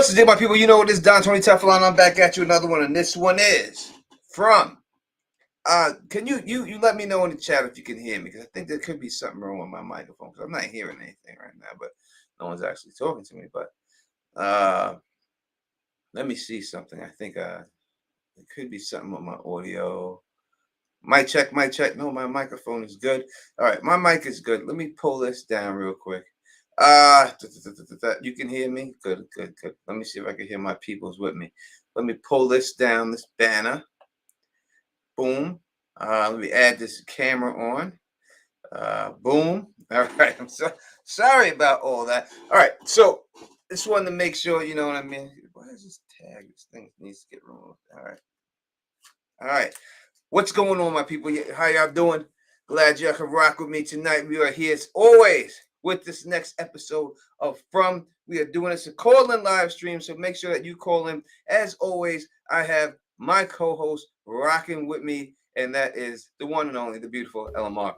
What's the deal, my people? You know what it is, Don Tony Teflon. I'm back at you, another one, and this one is from. Can you let me know in the chat if you can hear me? Because I think there could be something wrong with my microphone because I'm not hearing anything right now, but no one's actually talking to me. But let me see something. I think it could be something with my audio. Mic check, mic check. No, my microphone is good. All right, my mic is good. Let me pull this down real quick. You can hear me? Good. Let me see if I can hear my peoples with me. Let me pull this down, this banner. Boom. Let me add this camera on. Boom. All right. I'm sorry about all that. All right. So just wanted to make sure, you know what I mean? Why is this tag? This thing needs to get removed. All right. What's going on, my people? How y'all doing? Glad y'all can rock with me tonight. We are here as always with this next episode of From. We are doing this a call-in live stream, so make sure that you call in. As always, I have my co-host rocking with me, and that is the one and only, the beautiful LMR.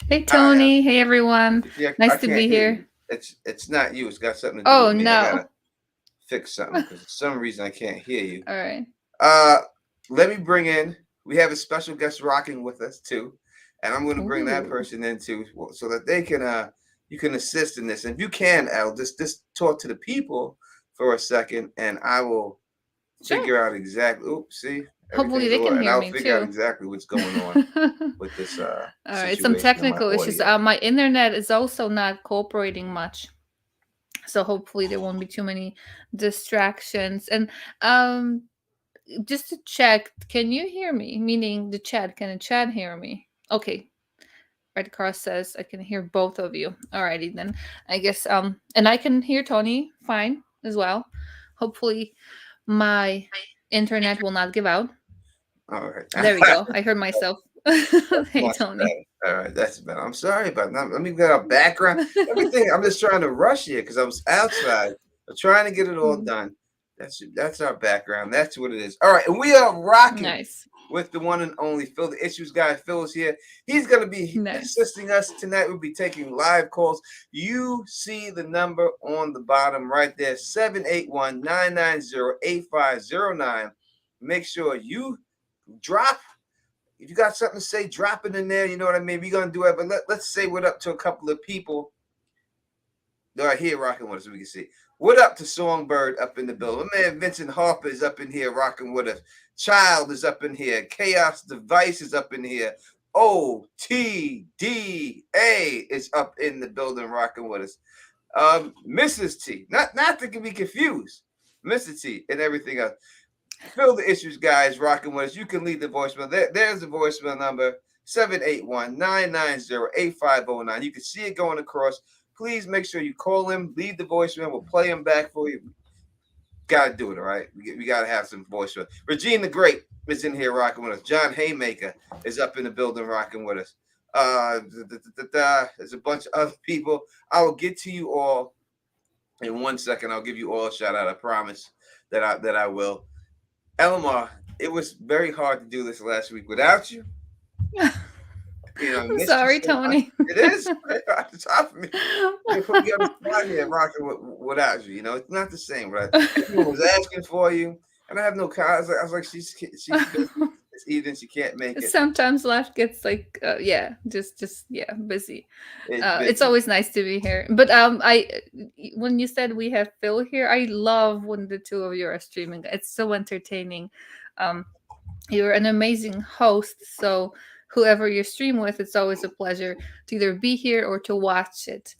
Hey, Tony. Hey, everyone. Yeah, nice to be here. It's not you. It's got something to do with me. No. I gotta fix something because for some reason I can't hear you. All right. Let me bring in. We have a special guest rocking with us too, and I'm going to bring that person in too, so that they can you can assist in this. And if you can, Al, just talk to the people for a second, and I will figure out exactly. Oops, see. Hopefully they can hear me too. I'll figure out exactly what's going on with this. All right, some technical issues. My internet is also not cooperating much, so hopefully there won't be too many distractions. And just to check, can you hear me? Meaning the chat. Can the chat hear me? Okay. Red Car says I can hear both of you. Alrighty then. I guess and I can hear Tony fine as well. Hopefully my internet will not give out. All right. There we go. I heard myself. Hey, Tony. Better. All right, that's better. I'm sorry about that. Let me get a background. Everything. I'm just trying to rush here because I was outside. I'm trying to get it all done. That's our background. That's what it is. All right, and we are rocking with the one and only Phil, the issues guy. Phil is here. He's going to be assisting us tonight. We'll be taking live calls. You see the number on the bottom right there, 781-990-8509. Make sure you drop. If you got something to say, drop it in there. You know what I mean? We're going to do it. But let's say what up to a couple of people that are here rocking with us so we can see. What up to Songbird up in the building? My man Vincent Harper is up in here rocking with us. Child is up in here. Chaos Device is up in here. OTDA is up in the building rocking with us. Mrs. T, not to be confused. Mrs. T and everything else. Phil the issues guys rocking with us. You can leave the voicemail. There's the voicemail number, 781-990-8509. You can see it going across. Please make sure you call him, leave the voicemail. We'll play him back for you. Got to do it, all right? We got to have some voicemail. Regina the Great is in here rocking with us. John Haymaker is up in the building rocking with us. There's a bunch of other people. I will get to you all in 1 second. I'll give you all a shout out. I promise that I will. Elmar, it was very hard to do this last week without you. You know, I'm sorry, Tony. It is. It's hard for me. You put me on the spot here rocking without you. You know, it's not the same. Right? Everyone was asking for you, and I have no car. I was like, she's busy. It's even she can't make it. Sometimes life gets like, just busy. It's always nice to be here. But when you said we have Phil here, I love when the two of you are streaming. It's so entertaining. You're an amazing host, so whoever you stream with, it's always a pleasure to either be here or to watch it.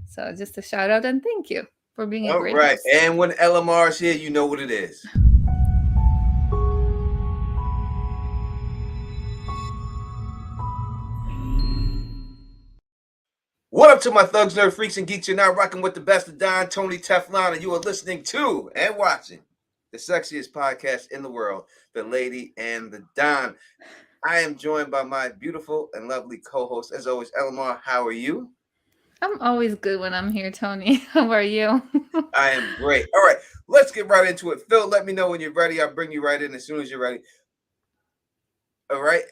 So just a shout out and thank you for being a great host. And when LMR is here, you know what it is. What up to my thugs, nerd freaks, and geeks? You're now rocking with the best of Don Tony Teflon, and you are listening to and watching the sexiest podcast in the world, The Lady and the Don. I am joined by my beautiful and lovely co-host, as always, Elmar. How are you? I'm always good when I'm here, Tony. How are you? I am great. All right, let's get right into it. Phil, let me know when you're ready. I'll bring you right in as soon as you're ready. All right,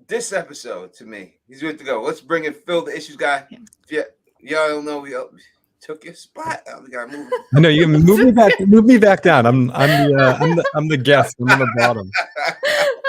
this episode to me, he's good to go. Let's bring in Phil, the issues guy. Yeah. Y'all don't know, took your spot. We gotta move. I know you can move me back down. I'm the guest. I'm on the bottom.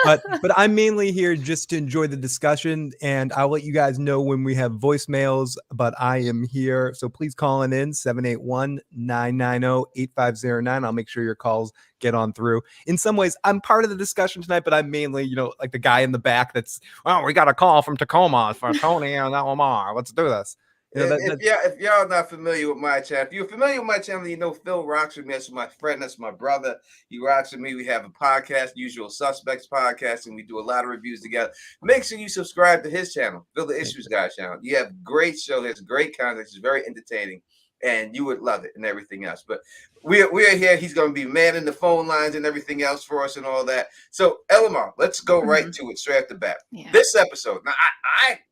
But I'm mainly here just to enjoy the discussion, and I'll let you guys know when we have voicemails, but I am here. So please call in 781-990-8509. I'll make sure your calls get on through. In some ways, I'm part of the discussion tonight, but I'm mainly, like the guy in the back that's, we got a call from Tacoma for Tony and Lamar. Let's do this. If y'all not familiar with my channel, if you're familiar with my channel, you know Phil rocks with me. That's my friend. That's my brother. He rocks with me. We have a podcast, Usual Suspects podcast, and we do a lot of reviews together. Make sure you subscribe to his channel, Phil the Issues Guy channel. You have great show. There's great content. It's very entertaining, and you would love it and everything else. But we're here. He's going to be manning the phone lines and everything else for us and all that. So, Elamar, let's go right to it straight off the bat. Yeah. This episode, now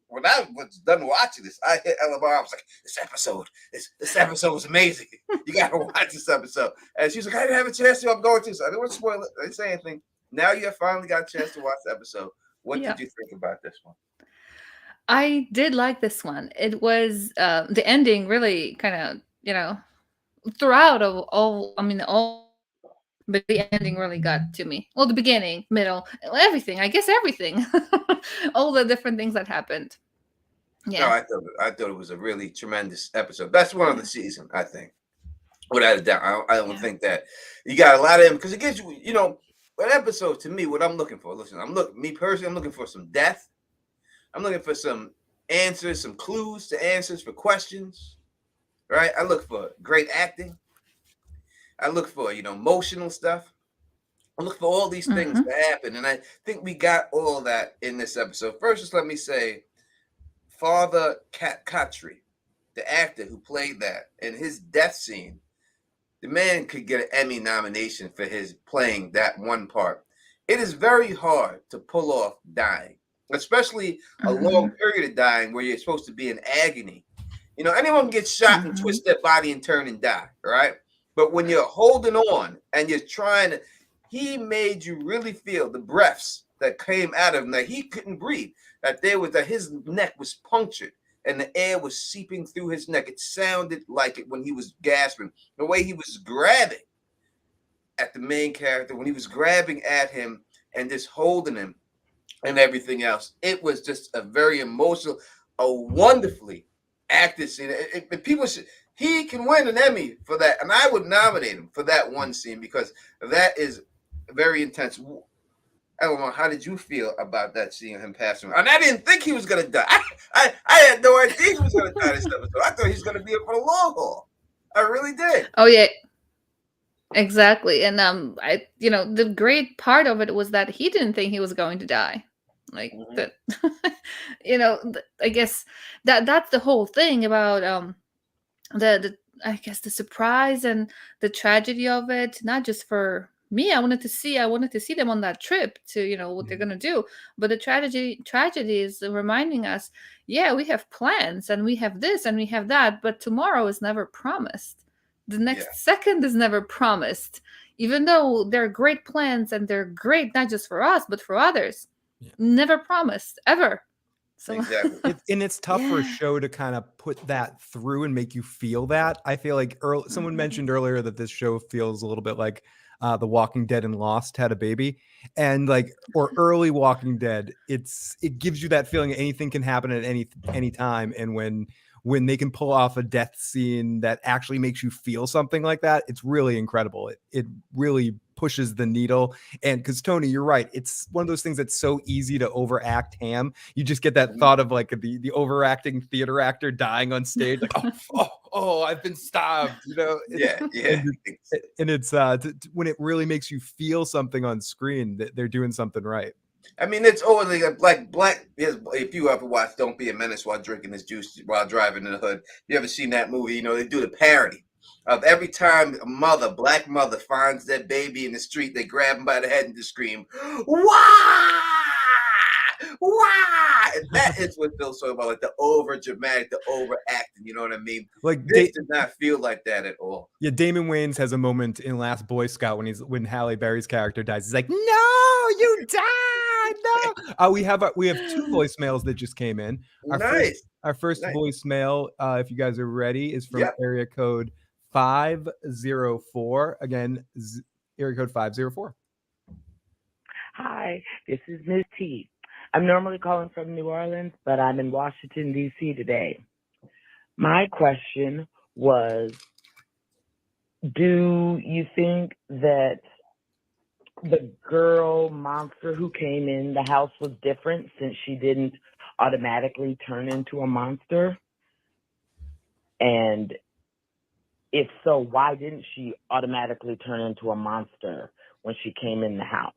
when I was done watching this, I hit Elamar. I was like, this episode was amazing. You got to watch this episode. And she was like, I didn't have a chance to. I'm going to. So I didn't want to spoil it. I didn't say anything. Now you have finally got a chance to watch the episode. What did you think about this one? I did like this one. It was the ending really kind of, throughout all, but the ending really got to me. Well, the beginning, middle, everything. I guess everything. All the different things that happened. Yeah. No, I thought it was a really tremendous episode. Best one of the season, I think. Without a doubt. I don't think that you got a lot of them because it gives you, an episode to me, what I'm looking for. Listen, I'm looking for some depth. I'm looking for some answers, some clues to answers for questions. Right? I look for great acting. I look for, emotional stuff. I look for all these things to happen. And I think we got all that in this episode. First, just let me say, Father Katri, the actor who played that, in his death scene, the man could get an Emmy nomination for his playing that one part. It is very hard to pull off dying, especially a long period of dying where you're supposed to be in agony. Anyone can get shot and twist their body and turn and die, right? But when you're holding on and you're trying to, he made you really feel the breaths that came out of him, that he couldn't breathe, that his neck was punctured and the air was seeping through his neck. It sounded like it when he was gasping, the way he was grabbing at the main character, when he was grabbing at him and just holding him and everything else. It was just a very emotional, a wonderfully acted scene. He can win an Emmy for that, and I would nominate him for that one scene because that is very intense. I don't know. How did you feel about that scene of him passing? And I didn't think he was going to die. I had no idea he was going to die this episode. I thought he was going to be in for the long haul. I really did. Oh yeah, exactly. And the great part of it was that he didn't think he was going to die. Like that, I guess that's the whole thing about the surprise and the tragedy of it. Not just for me, I wanted to see them on that trip to what they're gonna do, but the tragedy is reminding us, we have plans and we have this and we have that, but tomorrow is never promised. The next second is never promised, even though they're great plans and they're great not just for us but for others. Never promised ever. So exactly. And it's tough for a show to kind of put that through and make you feel that. I feel like someone mentioned earlier that this show feels a little bit like The Walking Dead and Lost had a baby, and or early Walking Dead. It gives you that feeling anything can happen at any time, and when they can pull off a death scene that actually makes you feel something like that, it's really incredible. It really pushes the needle. And because Tony, you're right, it's one of those things that's so easy to overact. You just get that thought of like the overacting theater actor dying on stage, like oh I've been stabbed, and it's when it really makes you feel something on screen that they're doing something right. I mean, it's always like black. If you ever watch "Don't Be a Menace" while drinking his juice while driving in the hood, you ever seen that movie? They do the parody of every time a black mother finds their baby in the street, they grab him by the head and just scream, "Wah! Wah!" And that is what Phil's talking about, like the over dramatic, the overacting. You know what I mean? Like this did not feel like that at all. Yeah, Damon Wayans has a moment in Last Boy Scout when Halle Berry's character dies. He's like, "No, you died." I know. We have 2 voicemails that just came in. Nice. Our first Nice. voicemail, if you guys are ready, is from Yep. area code 504. Again, area code 504. Hi, this is Ms. T. I'm normally calling from New Orleans, but I'm in Washington, D.C. today. My question was, do you think that the girl monster who came in the house was different since she didn't automatically turn into a monster? And if so, why didn't she automatically turn into a monster when she came in the house?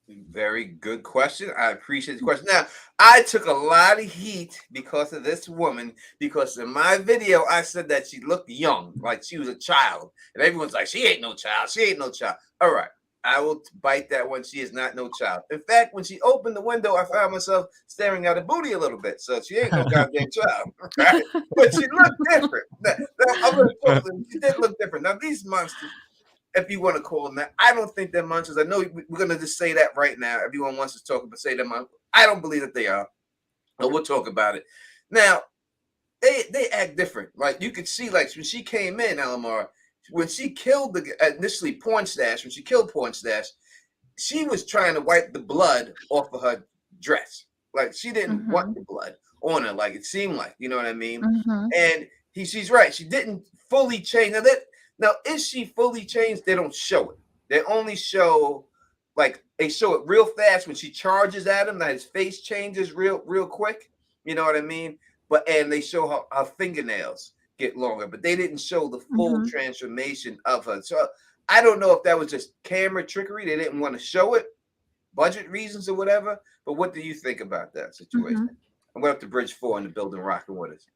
Very good question. I appreciate the question. Now, I took a lot of heat because of this woman, because in my video, I said that she looked young, like she was a child. And everyone's like, she ain't no child. She ain't no child. All right. I will bite that one. She is not no child. In fact, when she opened the window, I found myself staring at her booty a little bit. So she ain't no goddamn child. Right? But she looked different. Now, I'm going to talk to them. She did look different. Now, these monsters, if you want to call them that, I don't think they're monsters. I know we're going to just say that right now. Everyone wants to talk about say them. I don't believe that they are. But we'll talk about it. Now, they act different. Like you could see, like when she came in, Alamar, when she killed initially Porn Stash, when she killed Porn Stash, she was trying to wipe the blood off of her dress. Like she didn't want the blood on her, like it seemed like, you know what I mean? And she's right. She didn't fully change. Now, is she fully changed? They don't show it. They only show, like, they show it real fast when she charges at him. That his face changes real quick. You know what I mean? And they show her fingernails get longer, but they didn't show the full transformation of her. So I don't know if that was just camera trickery. They didn't want to show it, budget reasons or whatever. But what do you think about that situation? I'm going up to Bridge 4 in the building rocking with us.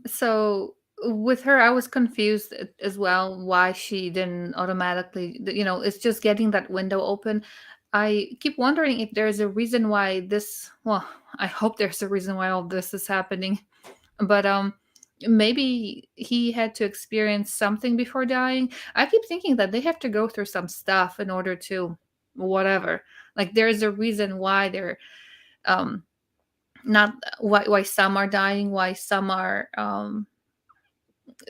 So with her, I was confused as well why she didn't automatically, it's just getting that window open. I keep wondering if there's a reason why this, well, I hope there's a reason why all this is happening. But maybe he had to experience something before dying. I keep thinking that they have to go through some stuff in order to whatever. Like there's a reason why they're not why some are dying, why some are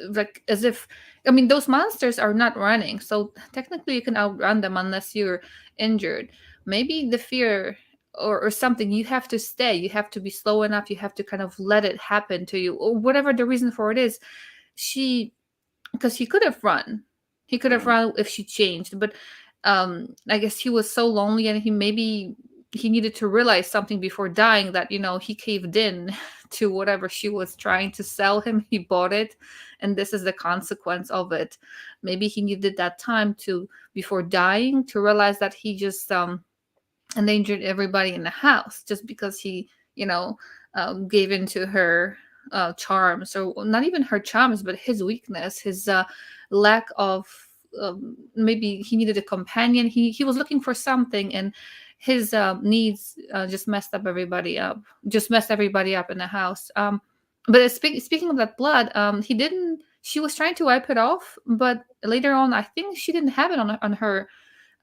like as if, I mean, those monsters are not running, so technically you can outrun them unless you're injured. Maybe the fear or something, you have to stay, you have to be slow enough, you have to kind of let it happen to you, or whatever the reason for it is. Because he could have run if she changed, but I guess he was so lonely, and he needed to realize something before dying, that he caved in to whatever she was trying to sell him. He bought it, and this is the consequence of it. Maybe he needed that time before dying to realize that he just endangered everybody in the house just because he gave into her charms, or not even her charms, but his weakness, his lack of maybe he needed a companion. He was looking for something, and his needs just messed everybody up in the house. But speaking of that blood, she was trying to wipe it off, but later on I think she didn't have it on her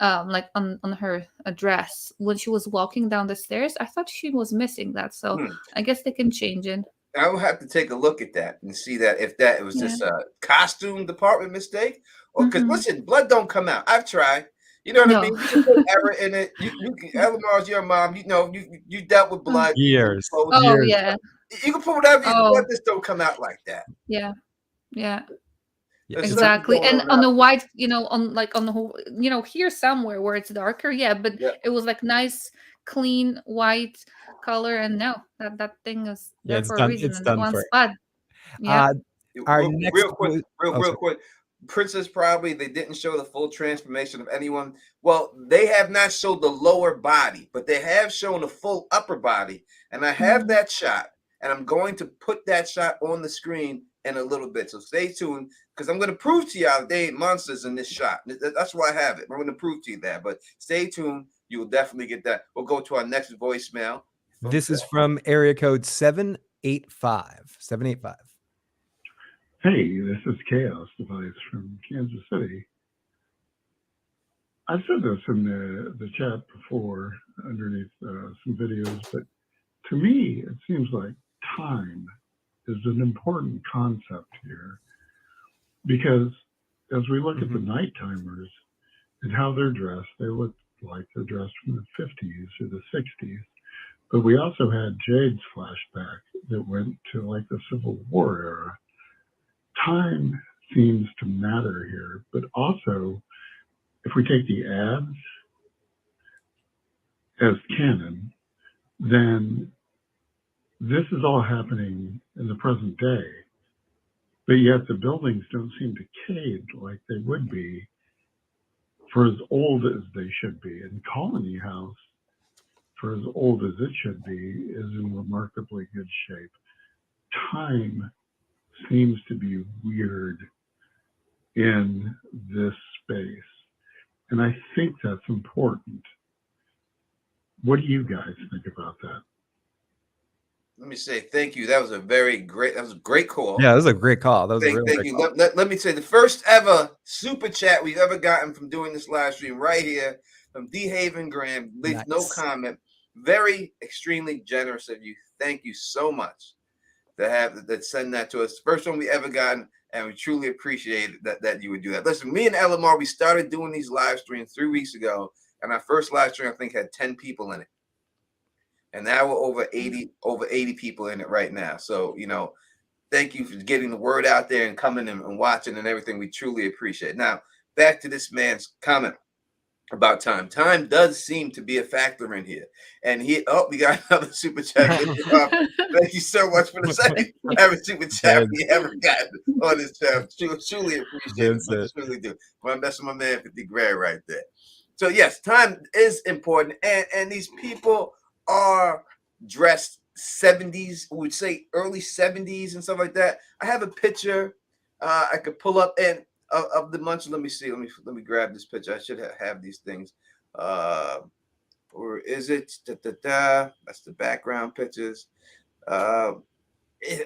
like on her dress when she was walking down the stairs. I thought she was missing that, so I guess they can change it. I will have to take a look at that and see that if that was just a costume department mistake, or because listen, blood don't come out. I've tried. You know what I mean? You can put error in it. You Elamar's your mom. You dealt with blood years. Oh yeah. You can put whatever. Blood just don't come out like that. Yeah. There's exactly. And on the white, on the whole, here somewhere where it's darker, but it was like nice, clean white color, and no, that thing is there for a reason in one spot. Yeah. Our next real quick. Princess, probably they didn't show the full transformation of anyone. Well, they have not showed the lower body, but they have shown the full upper body, and I have that shot, and I'm going to put that shot on the screen in a little bit. So stay tuned, because I'm going to prove to y'all they ain't monsters in this shot. That's why I have it. I'm going to prove to you that. But stay tuned. You will definitely get that. We'll go to our next voicemail. This is from area code 785. 785. Hey, this is Chaos Device from Kansas City. I said this in the chat before underneath some videos, but to me, it seems like time is an important concept here, because as we look at the night timers and how they're dressed, they look like they're dressed from the 50s or the 60s. But we also had Jade's flashback that went to like the Civil War era. Time seems to matter here, but also if we take the ads as canon, then this is all happening in the present day, but yet the buildings don't seem decayed like they would be for as old as they should be. And Colony House, for as old as it should be, is in remarkably good shape. Time seems to be weird in this space, and I think that's important. What do you guys think about that? Let me say thank you. That was a great call. Yeah, that was a great call. That was thank you. Let me say the first ever super chat we've ever gotten from doing this live stream right here from D. Haven Graham. Leave no comment. Very extremely generous of you. Thank you so much to send that to us. First one we ever gotten, and we truly appreciate that you would do that. Listen, me and Elamar, we started doing these live streams 3 weeks ago, and our first live stream I think had 10 people in it. And now we're over 80 people in it right now. So, thank you for getting the word out there and coming and watching and everything. We truly appreciate it. Now, back to this man's comment about time. Time does seem to be a factor in here. And we got another super chat. Thank you so much for the second ever super chat we ever got on this channel. Truly appreciate it. I truly do. Well, that's my man 50 Grand right there. So, yes, time is important. And these people are dressed 70s, we would say early 70s and stuff like that. I have a picture I could pull up and of the Munch. Let me see. Let me grab this picture. I should have these things. Or is it? That's the background pictures. I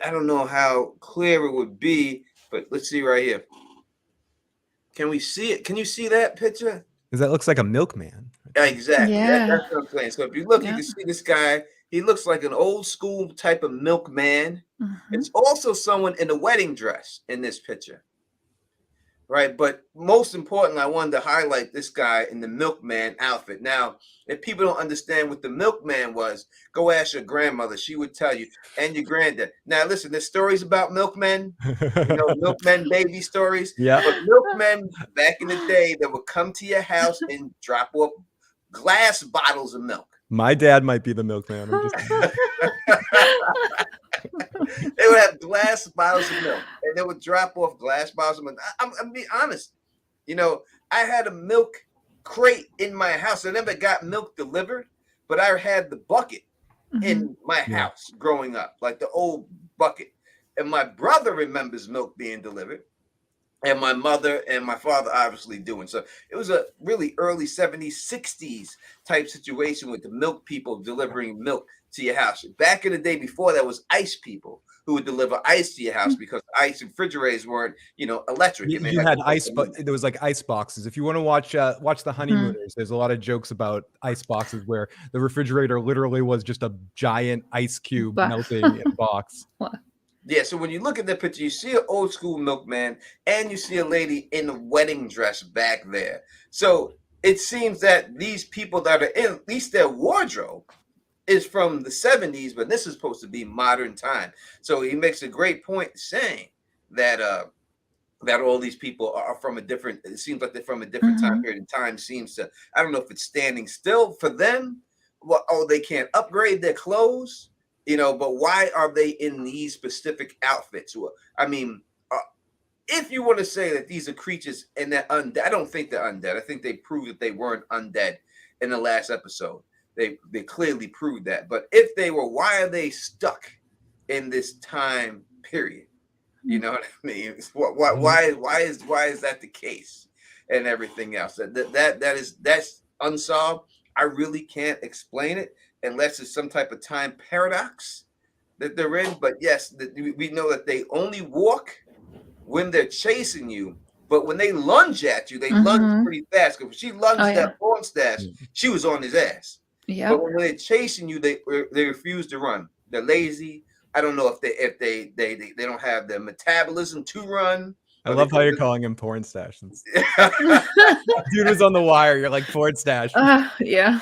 don't know how clear it would be, but let's see right here. Can we see it? Can you see that picture? Because that looks like a milkman. Exactly. Yeah. That's what I'm saying. So if you look, you can see this guy. He looks like an old school type of milkman. It's also someone in a wedding dress in this picture. Right. But most importantly, I wanted to highlight this guy in the milkman outfit. Now, if people don't understand what the milkman was, go ask your grandmother. She would tell you, and your granddad. Now, listen, there's stories about milkmen, milkmen baby stories. Yeah. But milkmen back in the day that would come to your house and drop off glass bottles of milk. My dad might be the milkman. I'm just They would have glass bottles of milk, and they would drop off glass bottles of milk. I'm being honest. I had a milk crate in my house. I never got milk delivered, but I had the bucket in my house growing up, like the old bucket. And my brother remembers milk being delivered, and my mother and my father obviously doing. So it was a really early 70s, 60s type situation with the milk people delivering milk to your house. Back in the day before that was ice people who would deliver ice to your house because ice refrigerators weren't, electric. You had ice, but there was like ice boxes. If you want to watch the Honeymooners, there's a lot of jokes about ice boxes where the refrigerator literally was just a giant ice cube melting in a box. Yeah, so when you look at the picture, you see an old school milkman and you see a lady in a wedding dress back there. So it seems that these people that are in, at least their wardrobe, is from the 70s, but this is supposed to be modern time. So he makes a great point saying that that all these people are from a different, it seems like they're from a different time period, and time seems to, I don't know if it's standing still for them, they can't upgrade their clothes, but why are they in these specific outfits? I mean, if you want to say that these are creatures and they're undead, I don't think they're undead. I think they proved that they weren't undead in the last episode. They clearly proved that. But if they were, why are they stuck in this time period? You know what I mean? Why is that the case? And everything else that's unsolved. I really can't explain it unless it's some type of time paradox that they're in. But yes, we know that they only walk when they're chasing you, But when they lunge at you, they lunge pretty fast. Because when she lunged at porn stash, she was on his ass. Yeah. But when they're chasing you, they refuse to run. They're lazy. I don't know if they don't have the metabolism to run. I love how you're calling him porn stash. Dude was on the wire. You're like porn stash. Yeah.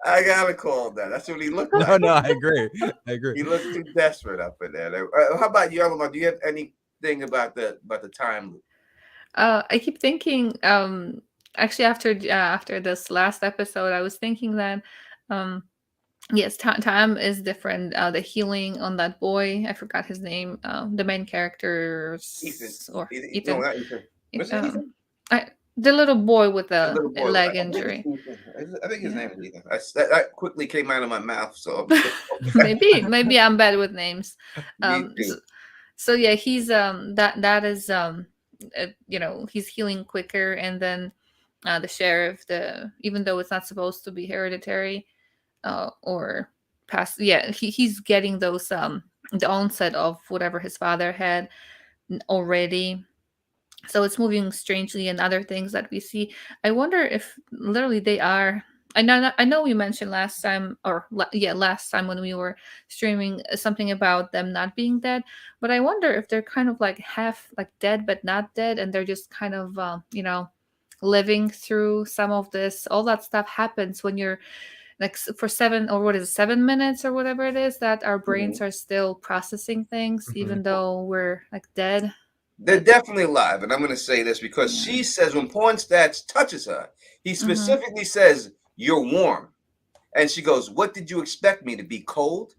I gotta call him that. That's what he looked like. No, I agree. He looked too desperate up in there. How about you, Evelyn? Do you have anything about the time loop? I keep thinking. Actually, after this last episode, I was thinking that, yes, time is different. The healing on that boy, I forgot his name. The main character's Ethan. No, not Ethan. Was it Ethan? The little boy with the leg I injury. think his name is Ethan. That quickly came out of my mouth. So maybe I'm bad with names. Me too. So yeah, he's that is he's healing quicker, and then the sheriff, even though it's not supposed to be hereditary or past, he's getting those the onset of whatever his father had already. So it's moving strangely, and other things that we see. I wonder if literally they are. I know we mentioned last time, last time when we were streaming, something about them not being dead. But I wonder if they're kind of like half like dead but not dead, and they're just kind of living through some of this. All that stuff happens when you're like for 7 minutes or whatever it is, that our brains are still processing things, even though we're like dead. They're definitely alive, and I'm going to say this because she says when porn stats touches her, he specifically says, "You're warm," and she goes, "What did you expect me to be, cold?"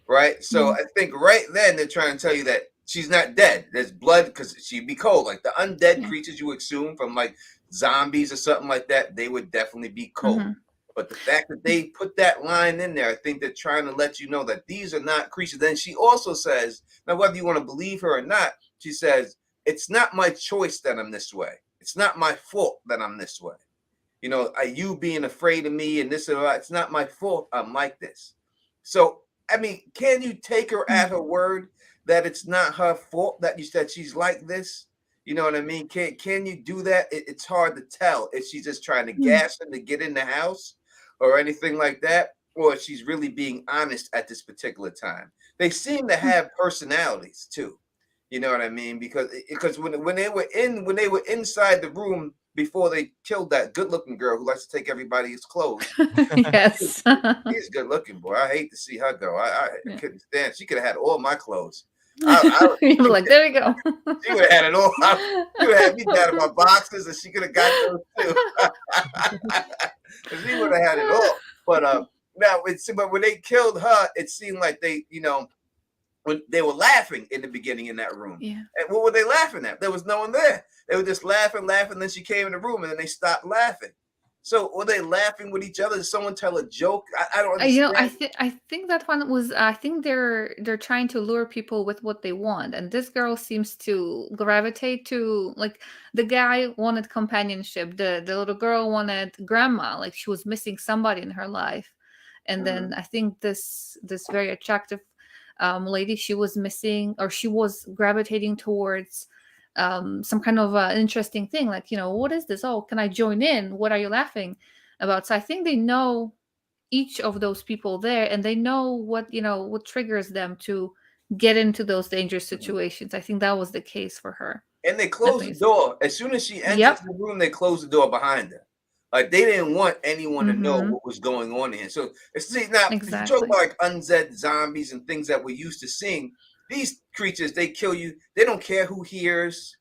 Right. So I think right then they're trying to tell you that she's not dead. There's blood because she'd be cold. Like the undead creatures you assume from like zombies or something like that, they would definitely be cold. But the fact that they put that line in there, I think they're trying to let you know that these are not creatures. Then she also says, now whether you want to believe her or not, she says, it's not my choice that I'm this way. It's not my fault that I'm this way. You being afraid of me and this and that, it's not my fault I'm like this. So, I mean, can you take her at her word that it's not her fault that she's like this? You know what I mean? Can you do that? It's hard to tell if she's just trying to gas him to get in the house or anything like that, or if she's really being honest at this particular time. They seem to have personalities too. You know what I mean? Because when they were inside the room before they killed that good-looking girl who likes to take everybody's clothes. Yes. He's good-looking, boy. I hate to see her go. I couldn't stand. She could have had all my clothes. You were like, there we go. She would have had it all. She would have had me down in my boxes, and she could have got those too. She would have had it all. But but when they killed her, it seemed like they, when they were laughing in the beginning in that room. Yeah. And what were they laughing at? There was no one there. They were just laughing. Then she came in the room, and then they stopped laughing. So were they laughing with each other? Did someone tell a joke? I don't understand. I think that one was. I think they're trying to lure people with what they want, and this girl seems to gravitate to, like, the guy wanted companionship, the little girl wanted grandma, like she was missing somebody in her life, and then I think this very attractive lady, she was missing, or she was gravitating towards some kind of interesting thing, like, what is this? Oh, can I join in? What are you laughing about? So I think they know each of those people there, and they know what triggers them to get into those dangerous situations. I think that was the case for her. And they closed the door as soon as she enters the room. They closed the door behind her. Like they didn't want anyone to know what was going on in here. So now, if you talk about like undead zombies and things that we're used to seeing, these creatures, they kill you. They don't care who hears.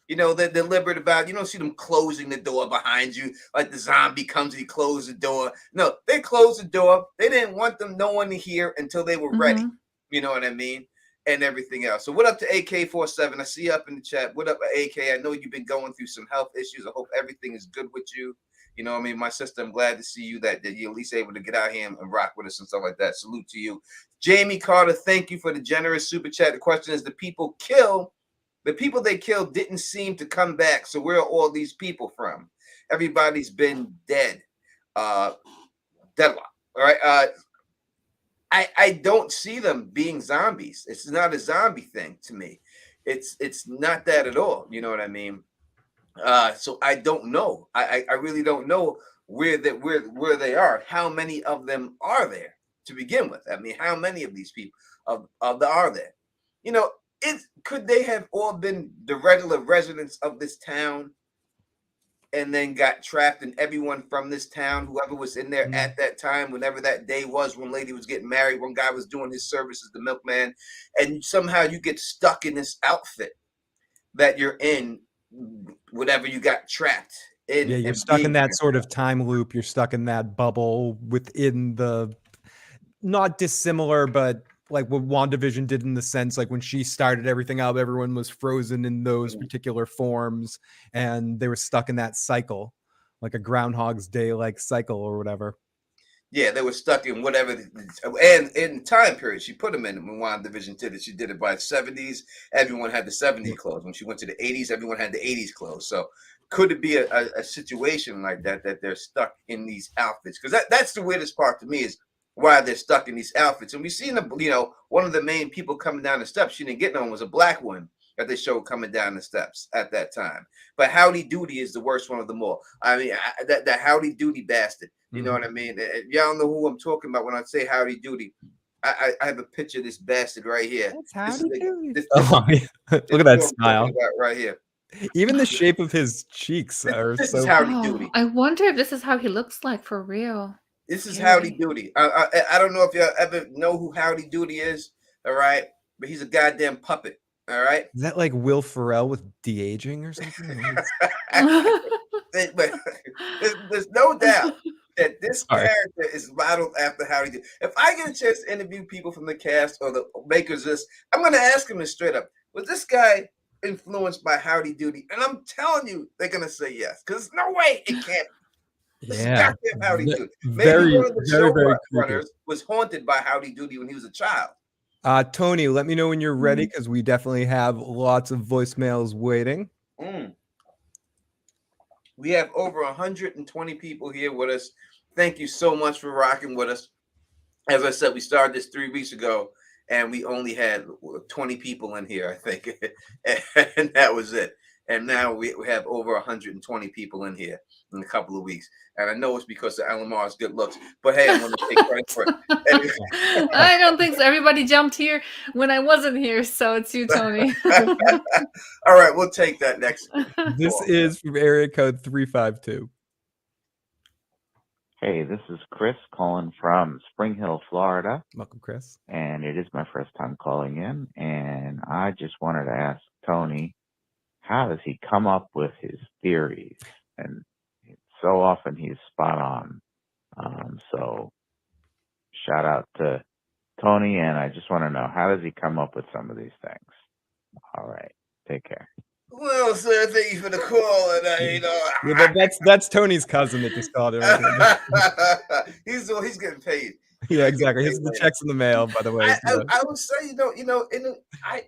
They're deliberate about. You don't see them closing the door behind you like the zombie comes and he closes the door. No, they closed the door. They didn't want no one to hear until they were ready. You know what I mean? And everything else. So what up to AK47? I see you up in the chat. What up, AK? I know you've been going through some health issues. I hope everything is good with you. You know what I mean? My sister, I'm glad to see you that you're at least able to get out here and rock with us and stuff like that. Salute to you. Jamie Carter, thank you for the generous super chat. The question is, the people they killed didn't seem to come back. So where are all these people from? Everybody's been dead. Deadlock. All right. I don't see them being zombies. It's not a zombie thing to me. It's not that at all. You know what I mean? So I don't know. I really don't know where they are. How many of them are there to begin with? I mean, how many of these people are there? You know, could they have all been the regular residents of this town and then got trapped, and everyone from this town, whoever was in there at that time, whenever that day was, one lady was getting married, one guy was doing his service as the milkman, and somehow you get stuck in this outfit that you're in, whatever you got trapped in. Yeah, you're stuck in that sort of time loop. You're stuck in that bubble within the, not dissimilar, but like what WandaVision did in the sense, like when she started everything up, everyone was frozen in those particular forms and they were stuck in that cycle, like a Groundhog's Day like cycle or whatever. Yeah, they were stuck in whatever, and in time period she put them in. When WandaVision did it, she did it by the 70s. Everyone had the 70s clothes. When she went to the 80s, everyone had the 80s clothes. So could it be a situation like that they're stuck in these outfits? Because that's the weirdest part to me, is why they're stuck in these outfits. And we've seen one of the main people coming down the steps, she didn't get no one, was a black one that they showed coming down the steps at that time. But Howdy Doody is the worst one of them all. I mean, that Howdy Doody bastard. You know what I mean? Y'all know who I'm talking about when I say Howdy Doody. I have a picture of this bastard right here. That's Howdy Doody. Look at that smile right here. Even the shape of his cheeks are this so. Is Howdy Doody. I wonder if this is how he looks like for real. This is Howdy Doody. I don't know if y'all ever know who Howdy Doody is. All right, but he's a goddamn puppet. All right. Is that like Will Ferrell with de-aging or something? But there's no doubt that this character is modeled after Howdy Doody. If I get a chance to interview people from the cast or the makers of this, I'm going to ask them this straight up. Was this guy influenced by Howdy Doody? And I'm telling you, they're going to say yes, because no way it can't. This is goddamn Howdy Doody. Maybe one of the showrunners was haunted by Howdy Doody when he was a child. Tony, let me know when you're ready, because we definitely have lots of voicemails waiting. We have over 120 people here with us. Thank you so much for rocking with us. As I said, we started this 3 weeks ago, and we only had 20 people in here, I think, and that was it. And now we have over 120 people in here in a couple of weeks. And I know it's because of Lamar's good looks, but hey, I'm going to take credit for it. I don't think so. Everybody jumped here when I wasn't here, so it's you, Tony. All right, we'll take that next. This is from area code 352. Hey, this is Chris calling from Spring Hill, Florida. Welcome, Chris. And it is my first time calling in. And I just wanted to ask Tony, how does he come up with his theories? And so often he's spot on. So shout out to Tony. And I just want to know, how does he come up with some of these things? All right. Take care. Well, sir, thank you for the call. And that's Tony's cousin that just called him. He's getting paid. Yeah, exactly. Here's the checks in the mail, by the way. I would say,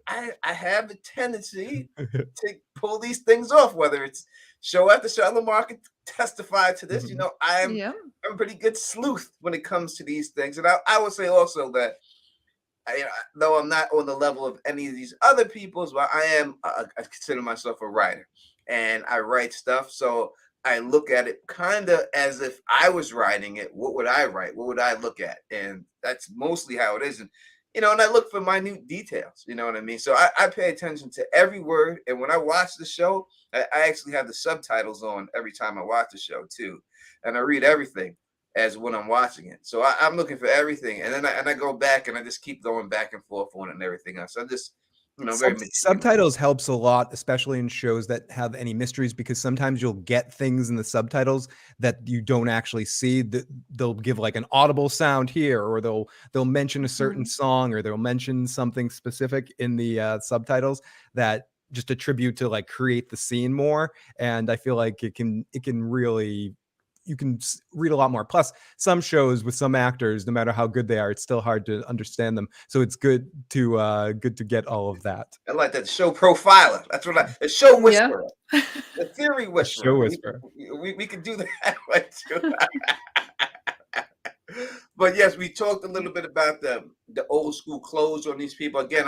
I have a tendency to pull these things off, whether it's show after show. Lamar can testify to this. I'm a pretty good sleuth when it comes to these things. And I would say also that, though I'm not on the level of any of these other people's, but I consider myself a writer, and I write stuff. So I look at it kind of as if I was writing it. What would I write? What would I look at? And that's mostly how it is. And, and I look for minute details, you know what I mean? So I pay attention to every word. And when I watch the show, I actually have the subtitles on every time I watch the show too. And I read everything as when I'm watching it. So I'm looking for everything. And then I go back and I just keep going back and forth on it and everything else. So I just, subtitles helps a lot, especially in shows that have any mysteries, because sometimes you'll get things in the subtitles that you don't actually see. They'll give like an audible sound here, or they'll mention a certain song, or they'll mention something specific in the subtitles that just attribute to like create the scene more. And I feel like it can really, you can read a lot more. Plus, some shows with some actors, no matter how good they are, it's still hard to understand them. So it's good to get all of that. I like that. Show profiler. That's what the show whisperer. Yeah. The theory whisperer. Show whisperer. We could do that way too. But yes, we talked a little bit about the old school clothes on these people. Again,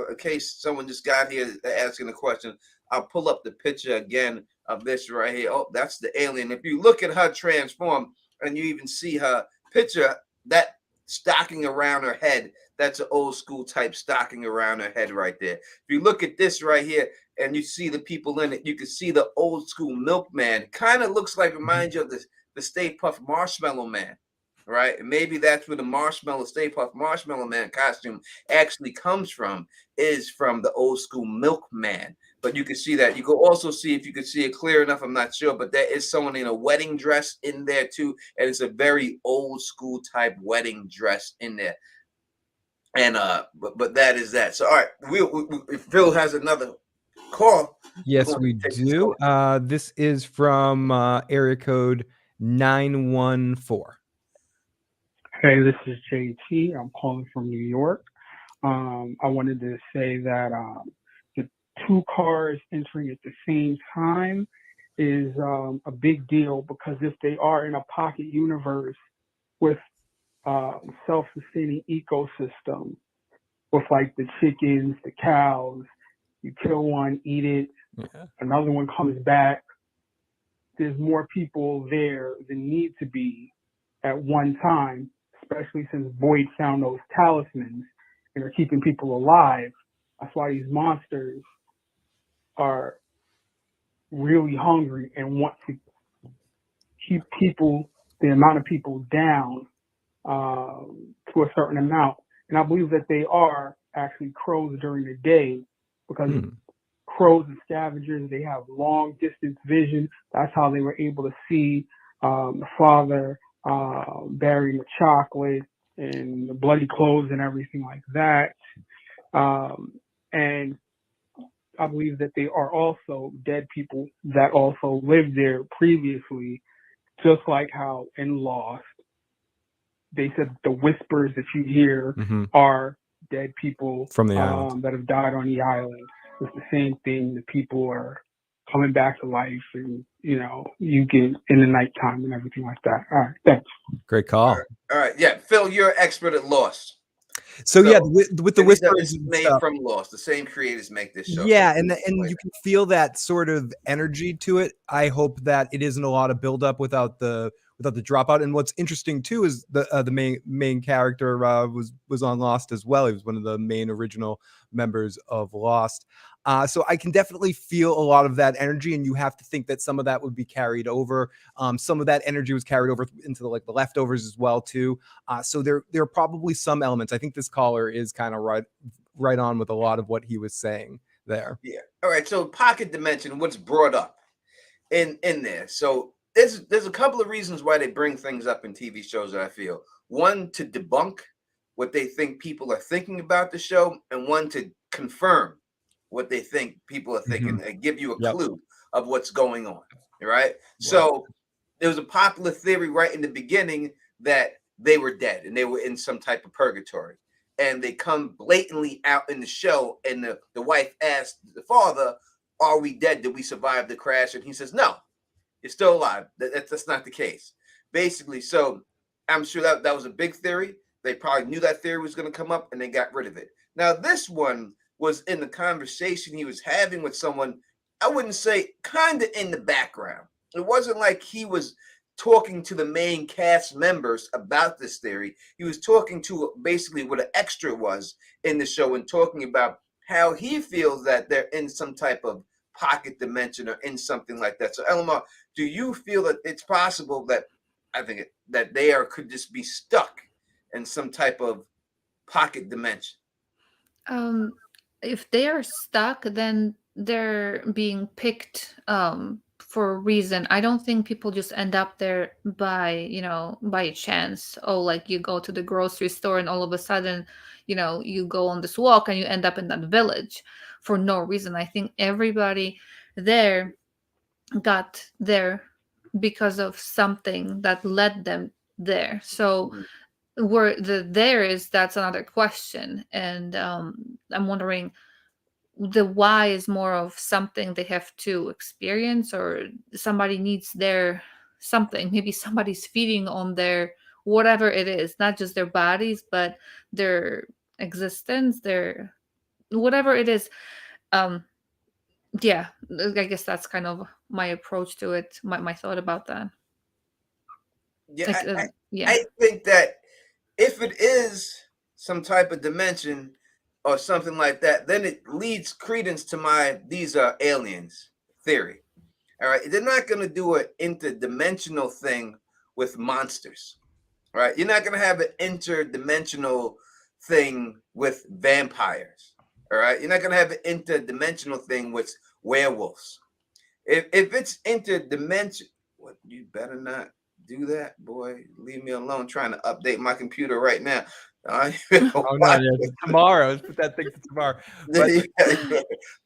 in case someone just got here asking a question, I'll pull up the picture again of this right here. Oh, that's the alien. If you look at her transform and you even see her picture, that stocking around her head, that's an old school type stocking around her head right there. If you look at this right here and you see the people in it, you can see the old school milkman. Kind of looks like, reminds you of the Stay Puft Marshmallow Man, right? And maybe that's where the Stay Puft Marshmallow Man costume actually comes from, is from the old school milkman. But you can see that. You can also see, if you can see it clear enough, I'm not sure, but there is someone in a wedding dress in there too. And it's a very old school type wedding dress in there. And but that is that. So all right, if Phil has another call. Yes, we do. This is from area code 914. Hey, this is JT. I'm calling from New York. I wanted to say that the two cars entering at the same time is a big deal, because if they are in a pocket universe with self-sustaining ecosystem, with like the chickens, the cows, you kill one, eat it, another one comes back. There's more people there than need to be at one time, especially since Boyd found those talismans and are keeping people alive. That's why these monsters are really hungry and want to keep people, the amount of people down to a certain amount. And I believe that they are actually crows during the day, because crows and scavengers, they have long distance vision. That's how they were able to see the father burying the chocolate and the bloody clothes and everything like that. And I believe that they are also dead people that also lived there previously, just like how in Lost, they said the whispers that you hear are dead people from the island that have died on the island. It's the same thing. The people are coming back to life, and you get in the nighttime and everything like that. All right, thanks. Great call. All right, yeah, Phil, you're an expert at Lost. So yeah, with the whispers made stuff from Lost, the same creators make this show. Yeah, and you can feel that sort of energy to it. I hope that it isn't a lot of buildup without the dropout. And what's interesting too is the main character was on Lost as well. He was one of the main original members of Lost. So I can definitely feel a lot of that energy, and you have to think that some of that would be carried over. Some of that energy was carried over into the leftovers as well too. So there are probably some elements. I think this caller is kind of right on with a lot of what he was saying there. Yeah. All right. So pocket dimension, what's brought up in there. So there's a couple of reasons why they bring things up in TV shows that I feel. One, to debunk what they think people are thinking about the show, and one to confirm what they think people are thinking and give you a clue of what's going on. Right. So there was a popular theory right in the beginning that they were dead and they were in some type of purgatory. And they come blatantly out in the show, and the wife asked the father, "Are we dead? Did we survive the crash?" And he says, "No, you're still alive. That's not the case." Basically, so I'm sure that was a big theory. They probably knew that theory was going to come up, and they got rid of it. Now, this one was in the conversation he was having with someone, I wouldn't say kind of in the background. It wasn't like he was talking to the main cast members about this theory. He was talking to basically what an extra was in the show, and talking about how he feels that they're in some type of pocket dimension or in something like that. So Elmar, do you feel that it's possible that that they could just be stuck in some type of pocket dimension? If they are stuck, then they're being picked for a reason. I don't think people just end up there by chance. Oh, like you go to the grocery store and all of a sudden, you go on this walk and you end up in that village for no reason. I think everybody there got there because of something that led them there. So where there is, that's another question. And I'm wondering, the why is more of something they have to experience, or somebody needs their something. Maybe somebody's feeding on their whatever it is, not just their bodies, but their existence, their whatever it is. Yeah, I guess that's kind of my approach to it, my thought about that. Yeah, Like, yeah. I think that if it is some type of dimension or something like that, then it leads credence to these are aliens theory. All right, they're not going to do an interdimensional thing with monsters. All right, you're not going to have an interdimensional thing with vampires. All right, you're not going to have an interdimensional thing with werewolves. If it's interdimension, what, you better not do that, boy. Leave me alone. I'm trying to update my computer right now. Oh no, tomorrow. Let's put that thing to tomorrow.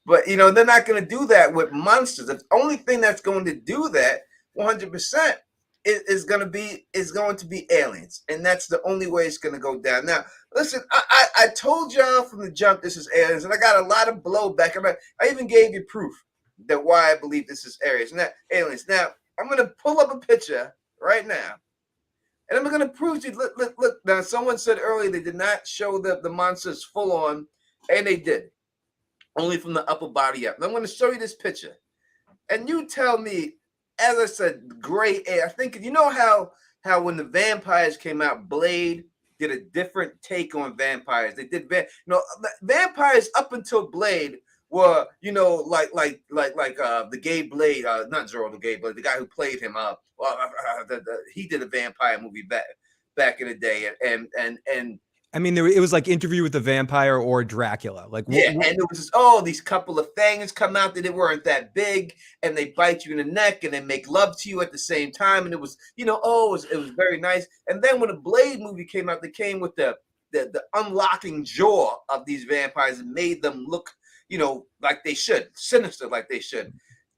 But you know, they're not going to do that with monsters. The only thing that's going to do that 100% is going to be aliens, and that's the only way it's going to go down. Now, listen, I told y'all from the jump this is aliens, and I got a lot of blowback. I even gave you proof that why I believe this is aliens. Now, I'm going to pull up a picture right now, and I'm going to prove to you. Look. Now, someone said earlier they did not show the monsters full on, and they did, only from the upper body up. And I'm going to show you this picture, and you tell me. As I said, gray air. I think you know how when the vampires came out, Blade did a different take on vampires. They did, vampires up until Blade were, like the gay Blade, not Zorro the gay Blade, the guy who played him. He did a vampire movie back in the day, and I mean, it was like Interview with the Vampire or Dracula. Like, and it was just, these couple of fangs come out that they weren't that big, and they bite you in the neck, and they make love to you at the same time, and it was, it was very nice. And then when the Blade movie came out, they came with the unlocking jaw of these vampires and made them look, like they should, sinister like they should.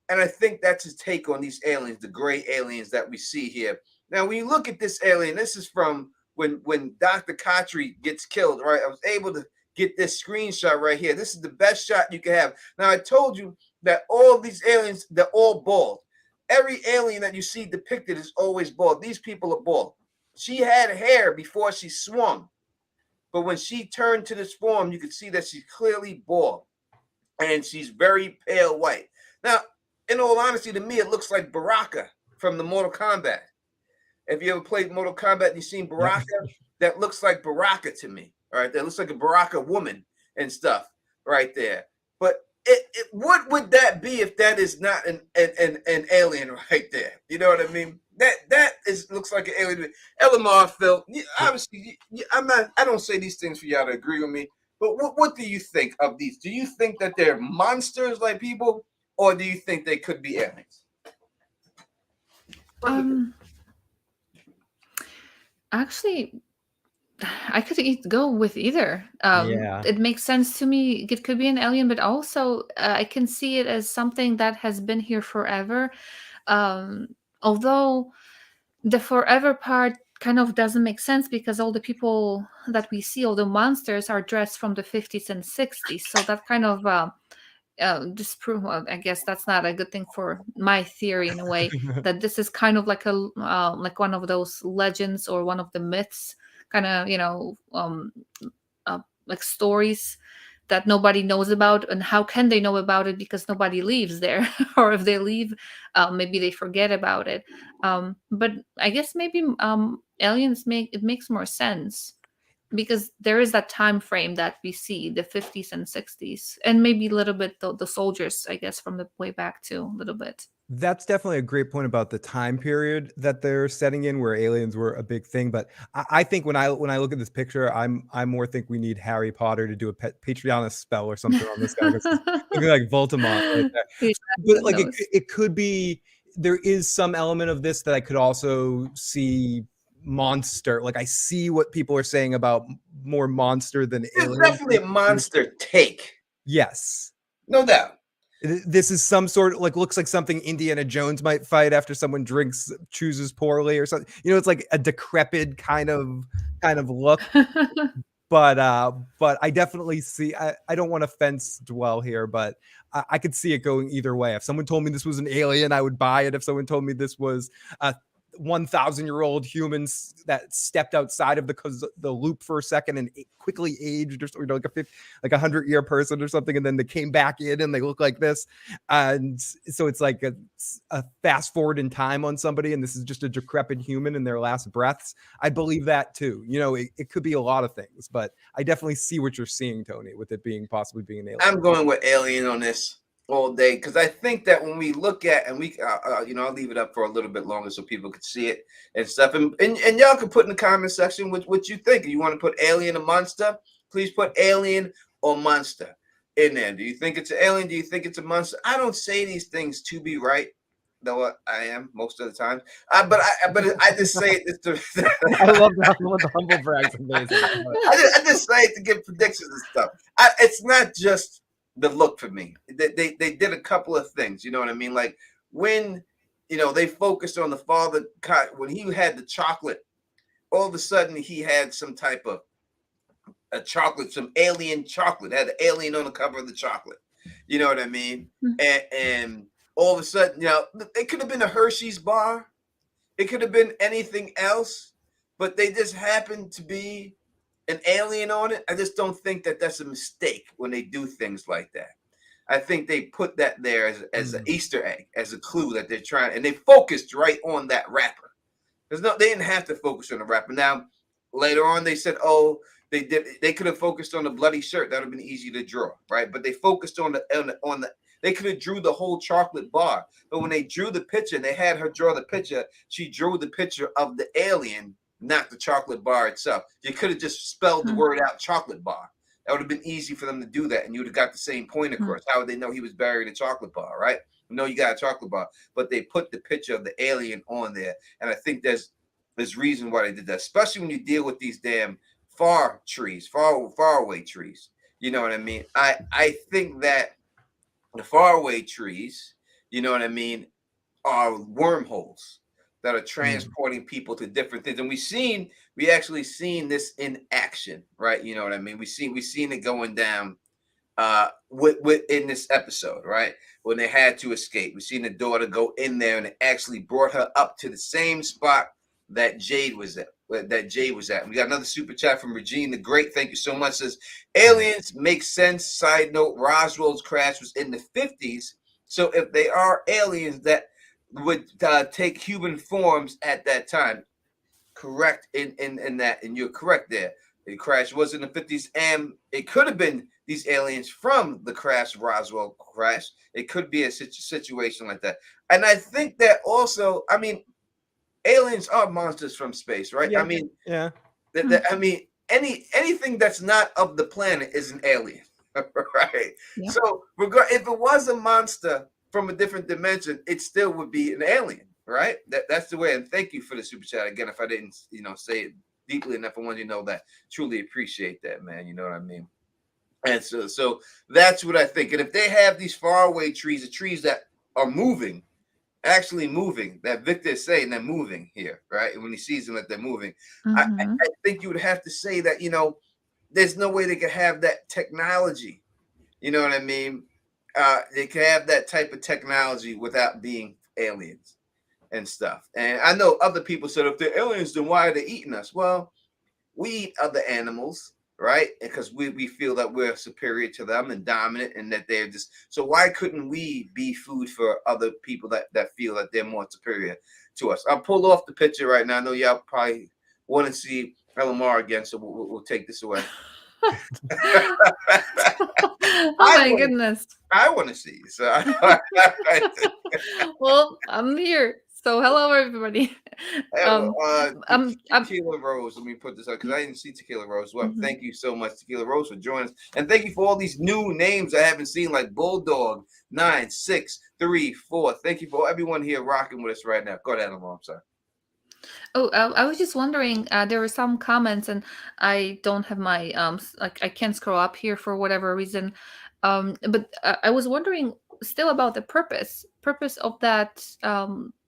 And I think that's his take on these aliens, the gray aliens that we see here. Now, when you look at this alien, this is from when Dr. Khatri gets killed, right? I was able to get this screenshot right here. This is the best shot you can have. Now, I told you that all these aliens, they're all bald. Every alien that you see depicted is always bald. These people are bald. She had hair before she swung, but when she turned to this form, you could see that she's clearly bald, and she's very pale white. Now, in all honesty, to me, it looks like Baraka from the Mortal Kombat. If you ever played Mortal Kombat and you've seen Baraka, that looks like Baraka to me. All right, that looks like a Baraka woman and stuff right there. But what would that be if that is not an alien right there? You know what I mean? That looks like an alien. Elamar, Phil, obviously, I don't say these things for y'all to agree with me. But what do you think of these? Do you think that they're monsters like people, or do you think they could be aliens? Actually, I could go with either. It makes sense to me. It could be an alien, but also I can see it as something that has been here forever. Although the forever part kind of doesn't make sense because all the people that we see, all the monsters, are dressed from the 50s and 60s. So that kind of disprove. I guess that's not a good thing for my theory in a way. That this is kind of like like one of those legends or one of the myths, kind of like stories that nobody knows about. And how can they know about it? Because nobody lives there, or if they leave, maybe they forget about it. But I guess maybe aliens makes more sense, because there is that time frame that we see, the 50s and 60s, and maybe a little bit the soldiers, I guess, from the way back too, a little bit. That's definitely a great point about the time period that they're setting in, where aliens were a big thing. But I think when I look at this picture, I more think we need Harry Potter to do a Patreon spell or something on this guy. Looking like Voldemort right there. Yeah, but like it could be, there is some element of this that I could also see monster. Like, I see what people are saying about more monster than alien. It's definitely a monster take. Yes, no doubt. This is some sort of, like, looks like something Indiana Jones might fight after someone chooses poorly or something. It's like a decrepit kind of look. But I definitely see, I don't want to fence dwell here, but I could see it going either way. If someone told me this was an alien, I would buy it. If someone told me this was 1,000-year-old humans that stepped outside of the loop for a second and quickly aged, or like like 100-year person or something, and then they came back in and they look like this, and so it's like a fast forward in time on somebody, and this is just a decrepit human in their last breaths. I believe that too. It could be a lot of things, but I definitely see what you're seeing, Tony, with it being possibly being an alien. I'm going with alien on this all day, because I think that when we look at, and we I'll leave it up for a little bit longer so people can see it and stuff, and y'all can put in the comment section what you think. If you want to put alien or monster, please put alien or monster in there. Do you think it's an alien? Do you think it's a monster? I don't say these things to be right, though I am most of the time. But I just say it to I love the humble brags. Amazing. I just say it to give predictions and stuff. It's not just the look for me. They did a couple of things, you know what I mean? Like when they focused on the father, when he had the chocolate, all of a sudden he had some type of a chocolate, some alien chocolate, had an alien on the cover of the chocolate. You know what I mean? And all of a sudden, it could have been a Hershey's bar, it could have been anything else, but they just happened to be an alien on it. I just don't think that that's a mistake when they do things like that. I think they put that there as an Easter egg, as a clue that they're trying, and they focused right on that rapper. They didn't have to focus on the rapper. Now, later on, they said, oh, they could have focused on the bloody shirt. That would have been easy to draw, right? But they focused on they could have drew the whole chocolate bar. But when they drew the picture, and they had her draw the picture, she drew the picture of the alien, not the chocolate bar itself. You could have just spelled the word out, chocolate bar. That would have been easy for them to do that, and you would have got the same point across. How would they know he was buried in a chocolate bar, right? No, you got a chocolate bar, but they put the picture of the alien on there, and I think there's reason why they did that, especially when you deal with these damn far away trees. You know what I mean? I think that the far away trees, you know what I mean, are wormholes that are transporting people to different things. And we actually seen this in action, right? You know what I mean? We seen it going down in this episode, right? When they had to escape. We seen the daughter go in there, and it actually brought her up to the same spot that Jade was at. And we got another super chat from Regina the Great. Thank you so much. Says aliens make sense. Side note, Roswell's crash was in the 50s. So if they are aliens that would take human forms at that time, correct in that, and you're correct there. The crash was in the 50s, and it could have been these aliens from the Roswell crash. It could be a situation like that. And I think that also, I mean, aliens are monsters from space, right? Yeah. I mean, yeah. I mean, anything that's not of the planet is an alien, right? Yeah. So if it was a monster from a different dimension, it still would be an alien, right? That's the way. And thank you for the super chat again. If I didn't, say it deeply enough, I want you to know that. Truly appreciate that, man. You know what I mean? And so that's what I think. And if they have these faraway trees, the trees that are moving, actually moving, that Victor is saying they're moving here, right? And when he sees them that they're moving, I think you would have to say that, there's no way they could have that technology. You know what I mean? They can have that type of technology without being aliens and stuff. And I know other people said, if they're aliens, then why are they eating us? Well, we eat other animals, right? Because we feel that we're superior to them and dominant, and that they're just, so why couldn't we be food for other people that feel that they're more superior to us? I'll pull off the picture right now. I know y'all probably want to see Elamar again, so we'll take this away. Oh my goodness. I want to see. So well, I'm here. So hello everybody. Tequila Rose, let me put this up because I didn't see Tequila Rose. Well, thank you so much, Tequila Rose, for joining us. And thank you for all these new names I haven't seen, like Bulldog 9634. Thank you for everyone here rocking with us right now. Go ahead, Elamar. I'm sorry. Oh, I was just wondering, there were some comments, and I don't have my I can't scroll up here for whatever reason. But I was wondering still about the purpose of that.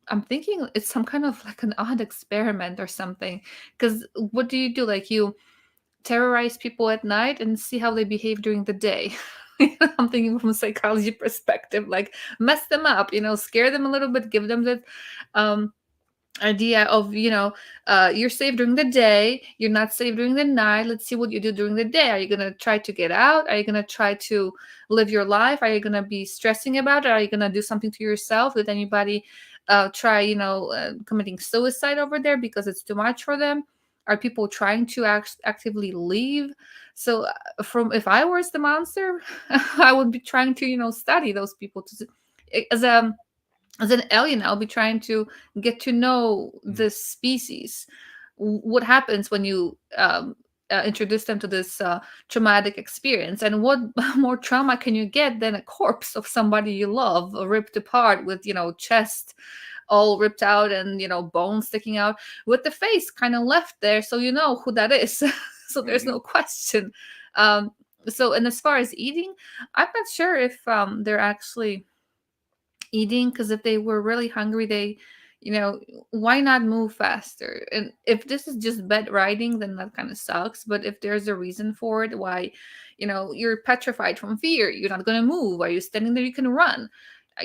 I'm thinking it's some kind of like an odd experiment or something. Because what do? Like, you terrorize people at night and see how they behave during the day. I'm thinking from a psychology perspective, like mess them up, scare them a little bit, give them that. idea of, you're safe during the day, you're not safe during the night. Let's see what you do during the day. Are you gonna try to get out? Are you gonna try to live your life? Are you gonna be stressing about it? Are you gonna do something to yourself? Did anybody try committing suicide over there because it's too much for them? Are people trying to actively leave? So from if I was the monster, I would be trying to study those people to as a as an alien. I'll be trying to get to know this species. What happens when you introduce them to this traumatic experience, and what more trauma can you get than a corpse of somebody you love, ripped apart with chest all ripped out and bones sticking out, with the face kind of left there so you know who that is. So there's no question. So, and as far as eating, I'm not sure if they're actually eating, because if they were really hungry, they why not move faster? And if this is just bed riding, then that kind of sucks. But if there's a reason for it, why you're petrified from fear, you're not going to move, are you standing there, you can run,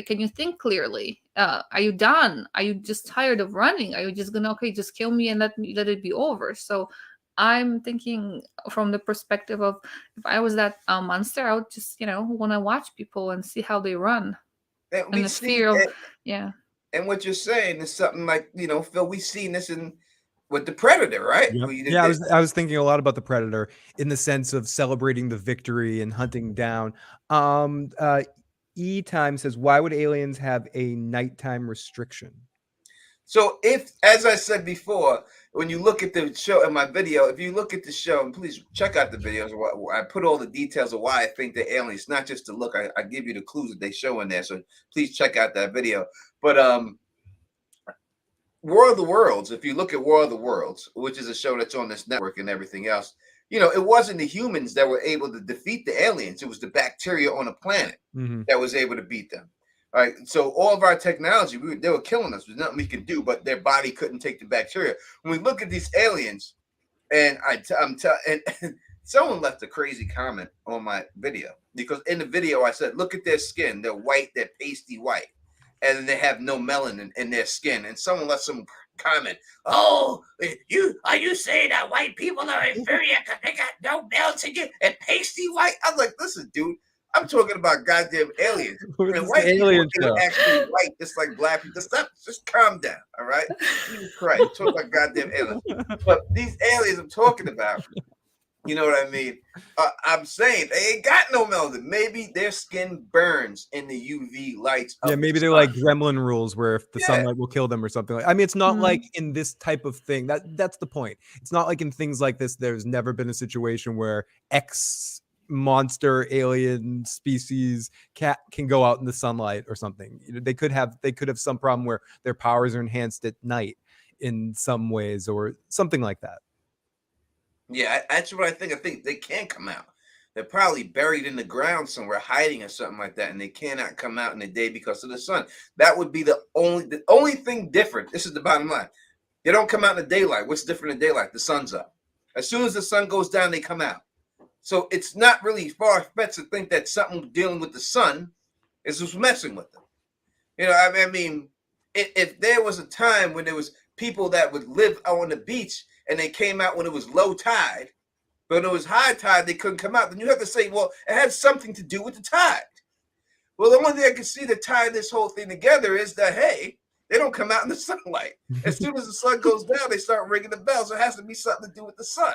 can you think clearly, are you done, are you just tired of running, are you just gonna okay, just kill me and let it be over? So I'm thinking from the perspective of, if I was that monster, I would just want to watch people and see how they run. And And we the see fear of, it, yeah. and what you're saying is something like, Phil, we've seen this with the Predator, right? Yep. Yeah, I was thinking a lot about the Predator in the sense of celebrating the victory and hunting down. E Time says, why would aliens have a nighttime restriction? So if, as I said before, when you look at the show in my video, if you look at the show, and please check out the videos, I put all the details of why I think they're aliens, not just to look. I give you the clues that they show in there. So please check out that video. But War of the Worlds, if you look at War of the Worlds, which is a show that's on this network and everything else, it wasn't the humans that were able to defeat the aliens. It was the bacteria on the planet that was able to beat them. All right. So all of our technology, they were killing us. There's nothing we could do, but their body couldn't take the bacteria. When we look at these aliens, and and someone left a crazy comment on my video, because in the video I said, look at their skin. They're white. They're pasty white. And they have no melanin in their skin. And someone left some comment. Oh, are you saying that white people are inferior because they got no melanin and pasty white? I'm like, listen, dude, I'm talking about goddamn aliens. And white people are actually white, just like black people. Just calm down, all right? Jesus Christ, talk about goddamn aliens. But these aliens I'm talking about, you know what I mean? I'm saying they ain't got no melanin. Maybe their skin burns in the UV lights. Yeah, maybe they're like gremlin rules where if the sunlight will kill them or something. I mean, it's not like in this type of thing. That's the point. It's not like in things like this. There's never been a situation where X monster alien species can go out in the sunlight or something. They could have some problem where their powers are enhanced at night in some ways or something like that. Yeah, that's what I think. I think they can't come out. They're probably buried in the ground somewhere, hiding or something like that, and they cannot come out in the day because of the sun. That would be the only thing different. This is the bottom line. They don't come out in the daylight. What's different in daylight? The sun's up. As soon as the sun goes down, they come out. So it's not really far-fetched to think that something dealing with the sun is just messing with them. I mean, if there was a time when there was people that would live on the beach and they came out when it was low tide, but when it was high tide, they couldn't come out, then you have to say, well, it had something to do with the tide. Well, the only thing I can see to tie this whole thing together is that, hey, they don't come out in the sunlight. As soon as the sun goes down, they start ringing the bell. So it has to be something to do with the sun.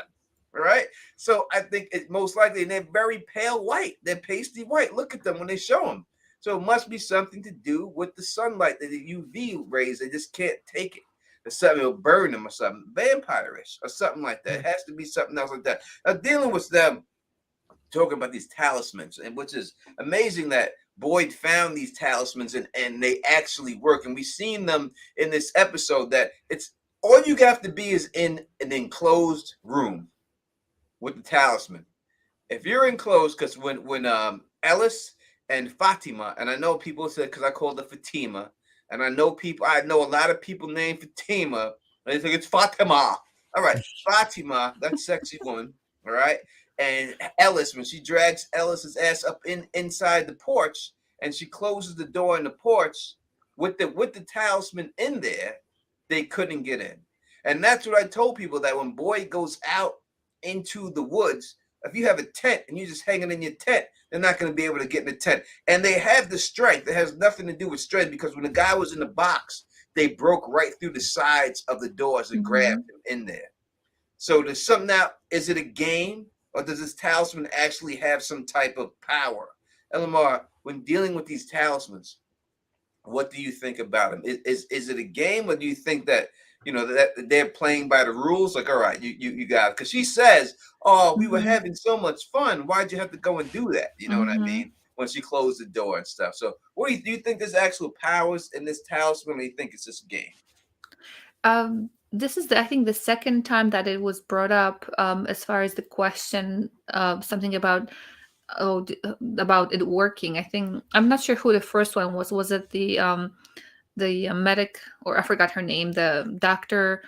All right. So I think it's most likely, and they're very pale white. They're pasty white. Look at them when they show them. So it must be something to do with the sunlight, the UV rays. They just can't take it. Or something will burn them or something, vampire-ish or something like that. It has to be something else like that. Now, dealing with them, talking about these talismans, and which is amazing that Boyd found these talismans and they actually work. And we've seen them in this episode that it's all you have to be is in an enclosed room with the talisman. If you're enclosed, because when Ellis and Fatima, and I know people said, because I called it Fatima, and I know a lot of people named Fatima, and they think it's Fatima. All right, Fatima, that sexy woman, all right? And Ellis, when she drags Ellis's ass up inside the porch, and she closes the door in the porch with the talisman in there, they couldn't get in. And that's what I told people, that when boy goes out into the woods, if you have a tent and you're just hanging in your tent, they're not going to be able to get in the tent. And they have the strength. It has nothing to do with strength, because when the guy was in the box, they broke right through the sides of the doors and grabbed him in there. So there's something now. Is it a game, or does this talisman actually have some type of power? Elamar, when dealing with these talismans, what do you think about them? Is it a game, or do you think that, you know, that they're playing by the rules? Like, all right, you got it. Because she says, oh, we were having so much fun. Why'd you have to go and do that? You know what I mean? When she closed the door and stuff. So what do you think there's actual powers in this talisman, or do you think it's just a game? This is, I think, the second time that it was brought up, as far as the question, something about about it working. I think, I'm not sure who the first one was. Was it the medic, or I forgot her name, the doctor,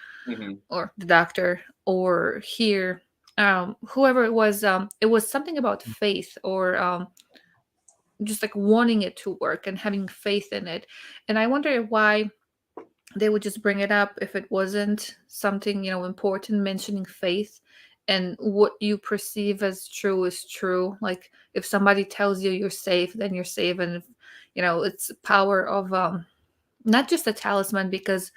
or the doctor, or here, whoever it was something about faith, or just like wanting it to work and having faith in it. And I wonder why they would just bring it up if it wasn't something, you know, important, mentioning faith and what you perceive as true is true. Like, if somebody tells you you're safe, then you're safe. And if, you know, it's power of not just a talisman, because,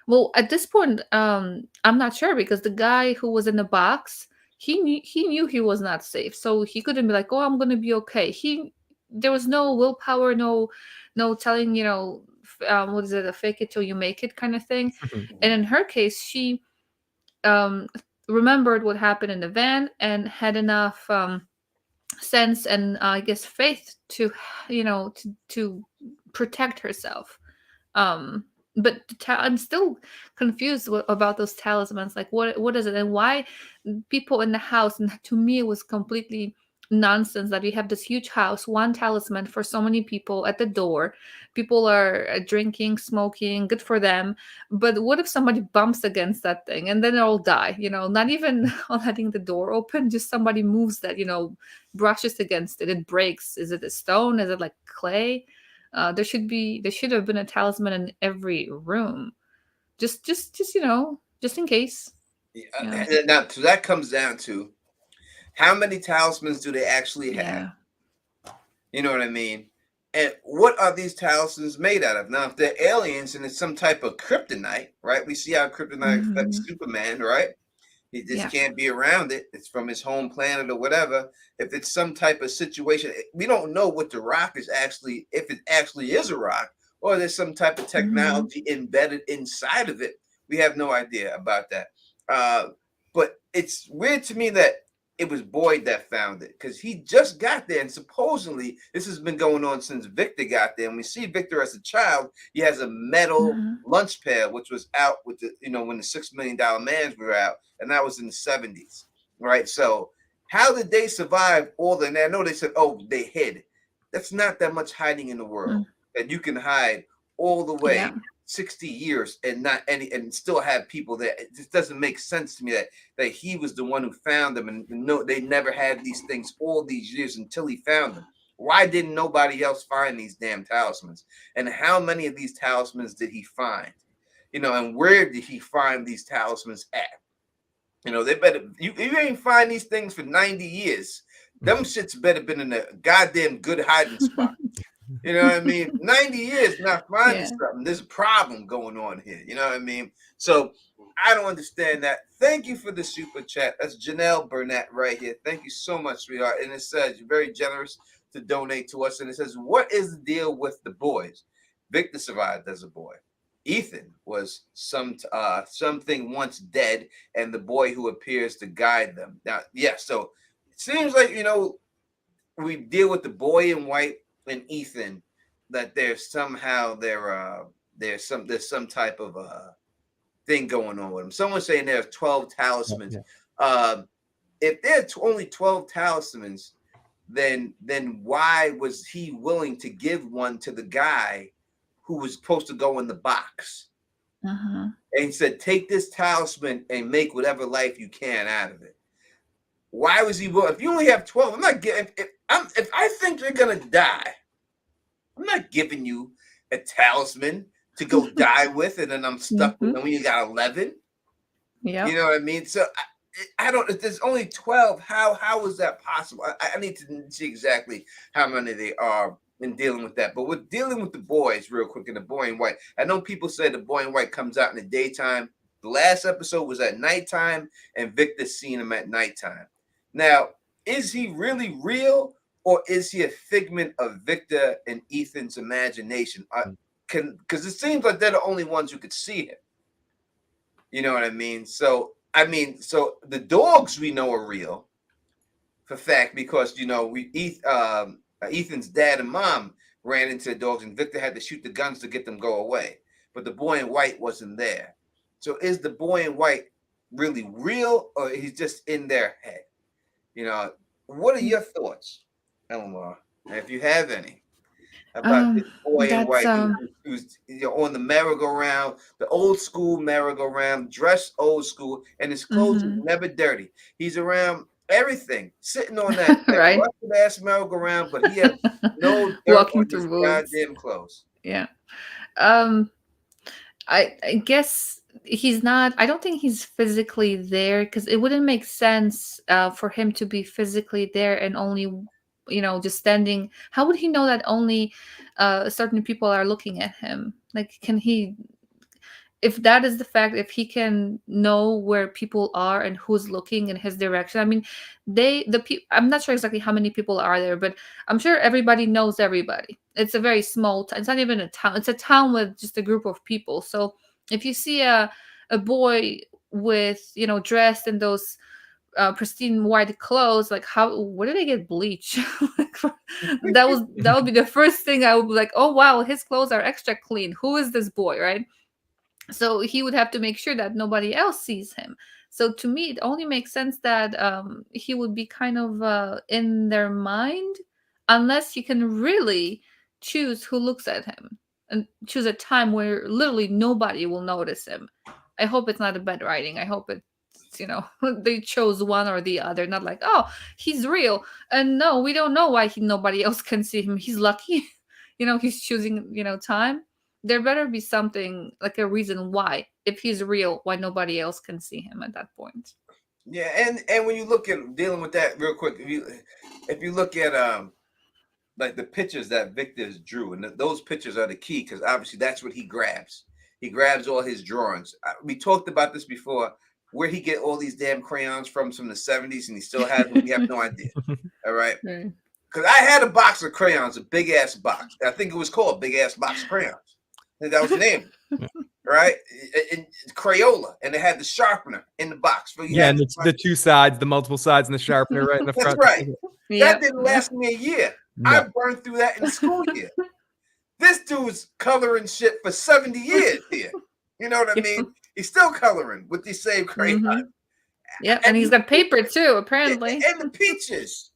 well, at this point, I'm not sure, because the guy who was in the box, he knew he was not safe, so he couldn't be like, oh, I'm gonna be okay. There was no willpower, no telling, you know, what is it, a fake it till you make it kind of thing. And in her case, she remembered what happened in the van and had enough sense and I guess faith to, you know, to protect herself. But I'm still confused about those talismans. Like, what is it, and why people in the house? And to me, it was completely nonsense that we have this huge house, one talisman for so many people at the door. People are drinking, smoking, good for them. But what if somebody bumps against that thing and then they all die? You know, not even letting the door open, just somebody moves that, you know, brushes against it, it breaks. Is it a stone? Is it like clay? There should have been a talisman in every room, just you know, just in case. Yeah. Now, so that comes down to, how many talismans do they actually have? You know what I mean? And what are these talismans made out of? Now, if they're aliens and it's some type of kryptonite, right? We see how kryptonite affects Superman, right? He just can't be around it. It's from his home planet or whatever. If it's some type of situation, we don't know what the rock is actually, if it actually is a rock, or there's some type of technology embedded inside of it. We have no idea about that. But it's weird to me that it was Boyd that found it, because he just got there, and supposedly this has been going on since Victor got there. And we see Victor as a child. He has a metal lunch pail, which was out with the, you know, when the $6 Million Mans were out, and that was in the 70s, right? So how did they survive all the? And I know they said, oh, they hid. That's not that much hiding in the world that you can hide all the way 60 years and not any, and still have people there. It just doesn't make sense to me that he was the one who found them, and no, they never had these things all these years until he found them. Why didn't nobody else find these damn talismans? And how many of these talismans did he find? You know, and where did he find these talismans at? You know, they better, you ain't find these things for 90 years. Them shits better been in a goddamn good hiding spot. You know what I mean? 90 years not finding something. There's a problem going on here. You know what I mean? So I don't understand that. Thank you for the super chat. That's Janelle Burnett right here. Thank you so much, sweetheart. And it says you're very generous to donate to us. And it says, what is the deal with the boys? Victor survived as a boy. Ethan was something once dead, and the boy who appears to guide them. Now, so it seems like, you know, we deal with the boy in white and Ethan, that there's somehow there's some type of thing going on with him. Someone's saying there's 12 talismans. If there's only 12 talismans, then why was he willing to give one to the guy who was supposed to go in the box? And he said, take this talisman and make whatever life you can out of it. Why was he willing? If you only have 12, I'm not getting, if I think you're gonna die, I'm not giving you a talisman to go die with, and then I'm stuck with. And when you got 11, Yeah, you know what I mean. So I don't. If there's only 12, how is that possible? I need to see exactly how many they are in dealing with that. But we're dealing with the boys real quick in the boy in white. I know people say the boy in white comes out in the daytime. The last episode was at nighttime, and Victor's seen him at nighttime. Now, is he really real, or is he a figment of Victor and Ethan's imagination? Because it seems like they're the only ones who could see him. You know what I mean? So the dogs we know are real, for fact, because Ethan's dad and mom ran into the dogs, and Victor had to shoot the guns to get them go away. But the boy in white wasn't there. So is the boy in white really real, or he's just in their head? You know, what are your thoughts, Elmore, if you have any, about this boy in white who's on the merry-go-round, the old school merry-go-round, dressed old school, and his clothes are never dirty. He's around everything, sitting on that right, ass merry-go-round, but he has no dirt walking on his through woods. goddamn clothes. Yeah. I guess he's not. I don't think he's physically there, because it wouldn't make sense for him to be physically there and only, just standing. How would he know that only certain people are looking at him? Like, can he? If that is the fact, if he can know where people are and who's looking in his direction, I mean, I'm not sure exactly how many people are there, but I'm sure everybody knows everybody. It's a very small town. It's not even a town. It's a town with just a group of people. So if you see a boy with, dressed in those pristine white clothes, like, where did they get bleach? that would be the first thing I would be like, oh wow, his clothes are extra clean. Who is this boy, right? So he would have to make sure that nobody else sees him. So to me, it only makes sense that he would be kind of in their mind, unless you can really choose who looks at him and choose a time where literally nobody will notice him. I hope it's not a bad writing. I hope it's, they chose one or the other, not like, oh, he's real. And no, we don't know why nobody else can see him. He's lucky. He's choosing, time. There better be something, like a reason why, if he's real, why nobody else can see him at that point. Yeah, and when you look at dealing with that real quick, if you look at like the pictures that Victor's drew, and those pictures are the key, because obviously that's what he grabs. He grabs all his drawings. We talked about this before, where he get all these damn crayons from the 70s, and he still has them. We have no idea. All right. Because I had a box of crayons, a big ass box. I think it was called Big Ass Box of Crayons. That was the name, right? In Crayola, and it had the sharpener in the box. And it's the two sides, the multiple sides, and the sharpener right in the front. That's right. That didn't last me a year. No. I burned through that in the school year. This dude's coloring shit for 70 years here. You know what I mean? He's still coloring with these same crayons. Yeah, and he's got paper too, apparently. And the peaches,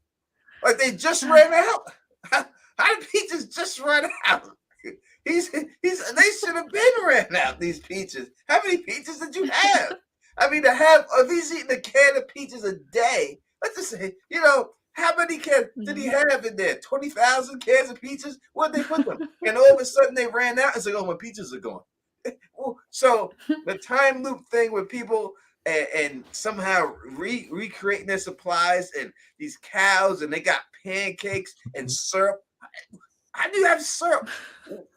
like they just ran out. How did peaches just run out? They should have been ran out, these peaches. How many peaches did you have? I mean, if he's eating a can of peaches a day, let's just say, how many cans did he have in there? 20,000 cans of peaches? Where'd they put them? And all of a sudden they ran out. It's like, oh, my peaches are gone. So the time loop thing with people and somehow recreating their supplies, and these cows, and they got pancakes and syrup. How do you have syrup?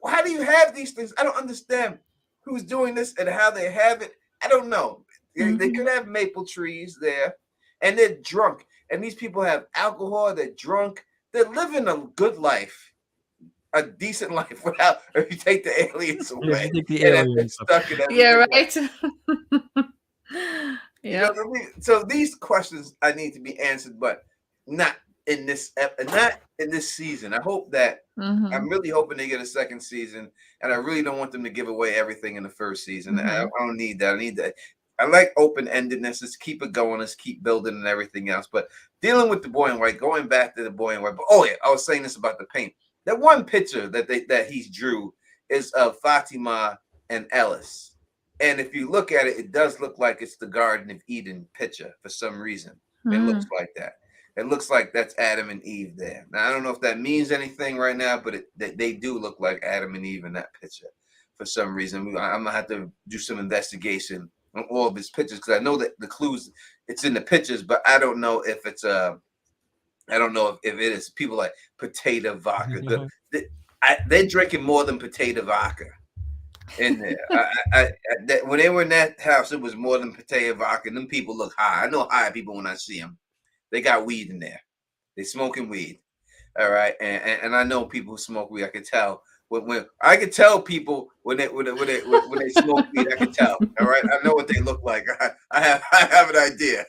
How do you have these things? I don't understand who's doing this and how they have it. I don't know. They could have maple trees there, and they're drunk. And these people have alcohol. They're drunk. They're living a good life, a decent life, without, if you take the aliens away. Take the aliens. Right. You know what I mean? So these questions I need to be answered, but not in this season. I hope that I'm really hoping they get a second season, and I really don't want them to give away everything in the first season. I don't need that. I need that. I like open-endedness. Let's keep it going. Let's keep building and everything else. But dealing with the boy in white, going back to the boy in white. But I was saying this about the paint. That one picture that he drew is of Fatima and Ellis. And if you look at it, it does look like it's the Garden of Eden picture for some reason. It looks like that. It looks like that's Adam and Eve there. Now, I don't know if that means anything right now, but they do look like Adam and Eve in that picture. for some reason. I'm gonna have to do some investigation on all of his pictures because I know that the clues it's in the pictures, but I don't know if it's I don't know if it is people like potato vodka. They're drinking more than potato vodka in there. When they were in that house, it was more than potato vodka. Them people look high. I know high people when I see them. They got weed in there. They smoking weed. All right, and I know people who smoke weed. I can tell when I can tell people when they smoke weed. I can tell. All right, I know what they look like. I have an idea.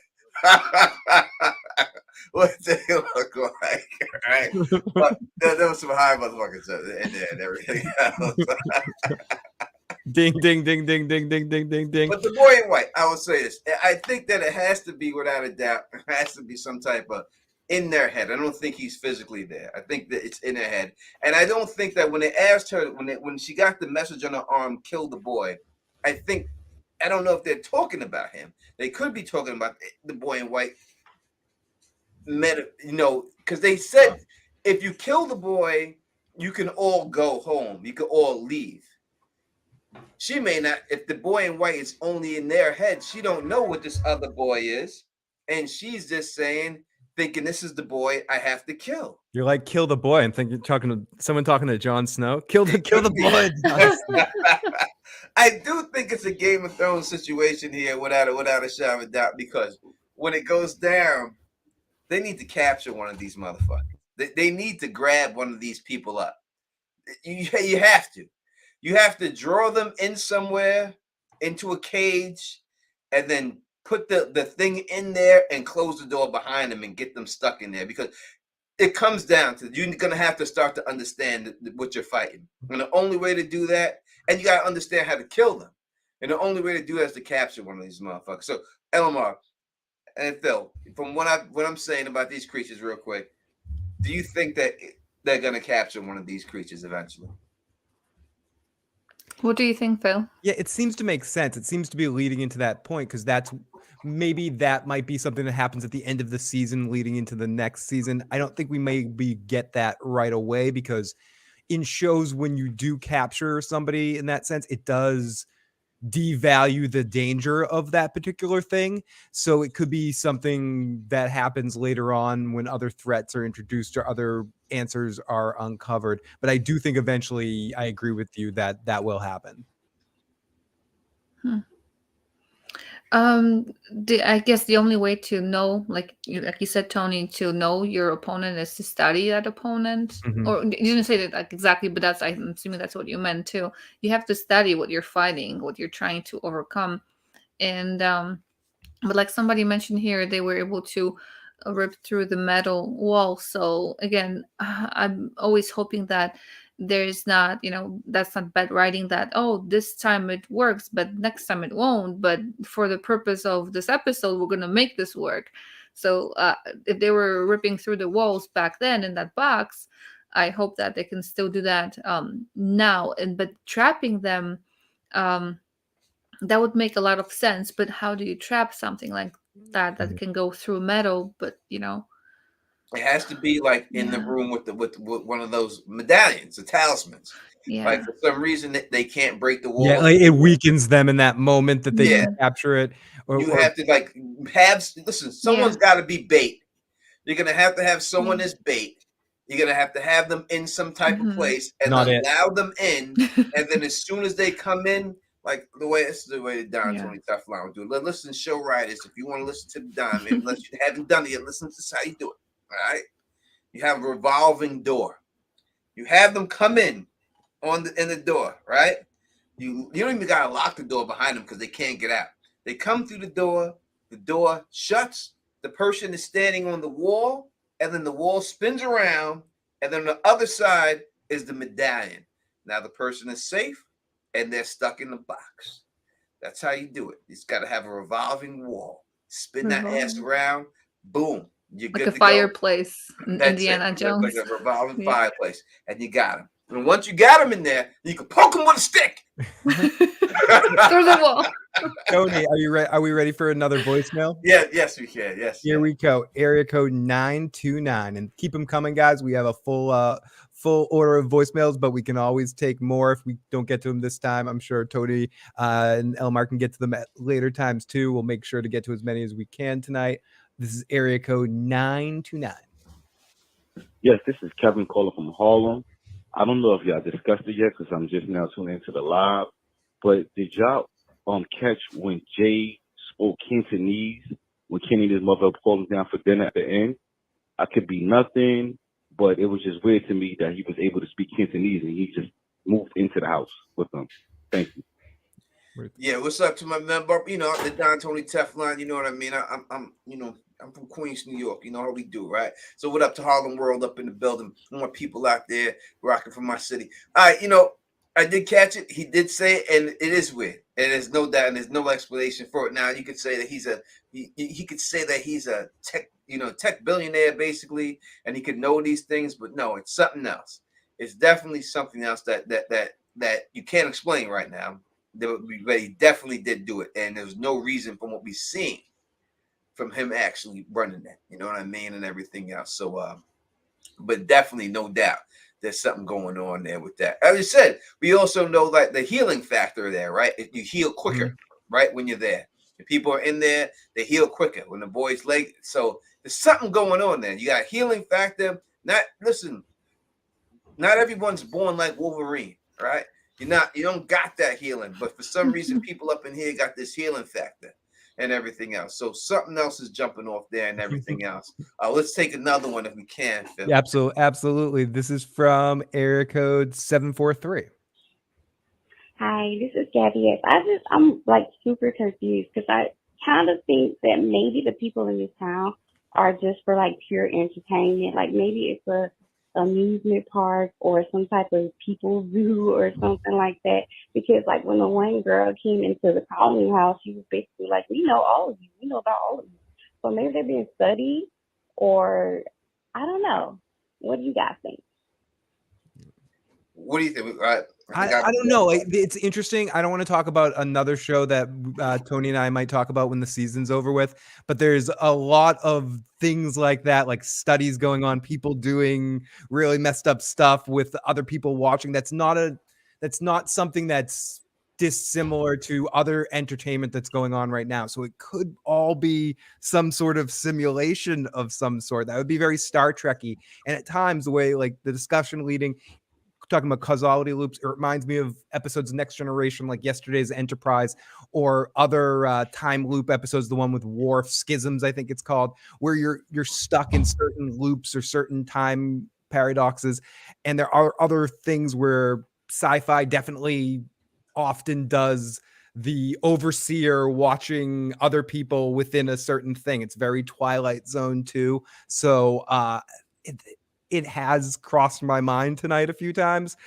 What they look like, right? But there was some high motherfuckers in there and everything else. Ding, ding, ding, ding, ding, ding, ding, ding, ding. But the boy in white, I will say this. I think that it has to be, without a doubt, it has to be some type of in their head. I don't think he's physically there. I think that it's in their head. And I don't think that when they asked her, when she got the message on her arm, kill the boy, I don't know if they're talking about him. They could be talking about the boy in white. Because they said if you kill the boy, you can all go home. You can all leave. She may not. If the boy in white is only in their head, she don't know what this other boy is, and she's just thinking this is the boy I have to kill. You're like kill the boy and someone talking to Jon Snow. Kill the boy. I do think it's a Game of Thrones situation here, without a shadow of a doubt, because when it goes down, they need to capture one of these motherfuckers. They need to grab one of these people up. You have to. You have to draw them in somewhere into a cage and then put the thing in there and close the door behind them and get them stuck in there, because it comes down to you're going to have to start to understand what you're fighting. And the only way to do that, and you got to understand how to kill them. And the only way to do that is to capture one of these motherfuckers. So, Elamar and Phil, from what I'm saying about these creatures real quick, do you think that they're going to capture one of these creatures eventually? What do you think, Phil? Yeah, it seems to make sense. It seems to be leading into that point, because that might be something that happens at the end of the season leading into the next season. I don't think we maybe get that right away, because in shows, when you do capture somebody in that sense, it does devalue the danger of that particular thing. So it could be something that happens later on when other threats are introduced or other answers are uncovered. But I do think eventually, I agree with you that will happen. I guess the only way to know, like you said, Tony, to know your opponent is to study that opponent. Mhm. Or you didn't say that like exactly, but I'm assuming that's what you meant too. You have to study what you're fighting, what you're trying to overcome. And but like somebody mentioned here, they were able to rip through the metal wall. So again, I'm always hoping that there's not, that's not bad writing, that this time it works but next time it won't, but for the purpose of this episode we're going to make this work. So if they were ripping through the walls back then in that box, I hope that they can still do that now. But trapping them, that would make a lot of sense. But how do you trap something like that can go through metal? But it has to be like in the room with one of those medallions, the talismans. Yeah. Like for some reason they can't break the wall. Yeah, like it weakens them in that moment that they can capture it. You have to listen, someone's got to be bait. You're going to have someone as bait. You're going to have them in some type of place and allow them in. And then as soon as they come in, like this is the way Don Tony Teflon would do it. Listen, show writers, if you want to listen to the Don, maybe unless you haven't done it yet, listen to this, how you do it. All right, you have a revolving door. You have them come in in the door, right? You don't even gotta lock the door behind them because they can't get out. They come through the door shuts. The person is standing on the wall, and then the wall spins around, and then on the other side is the medallion. Now the person is safe, and they're stuck in the box. That's how you do it. You just got to have a revolving wall. Spin that ass around. Boom. You're like good a to fireplace go. in Indiana Jones. Like a revolving fireplace. And you got them. And once you got them in there, you can poke them with a stick. Through the wall. Tony, are you ready? Are we ready for another voicemail? Yes, we can. Yes. Here we go. Area code 929. And keep them coming, guys. We have a full order of voicemails, but we can always take more if we don't get to them this time. I'm sure Tony and Elmar can get to them at later times too. We'll make sure to get to as many as we can tonight. This is area code 929. Yes, this is Kevin calling from Harlem. I don't know if y'all discussed it yet because I'm just now tuning into the live, but did y'all catch when Jay spoke Cantonese when Kenny and his mother called him down for dinner at the end? I could be nothing, but it was just weird to me that he was able to speak Cantonese and he just moved into the house with them. Thank you. Yeah, what's up to my member? You know, the Don Tony Teflon. You know what I mean? I'm I'm from Queens, New York. You know how we do, right? So what up to Harlem World up in the building? More people out there rocking from my city. All right, you know, I did catch it. He did say it, and it is weird. And there's no doubt, and there's no explanation for it. Now you could say that he could say that he's a tech billionaire basically, and he could know these things, but no, it's something else. It's definitely something else that you can't explain right now. But he definitely did do it, and there's no reason from what we've seen from him actually running that, you know what I mean, and everything else. So, but definitely, no doubt, there's something going on there with that. As I said, we also know like the healing factor there, right? You heal quicker, right, when you're there. If people are in there, they heal quicker when the boy's late. So there's something going on there. You got healing factor. Not everyone's born like Wolverine, right? You don't got that healing, but for some reason, people up in here got this healing factor and everything else. So something else is jumping off there and everything else. Let's take another one if we can, Phil. Yeah, absolutely. This is from area code 743. Hi, this is Gabby. I'm like super confused because I kind of think that maybe the people in this town are just for like pure entertainment. Like maybe it's a amusement park or some type of people zoo or something like that. Because like when the one girl came into the colony house, she was basically like, "We know all of you. We know about all of you." So maybe they're being studied, or I don't know. What do you guys think? What do you think? I don't know. It's interesting. I don't want to talk about another show that Tony and I might talk about when the season's over with, but there's a lot of things like that, like studies going on, people doing really messed up stuff with other people watching. That's not something that's dissimilar to other entertainment that's going on right now. So it could all be some sort of simulation of some sort. That would be very Star Trek-y. And at times, the way like the discussion leading, talking about causality loops, it reminds me of episodes of Next Generation, like yesterday's Enterprise, or other time loop episodes, the one with Worf, Schisms, I think it's called, where you're stuck in certain loops or certain time paradoxes. And there are other things where sci-fi definitely often does the overseer watching other people within a certain thing. It's very Twilight Zone too. So it has crossed my mind tonight a few times,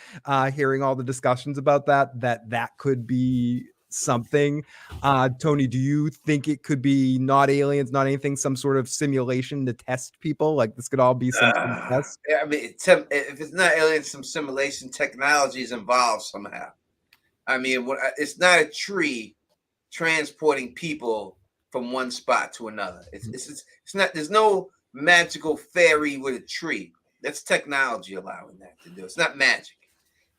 hearing all the discussions about that could be something. Tony, do you think it could be not aliens, not anything, some sort of simulation to test people? Like this could all be some test? I mean, if it's not aliens, some simulation technology is involved somehow. I mean, it's not a tree transporting people from one spot to another. It's not. There's no magical fairy with a tree. That's technology allowing that to do. It's not magic.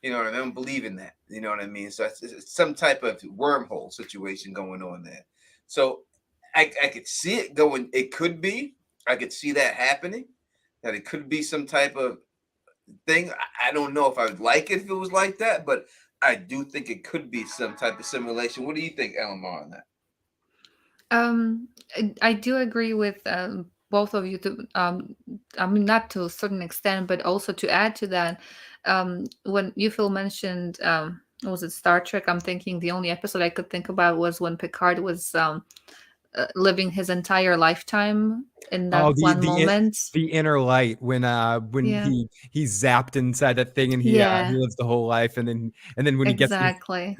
You know what I mean? I don't believe in that. You know what I mean? So it's some type of wormhole situation going on there. So I could see it going. It could be. I could see that happening. That it could be some type of thing. I don't know if I would like it if it was like that, but I do think it could be some type of simulation. What do you think, Elmar, on that? I do agree with both of you. I mean, not to a certain extent, but also to add to that, when you Phil mentioned, was it Star Trek? I'm thinking the only episode I could think about was when Picard was living his entire lifetime in that moment. The inner light, when he zapped inside that thing and he lives the whole life, and then when he gets with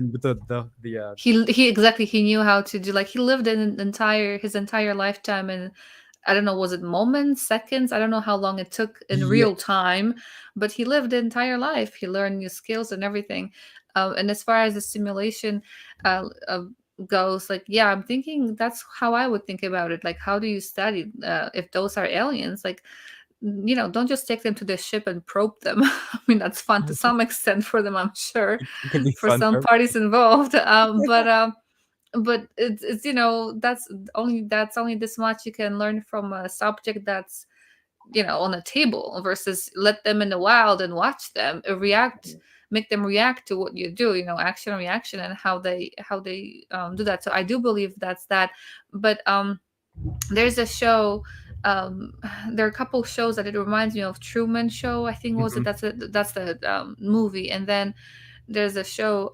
he knew how to do, like, he lived his entire lifetime, and I don't know, was it moments, seconds? I don't know how long it took in real time, but he lived the entire life. He learned new skills and everything. And as far as the simulation goes, like, I'm thinking that's how I would think about it. Like, how do you study if those are aliens? Like, don't just take them to the ship and probe them. I mean, that's fun to some extent for them, I'm sure, It can be for fun some for- parties involved. But it's that's only this much you can learn from a subject that's on a table, versus let them in the wild and watch them make them react to what you do, action and reaction, and how they do that. So I do believe that's that. But there's a show, um there are a couple shows that it reminds me of. Truman Show, I think, was it? That's the movie. And then there's a show,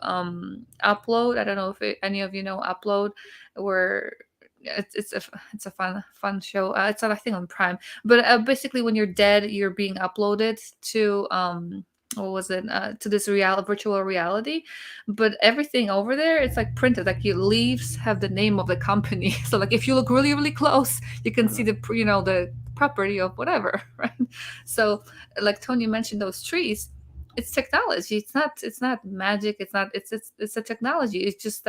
Upload. I don't know if any of you know Upload, where it's a fun show. It's on, I think, on Prime. But basically, when you're dead, you're being uploaded to what was it, to this virtual reality. But everything over there, it's like printed, like your leaves have the name of the company. So like if you look really, really close, you can see the property of whatever, right? So like Tony mentioned, those trees, it's technology. It's not magic. It's a technology. It's just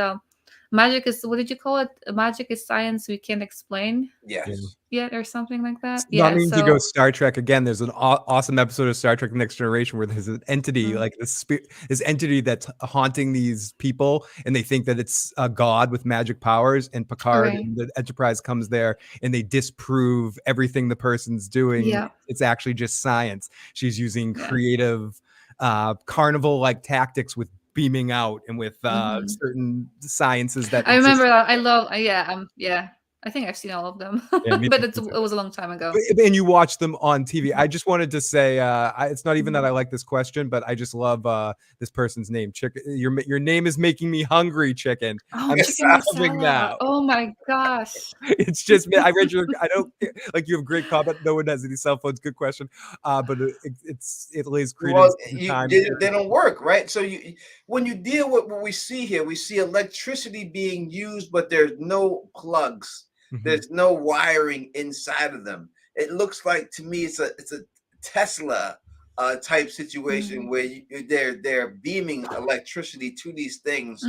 magic is, what did you call it? Magic is science we can't explain Yes. yet, or something like that. Not Yeah. meaning So to go Star Trek again. There's an awesome episode of Star Trek: Next Generation where there's an entity, like this entity that's haunting these people, and they think that it's a god with magic powers. And Picard and the Enterprise comes there, and they disprove everything the person's doing. Yeah. It's actually just science. She's using creative carnival-like tactics with beaming out and with certain sciences that I remember that. I love. Yeah. I think I've seen all of them, but it was a long time ago. And you watch them on TV. I just wanted to say, it's not even that I like this question, but I just love this person's name. Chicken. Your name is making me hungry, Chicken. Oh, I'm chicken starving masala. now. Oh my gosh. It's just, I read I don't like, you have great comment. No one has any cell phones. Good question. But it lays credence. Well, they don't work, right? So when you deal with what we see here, we see electricity being used, but there's no plugs. There's no wiring inside of them. It looks like, to me, it's a Tesla type situation where they're beaming electricity to these things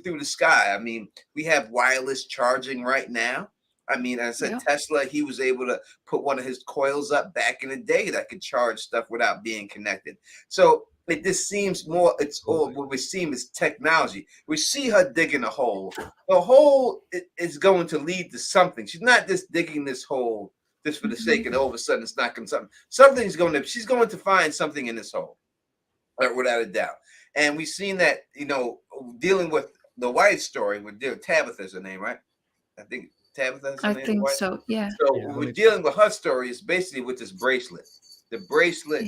through the sky. I mean, we have wireless charging right now. I mean, as I said, Tesla, he was able to put one of his coils up back in the day that could charge stuff without being connected. So it just seems more, what we see is technology. We see her digging a hole. The hole is going to lead to something. She's not just digging this hole just for the sake of it. All of a sudden it's not going to something. She's going to find something in this hole, without a doubt. And we've seen that, dealing with the wife story with Tabitha's her name, right? I think Tabitha's her name. I think so. Yeah. So we're dealing with her story is basically with this bracelet. The bracelet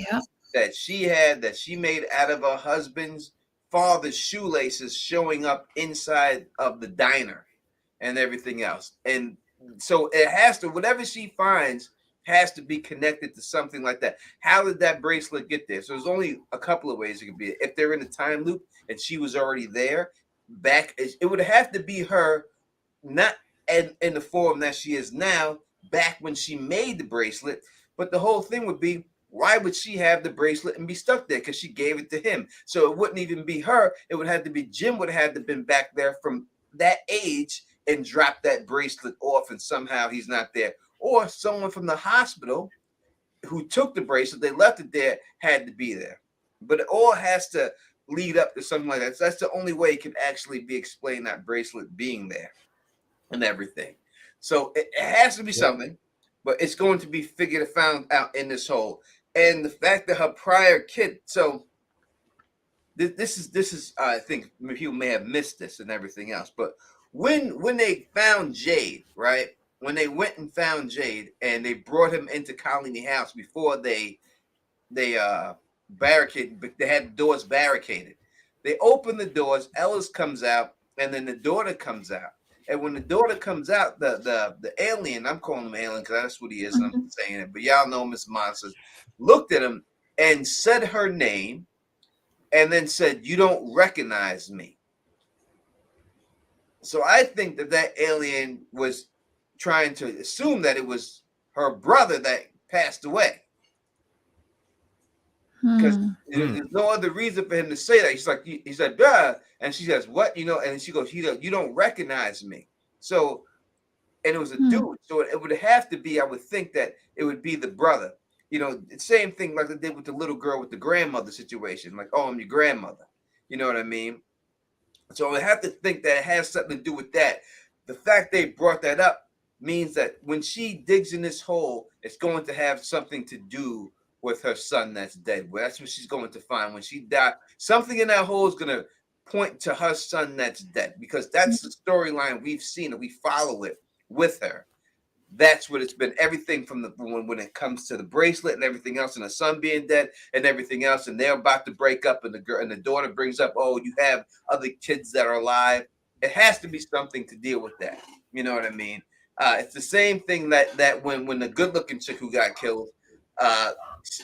that she had, that she made out of her husband's father's shoelaces, showing up inside of the diner and everything else. And so it has to, whatever she finds has to be connected to something like that. How did that bracelet get there? So there's only a couple of ways it could be. If they're in a time loop and she was already there, it would have to be her, not in the form that she is now, back when she made the bracelet. But the whole thing would be, why would she have the bracelet and be stuck there? Because she gave it to him. So it wouldn't even be her. It would have to be Jim would have to been back there from that age and drop that bracelet off, and somehow he's not there. Or someone from the hospital who took the bracelet, they left it there, had to be there. But it all has to lead up to something like that. So that's the only way it can actually be explained, that bracelet being there and everything. So it has to be something, but it's going to be found out in this hole. And the fact that her prior kid, so this is I think people may have missed this and everything else, but when they found Jade, right? When they went and found Jade and they brought him into Colony House before they barricaded, but they had the doors barricaded. They open the doors, Ellis comes out, and then the daughter comes out. And when the daughter comes out, the alien, I'm calling him alien because that's what he is, and I'm saying it, but y'all know him as monsters, looked at him and said her name, and then said, "You don't recognize me." So I think that alien was trying to assume that it was her brother that passed away. Because there's no other reason for him to say that. He's like, "Duh," and she says, "What?" And she goes, "You don't recognize me." So, and it was a dude. So it would have to be, I would think that it would be the brother. You know, same thing like they did with the little girl with the grandmother situation. Like, oh, I'm your grandmother. You know what I mean? So I have to think that it has something to do with that. The fact they brought that up means that when she digs in this hole, it's going to have something to do with her son that's dead. Well, that's what she's going to find when she dies. Something in that hole is going to point to her son that's dead, because that's the storyline we've seen, and we follow it with her. That's what it's been. Everything from the when it comes to the bracelet and everything else, and the son being dead and everything else, and they're about to break up, and the girl and the daughter brings up, oh, you have other kids that are alive. It has to be something to deal with that. You know what I mean? It's the same thing that when the good looking chick who got killed,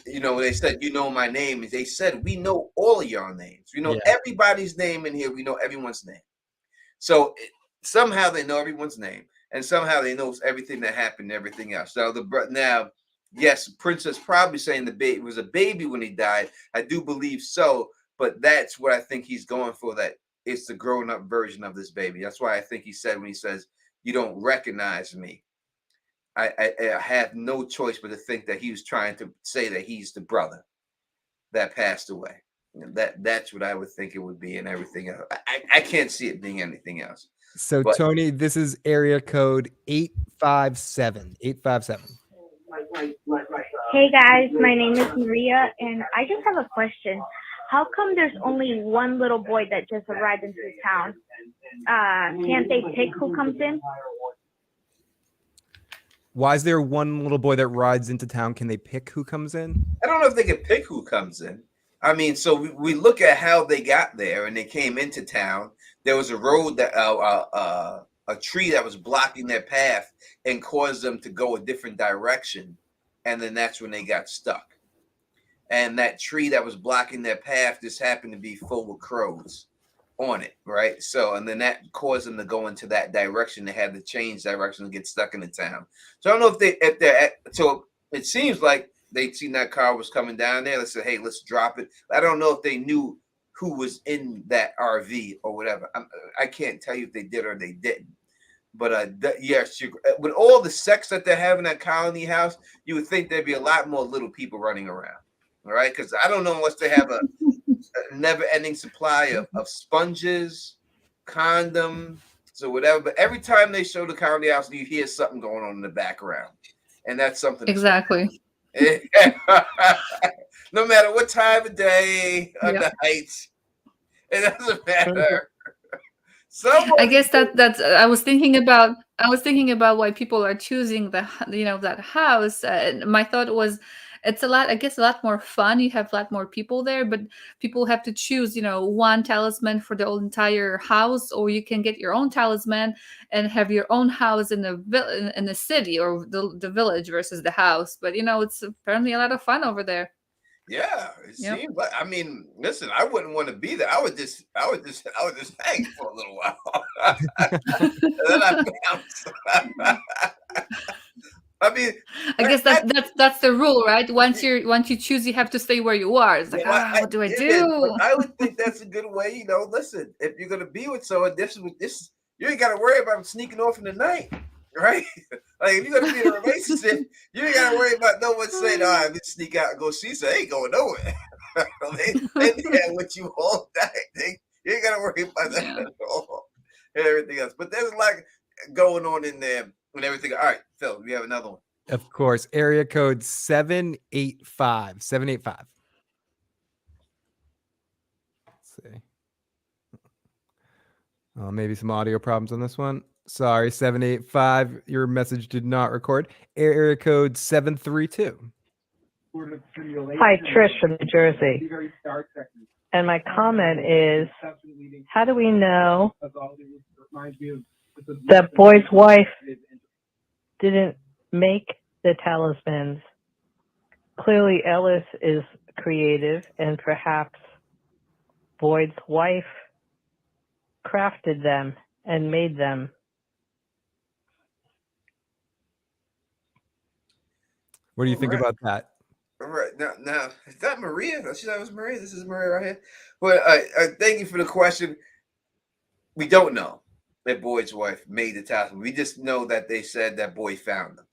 you know, they said, you know my name. They said, we know all of your names. We know everybody's name in here. We know everyone's name. So somehow they know everyone's name, and somehow they know everything that happened and everything else. So now, yes, Princess probably saying the baby was a baby when he died. I do believe so, but that's what I think he's going for. That it's the grown up version of this baby. That's why I think he said when he says, "You don't recognize me." I have no choice but to think that he was trying to say that he's the brother that passed away. That's what I would think it would be, and everything else. I can't see it being anything else. So But Tony, this is area code 857. 857. Hey guys, my name is Maria, and I just have a question. How come there's only one little boy that just arrived into town? Can't they pick who comes in? Why is there one little boy that rides into town? Can they pick who comes in? I don't know if they can pick who comes in. I mean, so we look at how they got there, and they came into town. There was a road that a tree that was blocking their path and caused them to go a different direction, and then that's when they got stuck. And that tree that was blocking their path just happened to be full of crows on it, right? So, and then that caused them to go into that direction. They had to change direction and get stuck in the town. So I don't know if they're so it seems like they'd seen that car was coming down there. They said, hey, let's drop it. I don't know if they knew who was in that RV or whatever. I can't tell you if they did or they didn't. But yes, with all the sex that they're having at Colony House, you would think there'd be a lot more little people running around. All right, because I don't know unless they have a never-ending supply of sponges, condoms, or whatever. But every time they show the Colony House, you hear something going on in the background, and that's something. Exactly. No matter what time of day or night, it doesn't matter. I guess that's I was thinking about why people are choosing that house. My thought was it's a lot more fun. You have a lot more people there, but people have to choose one talisman for the whole entire house, or you can get your own talisman and have your own house in the city or the village versus the house. But it's apparently a lot of fun over there. Yeah, it seems like. I mean, listen, I wouldn't want to be there. I would just hang for a little while, and then I bounce. I mean, I guess that's the rule, right? Once you choose, you have to stay where you are. It's like, what do I do? I would think that's a good way. Listen, if you're gonna be with someone, this you ain't got to worry about sneaking off in the night, right? Like if you're gonna be in a relationship, you ain't got to worry about no one saying, "Oh, I'm gonna sneak out and go see." So they ain't going nowhere. they have what you all night. You ain't got to worry about that at all, and everything else. But there's a lot going on in there. And everything. All right, Phil, we have another one. Of course. Area code 785. 785. Let's see. Oh, maybe some audio problems on this one. Sorry, 785. Your message did not record. Area code 732. Hi, Trish from New Jersey. And my comment is, how do we know that boy's wife didn't make the talismans? Clearly Ellis is creative, and perhaps Boyd's wife crafted them and made them. What do you think about that? All right, now is that Maria? That was Maria. This is Maria right here. But thank you for the question. We don't know that Boyd's wife made the talisman. We just know that they said that Boyd found them.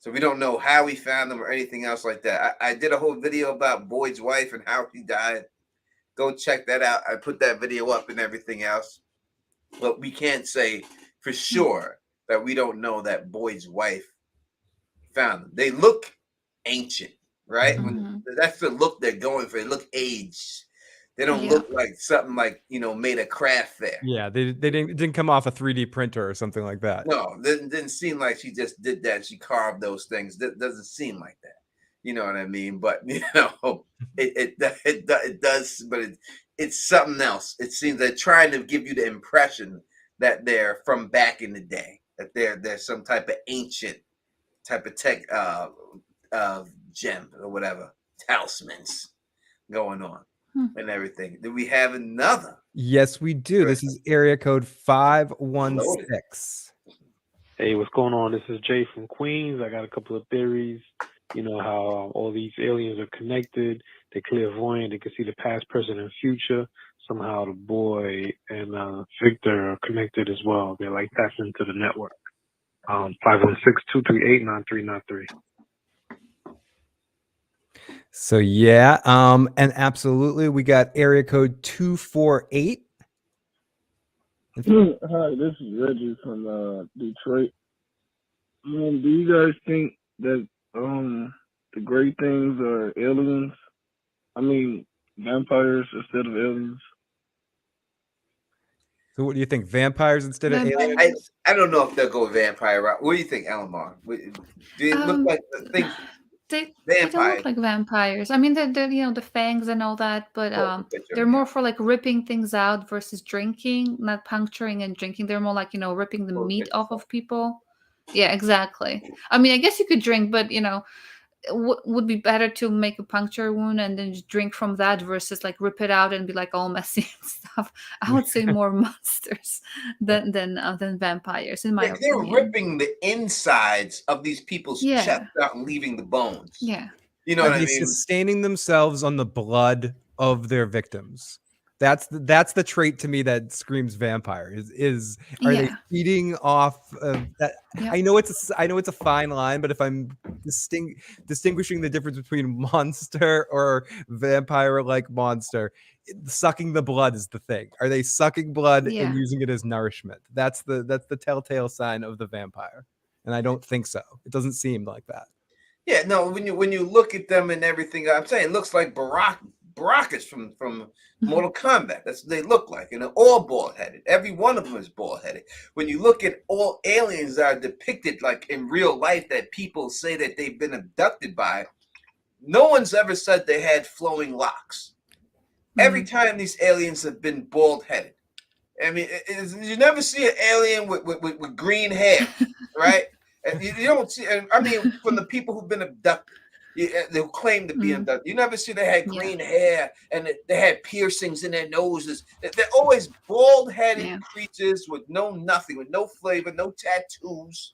So we don't know how he found them or anything else like that. I did a whole video about Boyd's wife and how he died. Go check that out. I put that video up and everything else. But we can't say for sure that we don't know that Boyd's wife found them. They look ancient, right? That's the look they're going for. They look aged. They don't look like something like, made a craft fair. Yeah, they didn't come off a 3D printer or something like that. No, didn't seem like she just did that. She carved those things. That doesn't seem like that. You know what I mean? But it does. But it's something else. It seems they're trying to give you the impression that they're from back in the day. That they're some type of ancient type of tech gem or whatever, talismans going on and everything. Do we have another? Yes, we do. This is area code 516. Hey, what's going on? This is Jay from Queens. I got a couple of theories. You know how all these aliens are connected. They're clairvoyant. They can see the past, present, and future. Somehow the boy and Victor are connected as well. They're like tapped into the network. 516-238-9393. So yeah, and absolutely, we got area code 248. Hi, this is Reggie from Detroit. Do you guys think that the great things are aliens? I mean, vampires instead of aliens? So what do you think? Vampires instead of aliens? I don't know if they'll go vampire route. What do you think, Elamar? Do it look like the thing? They don't look like vampires. I mean, they're the fangs and all that, but they're more for like ripping things out versus drinking, not puncturing and drinking. They're more like ripping the meat off of people. Yeah, exactly. I mean, I guess you could drink, but would be better to make a puncture wound and then just drink from that versus like rip it out and be like all messy and stuff. I would say more monsters than vampires, in my opinion. They're ripping the insides of these people's chests out and leaving the bones. Yeah. You know Are what I they mean? sustaining themselves on the blood of their victims? That's the trait to me that screams vampire. Are they feeding off of that? Yeah. I know it's a fine line, but if I'm distinguishing the difference between monster or vampire-like monster, sucking the blood is the thing. Are they sucking blood and using it as nourishment? That's the telltale sign of the vampire, and I don't think so. It doesn't seem like that. Yeah, no. When you look at them and everything, I'm saying it looks like Baracus from Mortal Kombat. That's what they look like, and they're all bald-headed. Every one of them is bald-headed. When you look at all aliens that are depicted like in real life that people say that they've been abducted by, no one's ever said they had flowing locks. Every time these aliens have been bald-headed. I mean, you never see an alien with green hair, right? And you don't see. I mean, from the people who've been abducted. They claim to be abducted. You never see they had green hair and they had piercings in their noses. They're always bald-headed creatures with nothing, with no flavor, no tattoos,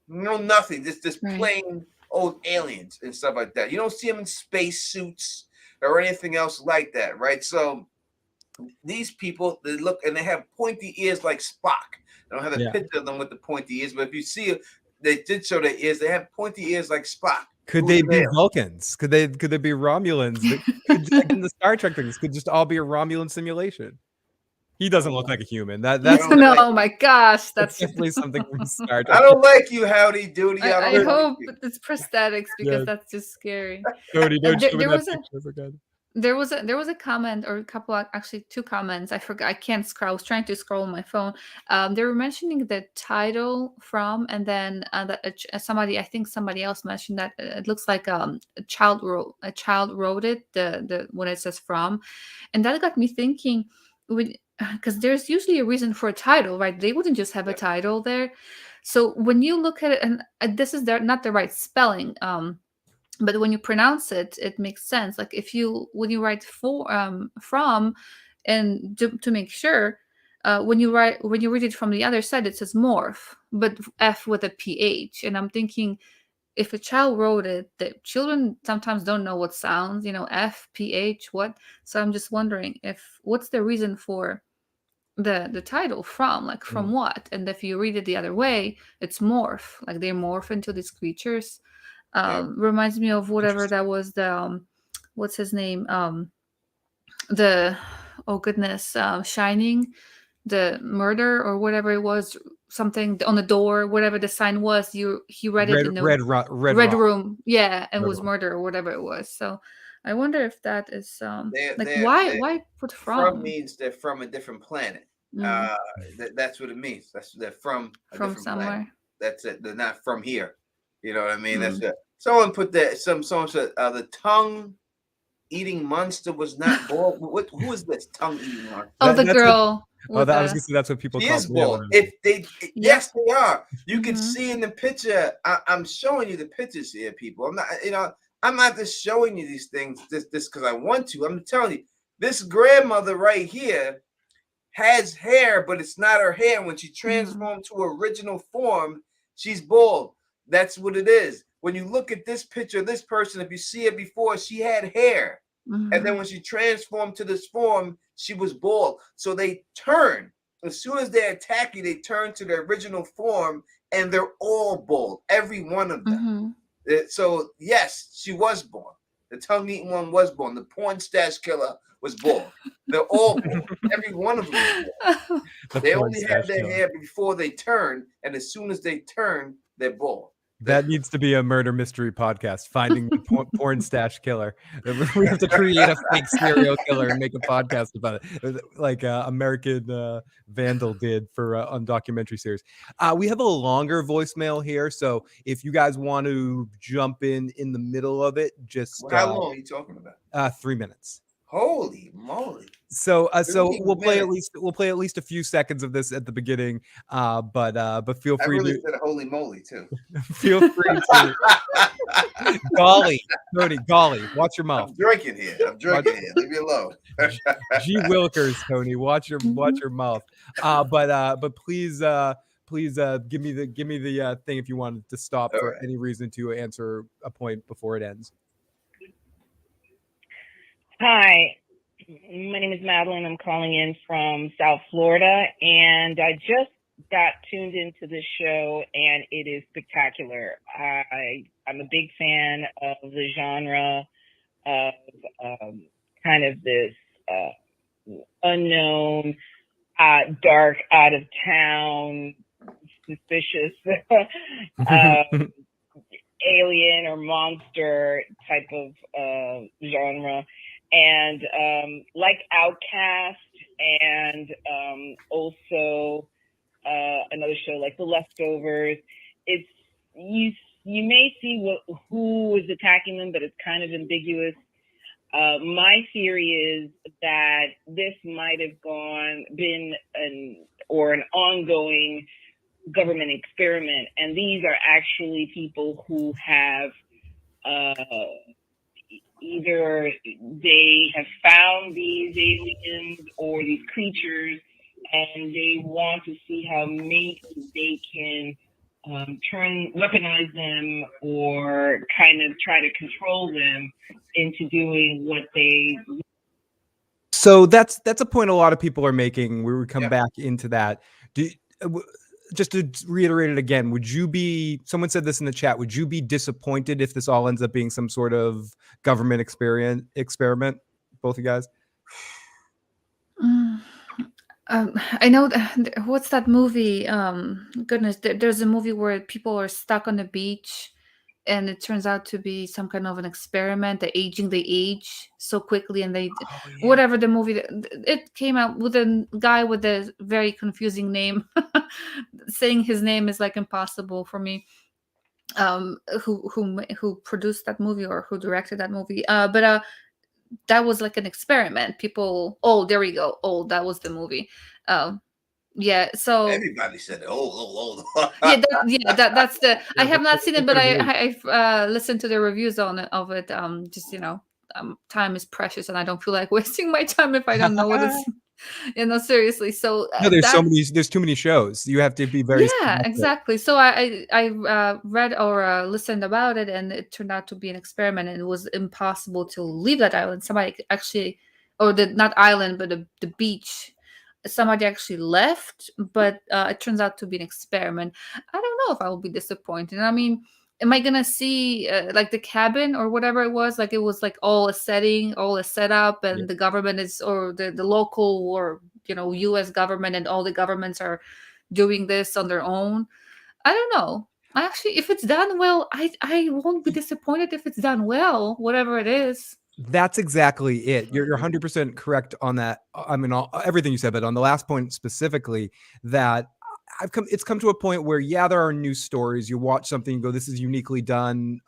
no nothing. Just plain old aliens and stuff like that. You don't see them in space suits or anything else like that, right? So these people, they look and they have pointy ears like Spock. I don't have a picture of them with the pointy ears, but if you see it, they did show their ears. They have pointy ears like Spock. Could they be Vulcans? Could they be Romulans? Like in the Star Trek things, could just all be a Romulan simulation. He doesn't look like a human. That's no. Oh my gosh, that's definitely something from Star Trek. I don't like you, Howdy Doody. I hope it's prosthetics because that's just scary. Doody, There was a comment or a couple, actually 2 comments. I forgot. I can't scroll. I was trying to scroll on my phone. They were mentioning the title from, and then somebody, I think somebody else mentioned that it looks like a child wrote it. The when it says from, and that got me thinking. Because there's usually a reason for a title, right? They wouldn't just have a title there. So when you look at it, and this is not the right spelling. But when you pronounce it, it makes sense. Like when you write from, and to make sure, when you read it from the other side, it says morph, but F with a PH. And I'm thinking, if a child wrote it, the children sometimes don't know what sounds, F, PH, what. So I'm just wondering what's the reason for the title from, like from what? And if you read it the other way, it's morph, like they morph into these creatures. Reminds me of whatever that was, the what's his name, the oh goodness, Shining, the murder or whatever it was, something on the door, whatever the sign was, he read it in the Red rock. room, yeah, and Red was rock. murder or whatever it was. So I wonder if that is like They're- why put From means they're from a different planet. Mm. That's what it means. They're from a From different somewhere. planet. That's it. They're not from here. You know what I mean? That's Mm. it. Someone put that. Someone said the tongue-eating monster was not bald. Who is this tongue-eating monster? Oh, the That's girl. I was gonna say that's what people She call is it. bald. If they, yes, they are. You can Mhm. see in the picture. I'm showing you the pictures here, people. I'm not, I'm not just showing you these things this because I want to. I'm telling you, this grandmother right here has hair, but it's not her hair. When she transformed to original form, she's bald. That's what it is. When you look at this picture of this person, if you see it before, she had hair. And then when she transformed to this form, she was bald. So they turn. As soon as they attack you, they turn to their original form, and they're all bald. Every one of them. So yes, she was born. The tongue-eating one was born. The porn stash killer was born. They're all born. Every one of them is born. They porn only stash have their killer. hair before they turn, and as soon as they turn, they're bald. That needs to be a murder mystery podcast, finding the porn stash killer. We have to create a fake serial killer and make a podcast about it, like American Vandal did for on documentary series. We have a longer voicemail here, so if you guys want to jump in the middle of it, just Well, how long are you talking about? 3 minutes. Holy moly! So so 15 we'll play minutes. at least a few seconds of this at the beginning, but feel I free really to said holy moly too. feel free to golly, Tony, golly, watch your mouth. I'm drinking here. Leave me alone. G Wilkers, Tony, watch your mouth. But please give me the thing if you wanted to stop for any reason to answer a point before it ends. Hi, my name is Madeline. I'm calling in from South Florida, and I just got tuned into this show, and it is spectacular. I'm a big fan of the genre of kind of this unknown, dark, out of town, suspicious alien or monster type of genre. And like Outcast, and also another show like The Leftovers, it's you may see who is attacking them, but it's kind of ambiguous. My theory is that this might have been an ongoing government experiment, and these are actually people who have either they have found these aliens or these creatures, and they want to see how maybe they can weaponize them or kind of try to control them into doing what they. So that's a point a lot of people are making. We would come back into that. Just to reiterate it again, would you be, someone said this in the chat, would you be disappointed if this all ends up being some sort of government experiment, both of you guys? I know what's that movie? Goodness, there's a movie where people are stuck on the beach, and it turns out to be some kind of an experiment. They age so quickly, and whatever the movie. It came out with a guy with a very confusing name. Saying his name is like impossible for me. Who produced that movie or who directed that movie? But that was like an experiment. People, there we go. That was the movie. Yeah, so everybody said, "Oh." That's the. I have not seen it, but I've listened to the reviews of it. Just time is precious, and I don't feel like wasting my time if I don't know what it's. Seriously. So no, there's too many shows. You have to be very selective. Exactly. So I read or listened about it, and it turned out to be an experiment, and it was impossible to leave that island. Somebody actually, or not island, but the beach. Somebody actually left, but it turns out to be an experiment. I don't know if I will be disappointed. I mean, am I gonna see like the cabin or whatever it was? Like it was like all a setting, all a setup, and the government is, or the local, or U.S. government, and all the governments are doing this on their own. I don't know. Actually, if it's done well, I won't be disappointed if it's done well, whatever it is. That's exactly it. You're 100% correct on that. I mean, everything you said, but on the last point specifically, that it's come to a point where, yeah, there are new stories. You watch something, you go, this is uniquely done.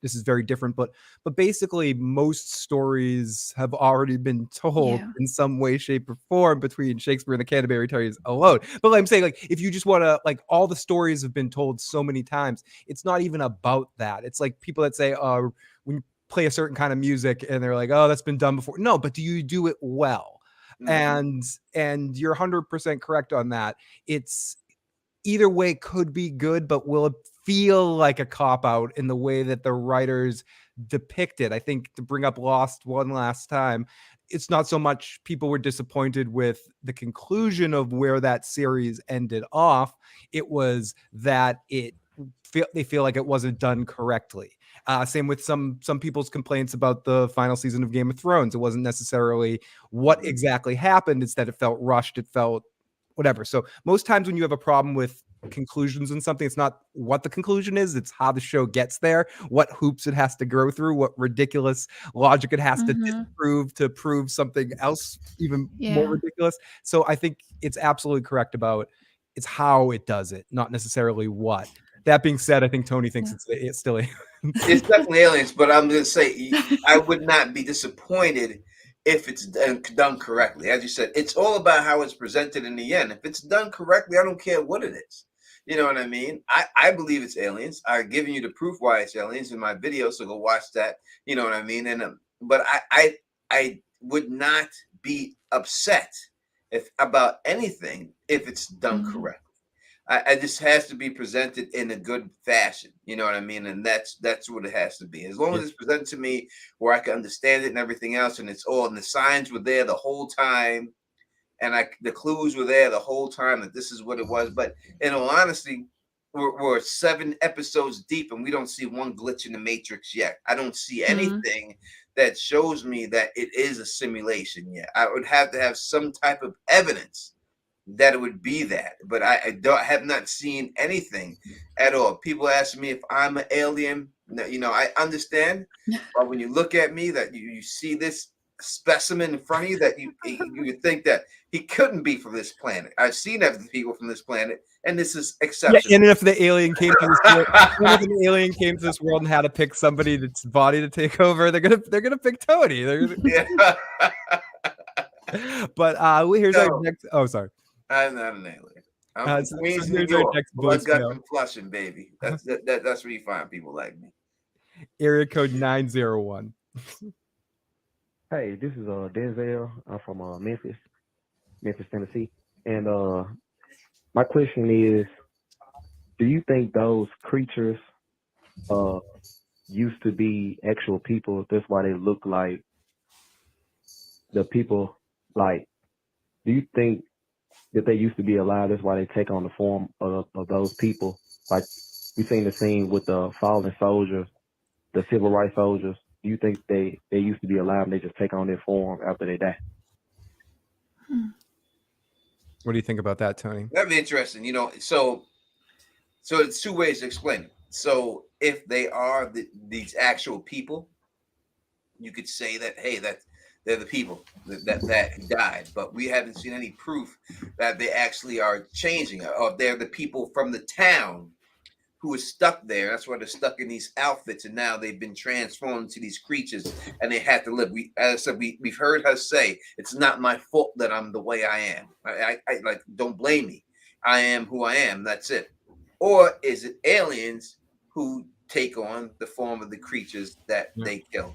This is very different, but basically most stories have already been told in some way, shape, or form between Shakespeare and the Canterbury Tales alone. But I'm saying, like, if you just want to, like, all the stories have been told so many times, it's not even about that. It's like people that say, when you play a certain kind of music and they're like, oh, that's been done before. No, but do you do it well? And you're 100% correct on that. It's either way could be good, but will it feel like a cop out in the way that the writers depict it? I think, to bring up Lost one last time, it's not so much people were disappointed with the conclusion of where that series ended off. It was that they feel like it wasn't done correctly. Same with some people's complaints about the final season of Game of Thrones. It wasn't necessarily what exactly happened. Instead, it felt rushed. It felt whatever. So most times when you have a problem with conclusions in something, it's not what the conclusion is, it's how the show gets there, what hoops it has to go through, what ridiculous logic it has to disprove to prove something else even more ridiculous. So I think it's absolutely correct about it's how it does it, not necessarily what. That being said, I think Tony thinks it's still it's definitely aliens, but I'm going to say I would not be disappointed if it's done correctly. As you said, it's all about how it's presented in the end. If it's done correctly, I don't care what it is. You know what I mean? I believe it's aliens. I've given you the proof why it's aliens in my video, so go watch that. You know what I mean? And but I would not be upset about anything if it's done correctly. It just has to be presented in a good fashion. You know what I mean? And that's what it has to be. As long as it's presented to me where I can understand it and everything else, and it's all, and the signs were there the whole time, and the clues were there the whole time that this is what it was. But in all honesty, we're 7 episodes deep and we don't see one glitch in the matrix yet. I don't see anything that shows me that it is a simulation yet. I would have to have some type of evidence that it would be that, but I have not seen anything at all. People ask me if I'm an alien. You know, I understand, but when you look at me, that you see this specimen in front of you, that you think that he couldn't be from this planet. I've seen other people from this planet, and this is exceptional. Yeah, and if the alien came to this world, if an alien came to this world and had to pick somebody that's body to take over, they're gonna pick Tony. But here's our next. Oh, sorry. I'm not an alien. I'm from Queens, New York. Blood, guts, and flushing, baby. That's where you find people like me. Area code 901. Hey, this is Denzel. I'm from Memphis, Tennessee. And my question is, do you think those creatures used to be actual people? That's why they look like the people. Like, do you think that they used to be alive? That's why they take on the form of those people. Like, we seen the scene with the fallen soldiers, the civil rights soldiers. Do you think they used to be alive and they just take on their form after they die? What do you think about that, Tony? That'd be interesting. You know, so it's 2 ways to explain it. So if they are these actual people, you could say that, hey, that they're the people that died, but we haven't seen any proof that they actually are changing, or they're the people from the town who is stuck there. That's why they're stuck in these outfits, and now they've been transformed into these creatures, and they have to live. As I said, we've heard her say, "It's not my fault that I'm the way I am. I like, don't blame me. I am who I am. That's it." Or is it aliens who take on the form of the creatures that they killed?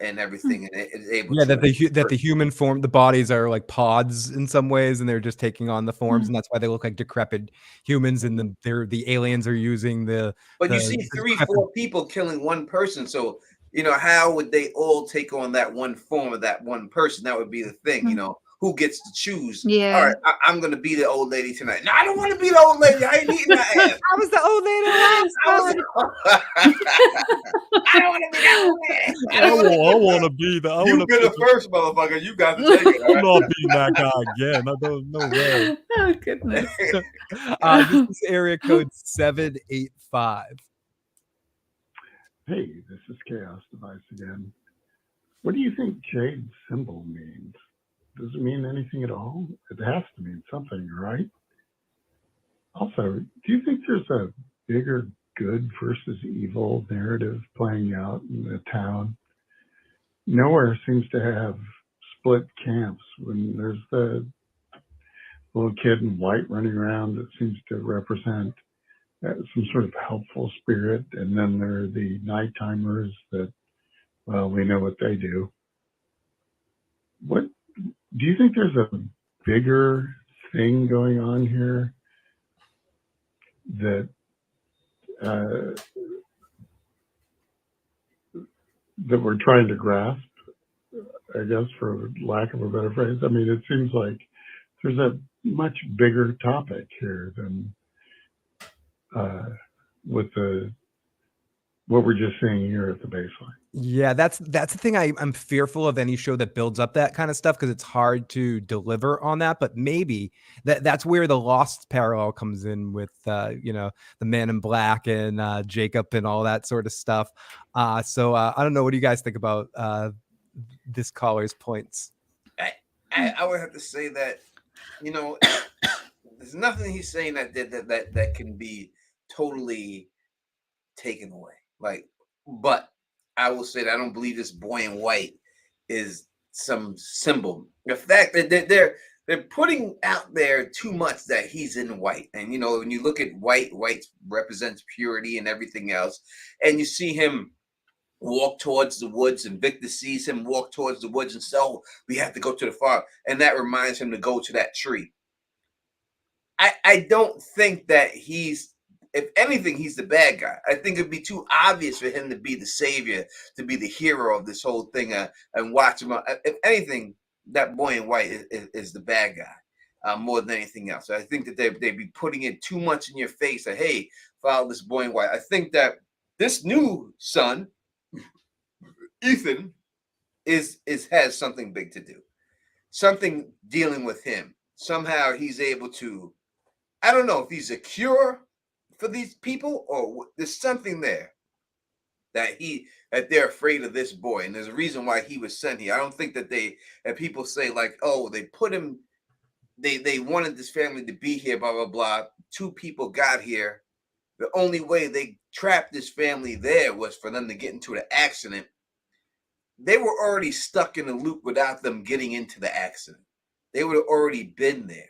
And everything, and it is able that the human form, the bodies are like pods in some ways, and they're just taking on the forms, and that's why they look like decrepit humans, and the aliens are using the. But you see 3-4 people killing one person, so you know, how would they all take on that one form of that one person? That would be the thing, you know. who gets to choose. Yeah. All right, I'm gonna be the old lady tonight. No, I don't want to be the old lady. I ain't eating that ass. I was the old lady last time. I don't want to be that old lady. I want to be the. You've been the first motherfucker. You got to take it. I'm not being that guy again. I don't. No way. Oh goodness. This is area code 785. Hey, this is Chaos Device again. What do you think Jade's symbol means? Does it mean anything at all? It has to mean something, right? Also, do you think there's a bigger good versus evil narrative playing out in the town? Nowhere seems to have split camps. When there's the little kid in white running around that seems to represent some sort of helpful spirit, and then there are the night-timers that, well, we know what they do. What do you think there's a bigger thing going on here that that we're trying to grasp, I guess, for lack of a better phrase? I mean, it seems like there's a much bigger topic here than with what we're just seeing here at the baseline. Yeah, that's the thing. I'm fearful of any show that builds up that kind of stuff because it's hard to deliver on that. But maybe that's where the Lost parallel comes in with the Man in Black and Jacob and all that sort of stuff. So I don't know. What do you guys think about this caller's points? I would have to say that there's nothing he's saying that can be totally taken away. But I will say that I don't believe this boy in white is some symbol. The fact that they're putting out there too much that he's in white. And when you look at white represents purity and everything else. And you see him walk towards the woods, and Victor sees him walk towards the woods and says, "Oh, we have to go to the farm." And that reminds him to go to that tree. I don't think that if anything, he's the bad guy. I think it'd be too obvious for him to be the savior, to be the hero of this whole thing, and watch him. If anything, that boy in white is the bad guy more than anything else. I think that they'd be putting it too much in your face that, hey, follow this boy in white. I think that this new son, Ethan, has something big to do, something dealing with him. Somehow he's able to. I don't know if he's a cure for these people, or there's something there that they're afraid of this boy, and there's a reason why he was sent here. I don't think that people say they put him, they wanted this family to be here, blah blah blah. Two people got here. The only way they trapped this family there was for them to get into the accident. They were already stuck in a loop without them getting into the accident. They would have already been there.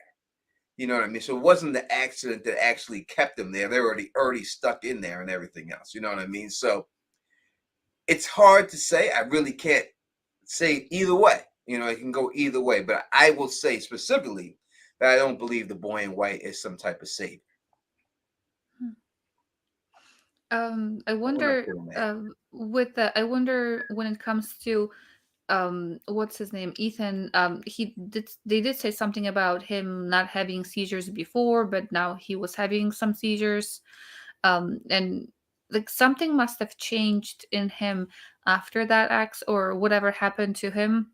You know what I mean? So it wasn't the accident that actually kept them there. They were already stuck in there and everything else. You know what I mean? So it's hard to say. I really can't say either way. It can go either way. But I will say specifically that I don't believe the boy in white is some type of savior. I wonder I wonder when it comes to what's his name, Ethan. They did say something about him not having seizures before, but now he was having some seizures, and something must have changed in him after that act or whatever happened to him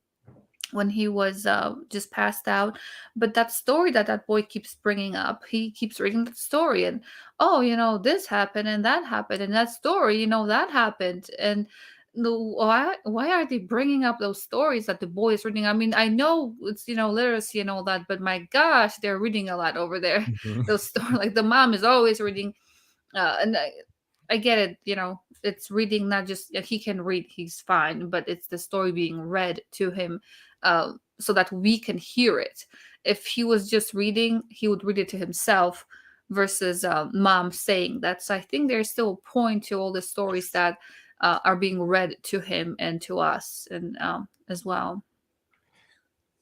when he was just passed out. But that story that boy keeps bringing up, he keeps reading the story, and this happened and that happened, and that story, that happened. And why are they bringing up those stories that the boy is reading? I mean, I know it's literacy and all that, but my gosh, they're reading a lot over there. Those stories, the mom is always reading, and I get it, it's reading, not just he can read, he's fine, but it's the story being read to him, so that we can hear it. If he was just reading, he would read it to himself versus mom saying that. So I think there's still a point to all the stories that are being read to him and to us, and as well.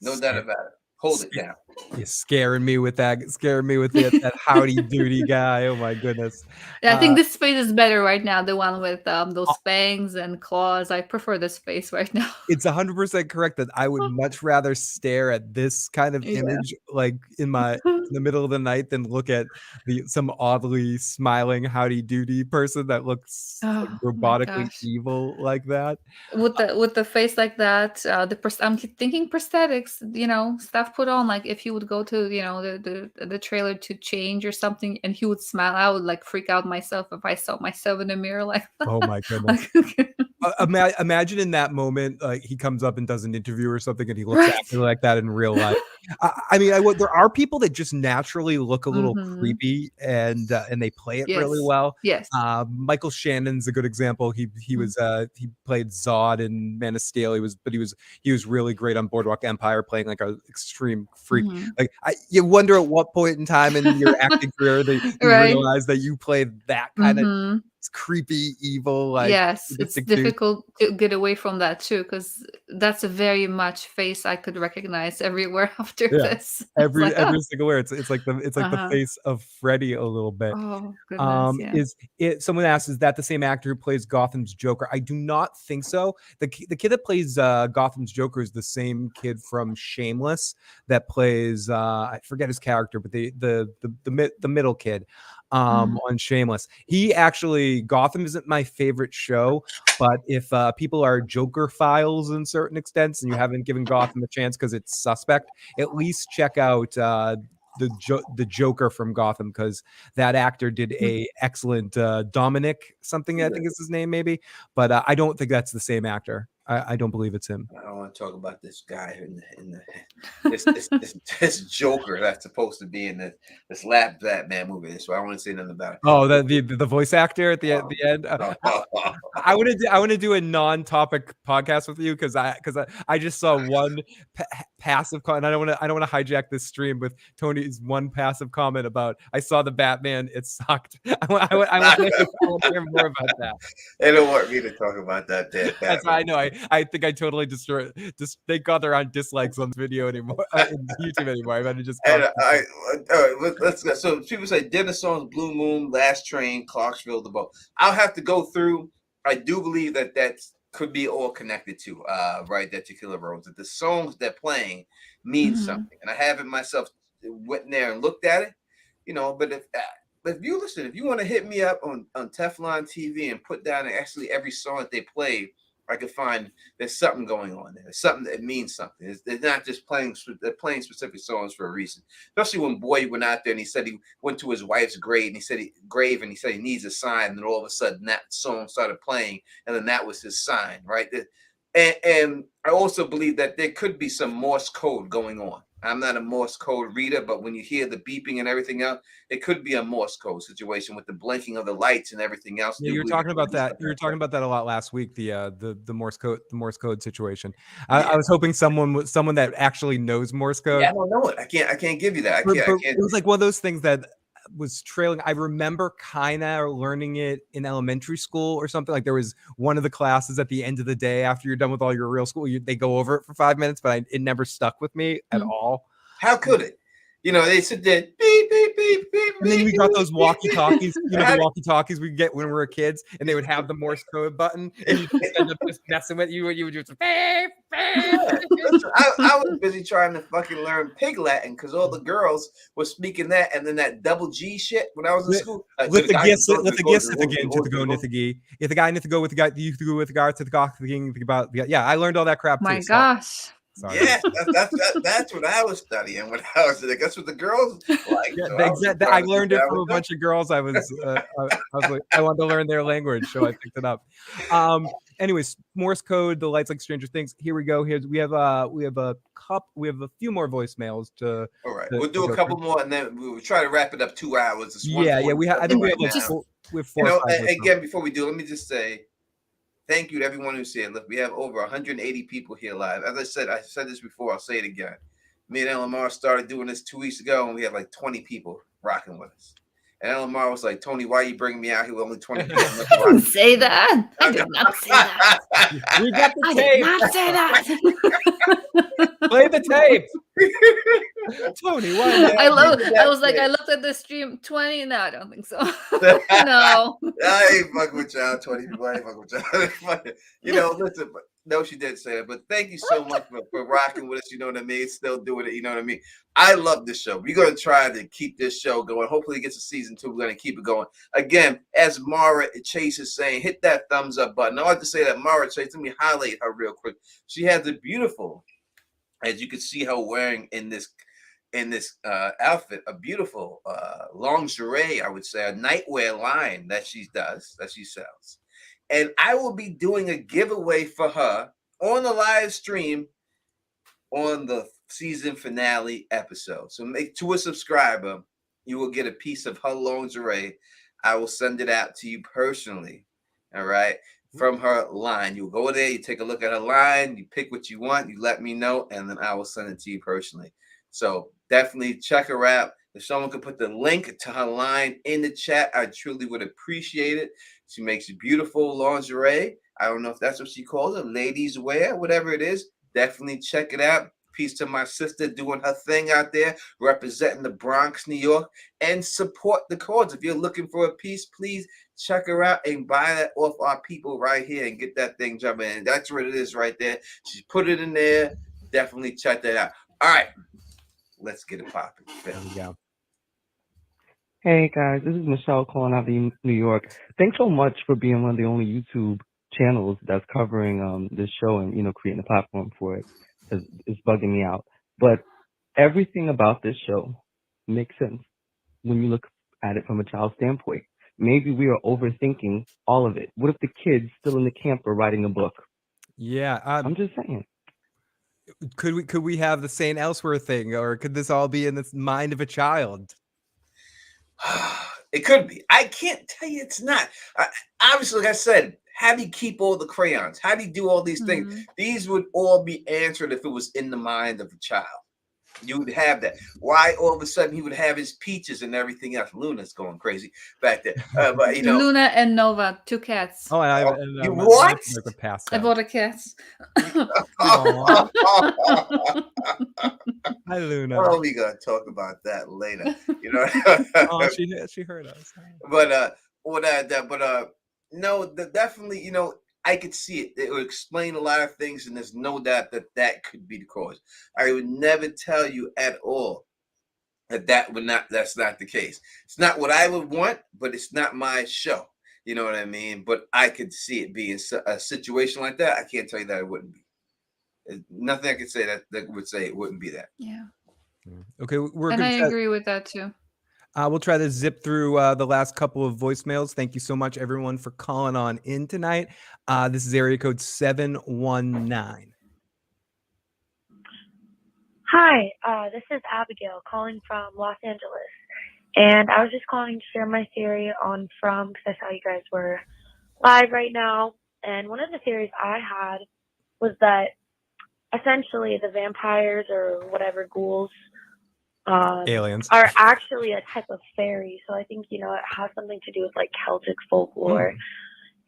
No doubt about it. Hold it down. You're scaring me with that. Scaring me with it. That howdy doody guy. Oh my goodness. I think this face is better right now. The one with those fangs and claws. I prefer this face right now. It's 100% correct that I would much rather stare at this kind of Yeah. image, like in the middle of the night, than look at some oddly smiling howdy doody person that looks like Oh my robotically gosh. evil like that. With the face like that, I'm thinking prosthetics, stuff put on. Like if he would go to, the trailer to change or something, and he would smile, I would like freak out myself if I saw myself in the mirror like that. Oh my goodness. Imagine in that moment, he comes up and does an interview or something, and he looks Right. at me like that in real life. I mean, there are people that just naturally look a little Mhm. creepy, and they play it really Yes. well. Yes. Michael Shannon's a good example. He he played Zod in Man of Steel. He was really great on Boardwalk Empire, playing like an extreme freak. Mhm. Like you wonder at what point in time in your acting career that you Right. realize that you played that kind of Mhm. creepy, evil, like Yes, it's sadistic dude. difficult to get away from that too, because that's a very much face I could recognize everywhere after Yeah, this. It's like, every single word. It's like the uh-huh. face of Freddy a little bit. Oh goodness, yeah. Is it? Someone asked, is that the same actor who plays Gotham's Joker? I do not think so. The kid that plays Gotham's Joker is the same kid from Shameless that plays I forget his character, but the middle kid on Shameless. He actually, Gotham isn't my favorite show, but if people are Joker files in certain extents and you haven't given Gotham a chance because it's suspect, at least check out the Joker from Gotham, because that actor did a excellent Dominic something, I think is his name maybe, but I don't think that's the same actor. I don't believe it's him. I don't want to talk about this guy this Joker that's supposed to be in this lab Batman movie. So I don't want to say nothing about it. Oh, the voice actor at the end. I want to do a non-topic podcast with you because I just saw one passive comment. I don't want to hijack this stream with Tony's one passive comment about I saw the Batman. It sucked. I want to hear more about that. They don't want me to talk about that. That's I know. I think I totally destroyed. Just thank God there aren't dislikes on this video anymore, in YouTube anymore. I'm gonna just. And let's go. So people say dinner songs, Blue Moon, Last Train, Clarksville, the boat. I'll have to go through. I do believe that could be all connected to right, that Tequila Rose. That the songs they're playing mean something, and I haven't myself went there and looked at it, But if you listen, if you want to hit me up on Teflon TV and put down actually every song that they play, I could find there's something going on there. There's something that means something. They're not just playing. They're playing specific songs for a reason. Especially when Boy went out there and he said he went to his wife's grave and he said he needs a sign. And then all of a sudden that song started playing, and then that was his sign, right? And I also believe that there could be some Morse code going on. I'm not a Morse code reader, but when you hear the beeping and everything else, it could be a Morse code situation with the blinking of the lights and everything else. Yeah, you were talking about that. You were talking about that a lot last week. The Morse code situation. I was hoping someone that actually knows Morse code. Yeah, I don't know it. I can't give you that. I can't. It was like one of those things that was trailing. I remember kind of learning it in elementary school or something. Like there was one of the classes at the end of the day after you're done with all your real school, they go over it for 5 minutes, but it never stuck with me at all. How could it? They sit there, beep, beep, beep, beep, and then we got those walkie-talkies, the How- walkie-talkies we get when we were kids, and they would have the Morse code button, and you just end up just messing with you, and you would just beep, beep. Listen, I was busy trying to fucking learn Pig Latin because all the girls were speaking that, and then that double G shit when I was in school. Let the gifts again to the go nithagi. If the guy need to go with the guy, you have to go with the guy to the goth thing about. Yeah, I learned all that crap too. My gosh. Sorry. Yes, that's what I was studying when I was there. That's what the girls like. Yeah, So I learned it from a bunch of girls. I was like, I wanted to learn their language, so I picked it up. Anyways, Morse code, the lights like Stranger Things. Here we go. We have a few more voicemails to. All right, we'll do a couple more, and then we'll try to wrap it up 2 hours. It's Yeah. I think we have like we have 4 or 5 again, before we do, let me just say thank you to everyone who's here. Look, we have over 180 people here live. As I said this before, I'll say it again. Me and Lamar started doing this 2 weeks ago, and we had like 20 people rocking with us. And Elmar was like, Tony, why are you bringing me out here with only 20 people? I didn't say that. I did not say that. We got the I tape. did not say that. Play the tape. Tony, why not? I was like, I looked at the stream, 20. No, I don't think so. No. I ain't fucking with y'all, 20 people. I ain't fucking with y'all. You know, listen, but no, she did say that. But thank you so much for rocking with us. You know what I mean? Still doing it. You know what I mean? I love this show. We're going to try to keep this show going. Hopefully, it gets a season 2. We're going to keep it going. Again, as Mara Chase is saying, hit that thumbs up button. I like to say that Mara Chase, let me highlight her real quick. She has a beautiful, as you can see her wearing in this outfit, a beautiful lingerie, I would say, a nightwear line that she sells. And I will be doing a giveaway for her on the live stream on the season finale episode. So make to a subscriber, you will get a piece of her lingerie. I will send it out to you personally. All right. From her line. You go there, you take a look at her line, you pick what you want, you let me know, and then I will send it to you personally. So definitely check her out. If someone could put the link to her line in the chat, I truly would appreciate it. She makes beautiful lingerie. I don't know if that's what she calls it, ladies wear, whatever it is. Definitely check it out. Peace to my sister doing her thing out there, representing the Bronx, New York, and support the cause. If you're looking for a piece, please check her out and buy that off our people right here and get that thing jumping in. That's what it is right there. She's put it in there. Definitely check that out. All right. Let's get it popping. There we go. Hey guys, this is Michelle calling out of New York. Thanks so much for being one of the only YouTube channels that's covering this show and, you know, creating a platform for it. It's bugging me out. But everything about this show makes sense when you look at it from a child's standpoint. Maybe we are overthinking all of it. What if the kids still in the camp are writing a book? Yeah, I'm just saying. Could we have the St. Elsewhere thing, or could this all be in the mind of a child? It could be. I can't tell you it's not. Obviously, like I said, how do you keep all the crayons? How do you do all these things? These would all be answered if it was in the mind of a child. You would have that. Why all of a sudden he would have his peaches and everything else? Luna's going crazy back there. But you know, Luna and Nova, 2 cats. Oh, you what? I bought a cat. Hi, Luna. Oh, we gonna talk about that later. You know. Oh, she heard us. But no, definitely. You know, I could see it. It would explain a lot of things, and there's no doubt that could be the cause. I would never tell you at all that's not the case. It's not what I would want, but it's not my show. You know what I mean? But I could see it being a situation like that. I can't tell you that it wouldn't be. There's nothing I could say that would say it wouldn't be that. Yeah. Okay, I agree with that too. We'll try to zip through the last couple of voicemails. Thank you so much, everyone, for calling on in tonight. This is area code 719. Hi, this is Abigail calling from Los Angeles. And I was just calling to share my theory on From, because I saw you guys were live right now. And one of the theories I had was that essentially the vampires or whatever ghouls aliens are actually a type of fairy. So I think, you know, it has something to do with like Celtic folklore.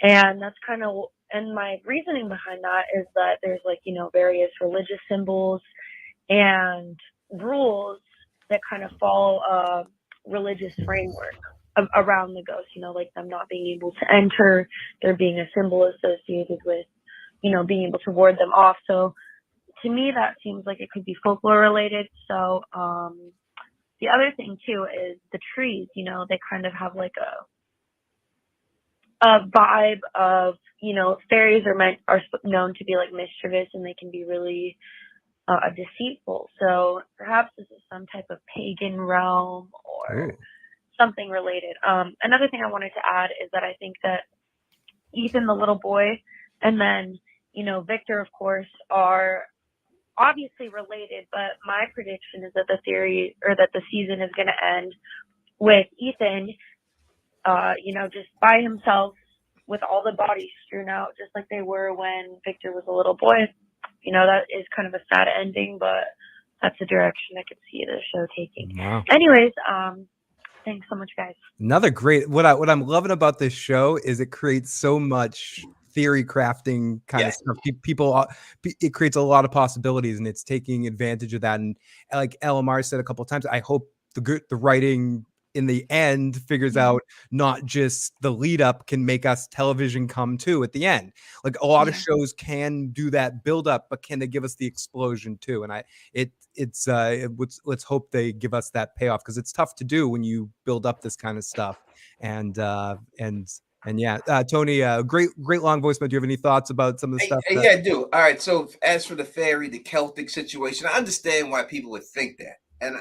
And that's kind of, and my reasoning behind that is that there's like, you know, various religious symbols and rules that kind of follow a religious framework around the ghost, you know, like them not being able to enter, there being a symbol associated with, you know, being able to ward them off. So to me, that seems like it could be folklore related. So the other thing too is the trees, you know, they kind of have like a vibe of, you know, fairies are known to be like mischievous and they can be really deceitful. So perhaps this is some type of pagan realm or something related. Another thing I wanted to add is that I think that Ethan, the little boy, and then, you know, Victor, of course, are obviously related, but my prediction is that the theory or that the season is going to end with Ethan, you know, just by himself with all the bodies strewn out, just like they were when Victor was a little boy. You know, that is kind of a sad ending, but that's the direction I could see the show taking. Wow. Anyways, Thanks so much, guys. Another great, what I'm loving about this show is it creates so much theory crafting kind of stuff. People, it creates a lot of possibilities, and it's taking advantage of that. And like LMR said a couple of times, I hope the writing in the end figures out not just the lead up can make us television come too at the end. Like a lot of shows can do that build up, but can they give us the explosion too? And let's hope they give us that payoff, because it's tough to do when you build up this kind of stuff. And yeah, Tony, great long voicemail. Do you have any thoughts about some of the stuff? Yeah, I do. All right. So as for the fairy, the Celtic situation, I understand why people would think that, and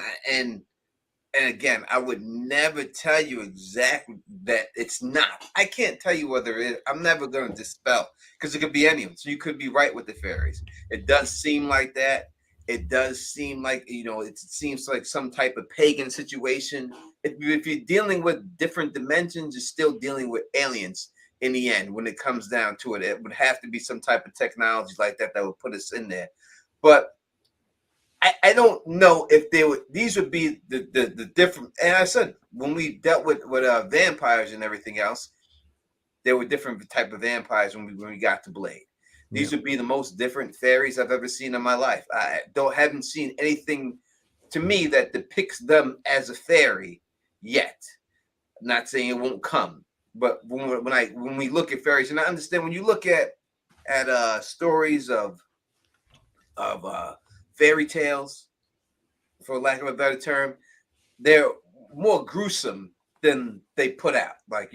again, I would never tell you exactly that it's not. I can't tell you whether it is. I'm never going to dispel, because it could be anyone. So you could be right with the fairies. It does seem like that. It does seem like, it seems like some type of pagan situation. If you're dealing with different dimensions, you're still dealing with aliens in the end. When it comes down to it, it would have to be some type of technology like that would put us in there. But I don't know if these would be the different. And I said, when we dealt with vampires and everything else, there were different type of vampires when we got to Blade. These would be the most different fairies I've ever seen in my life. I haven't seen anything to me that depicts them as a fairy yet. I'm not saying it won't come, but when we look at fairies, and I understand when you look at stories of fairy tales, for lack of a better term, they're more gruesome than they put out. Like,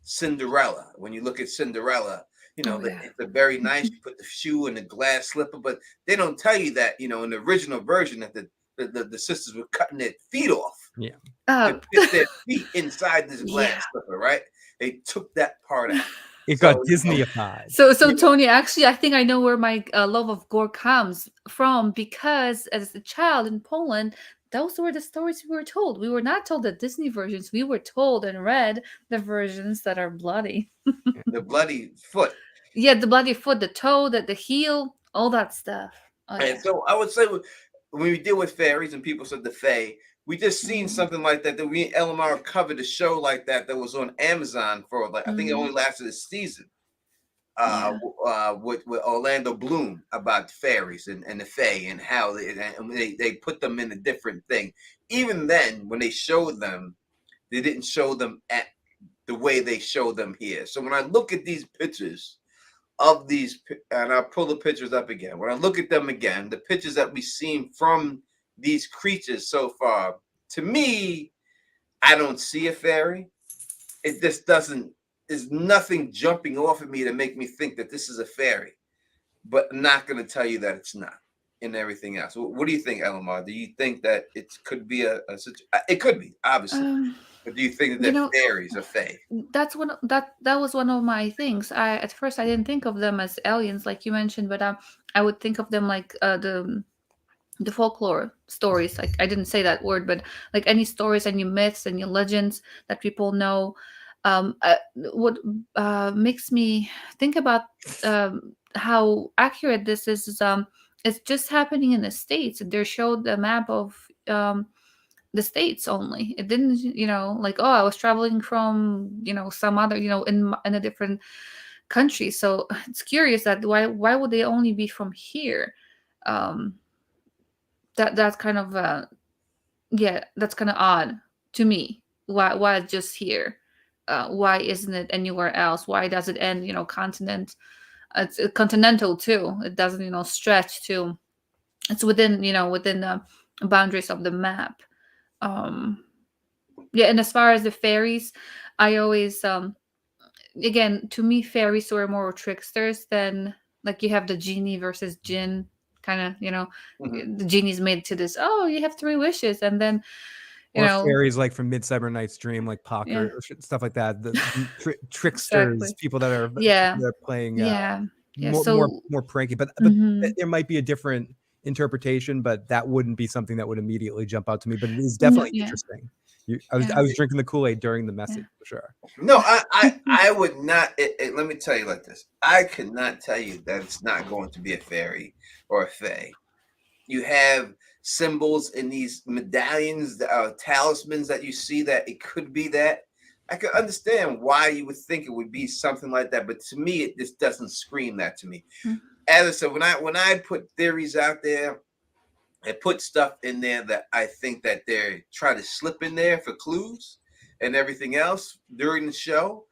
Cinderella. When you look at Cinderella, it's a very nice, you put the shoe and the glass slipper, but they don't tell you that, in the original version that the sisters were cutting their feet off. Yeah. To put their feet inside this glass slipper, right? They took that part out. It got Disney-ified. So Tony, actually, I think I know where my love of gore comes from, because as a child in Poland, those were the stories we were told. We were not told the Disney versions. We were told and read the versions that are bloody. The bloody foot. Yeah, the bloody foot, the toe, the heel, all that stuff. Oh, and so I would say when we deal with fairies and people said the fae, we just seen something like that we LMR covered a show like that was on Amazon for I think it only lasted a season. With Orlando Bloom about fairies and the fae and how they put them in a different thing. Even then, when they showed them, they didn't show them at the way they show them here. So when I look at these pictures of these, and I'll pull the pictures up again. When I look at them again, the pictures that we've seen from these creatures so far, to me, I don't see a fairy. It just doesn't. There's nothing jumping off at me to make me think that this is a fairy, but I'm not going to tell you that it's not, and everything else. What do you think, LMR? Do you think that it could be it could be, obviously, but do you think that fairies are fae? That's that was one of my things. At first I didn't think of them as aliens like you mentioned, but I would think of them like the folklore stories. Like, I didn't say that word, but like any stories, any myths, any legends that people know. What makes me think about how accurate this is it's just happening in the States. They showed the map of the States only. It didn't, like, oh, I was traveling from, some other, in a different country. So it's curious that why would they only be from here? That's kind of that's kind of odd to me. Why it's just here? Why isn't it anywhere else? Why does it end, continent? It's continental too. It doesn't, stretch to. It's within, within the boundaries of the map. Yeah, and as far as the fairies, I always, again, to me, fairies were more tricksters than, like, you have the genie versus jinn kind of, the genie's made to this. Oh, you have 3 wishes, and then. Fairies like from Midsummer Night's Dream, like Pocker, or stuff like that. The tricksters, Exactly. people that are playing more pranky. But there might be a different interpretation, but that wouldn't be something that would immediately jump out to me. But it is definitely interesting. I was drinking the Kool-Aid during the message for sure. No, I would not. Let me tell you like this. I could not tell you that it's not going to be a fairy or a fae. You have symbols in these medallions, talismans that you see, that it could be that. I could understand why you would think it would be something like that, but to me, it just doesn't scream that to me. As I said, when I put theories out there, I put stuff in there that I think that they're trying to slip in there for clues and everything else during the show.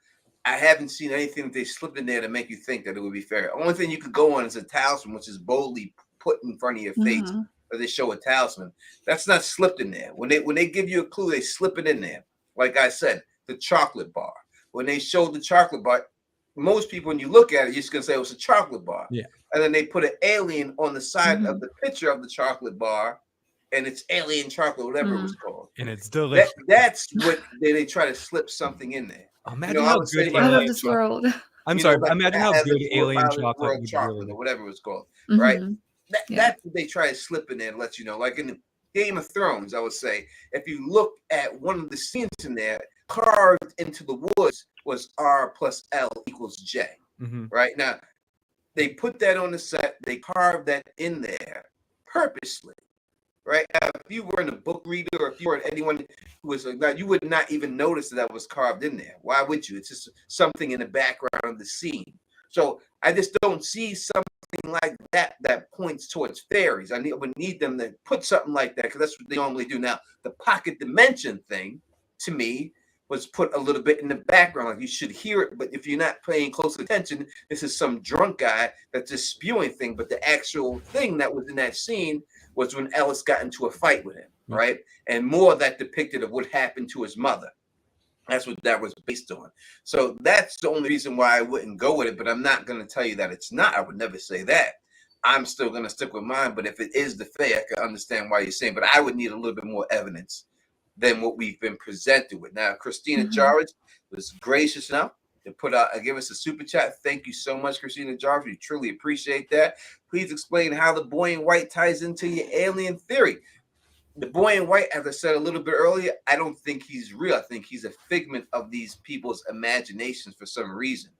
I haven't seen anything that they slipped in there to make you think that it would be fair. Only thing you could go on is a talisman, which is boldly put in front of your face, or they show a talisman. That's not slipped in there. When they give you a clue, they slip it in there. Like I said, the chocolate bar. When they showed the chocolate bar, most people, when you look at it, you're just gonna say it was a chocolate bar. Yeah. And then they put an alien on the side of the picture of the chocolate bar, and it's alien chocolate, whatever it was called. And it's delicious. That's what they try to slip something in there. Imagine how good out of this world. I'm sorry, imagine how good alien chocolate would chocolate really or whatever it's called, right? That's what they try to slip in there and let you know. Like in Game of Thrones, I would say, if you look at one of the scenes in there, carved into the woods was R plus L equals J. Right now, they put that on the set. They carved that in there purposely. Right now, if you weren't a book reader, or if you weren't anyone who was like that, you would not even notice that was carved in there. Why would you? It's just something in the background of the scene. So I just don't see something like that that points towards fairies. I would need them to put something like that, because that's what they normally do. Now, the pocket dimension thing, to me, was put a little bit in the background. Like, you should hear it, but if you're not paying close attention, this is some drunk guy that's just spewing thing. But the actual thing that was in that scene was when Ellis got into a fight with him, right? And more of that depicted of what happened to his mother. That's what that was based on. So that's the only reason why I wouldn't go with it, but I'm not going to tell you that it's not. I would never say that. I'm still going to stick with mine, but if it is the fae, I can understand why you're saying, but I would need a little bit more evidence than what we've been presented with. Now, Christina Jarvis was gracious enough to put out, give us a super chat. Thank you so much, Christina Jarvis. We truly appreciate that. Please explain how the boy in white ties into your alien theory. The boy in white, as I said a little bit earlier, I don't think he's real. I think he's a figment of these people's imaginations for some reason.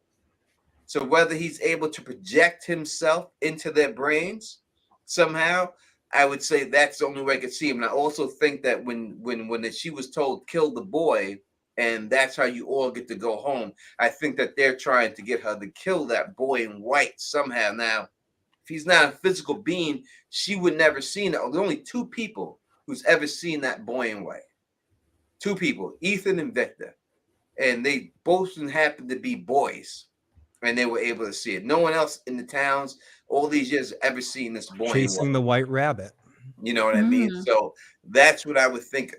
So whether he's able to project himself into their brains somehow, I would say that's the only way I could see him. And I also think that when she was told kill the boy, and that's how you all get to go home, I think that they're trying to get her to kill that boy in white somehow. Now, if he's not a physical being, she would never seen it. There's only two people who's ever seen that boy in white. Two people, Ethan and Victor. And they both happened to be boys. And they were able to see it. No one else in the towns all these years ever seen this boy chasing the white rabbit. You know what I mean? So that's what I would think.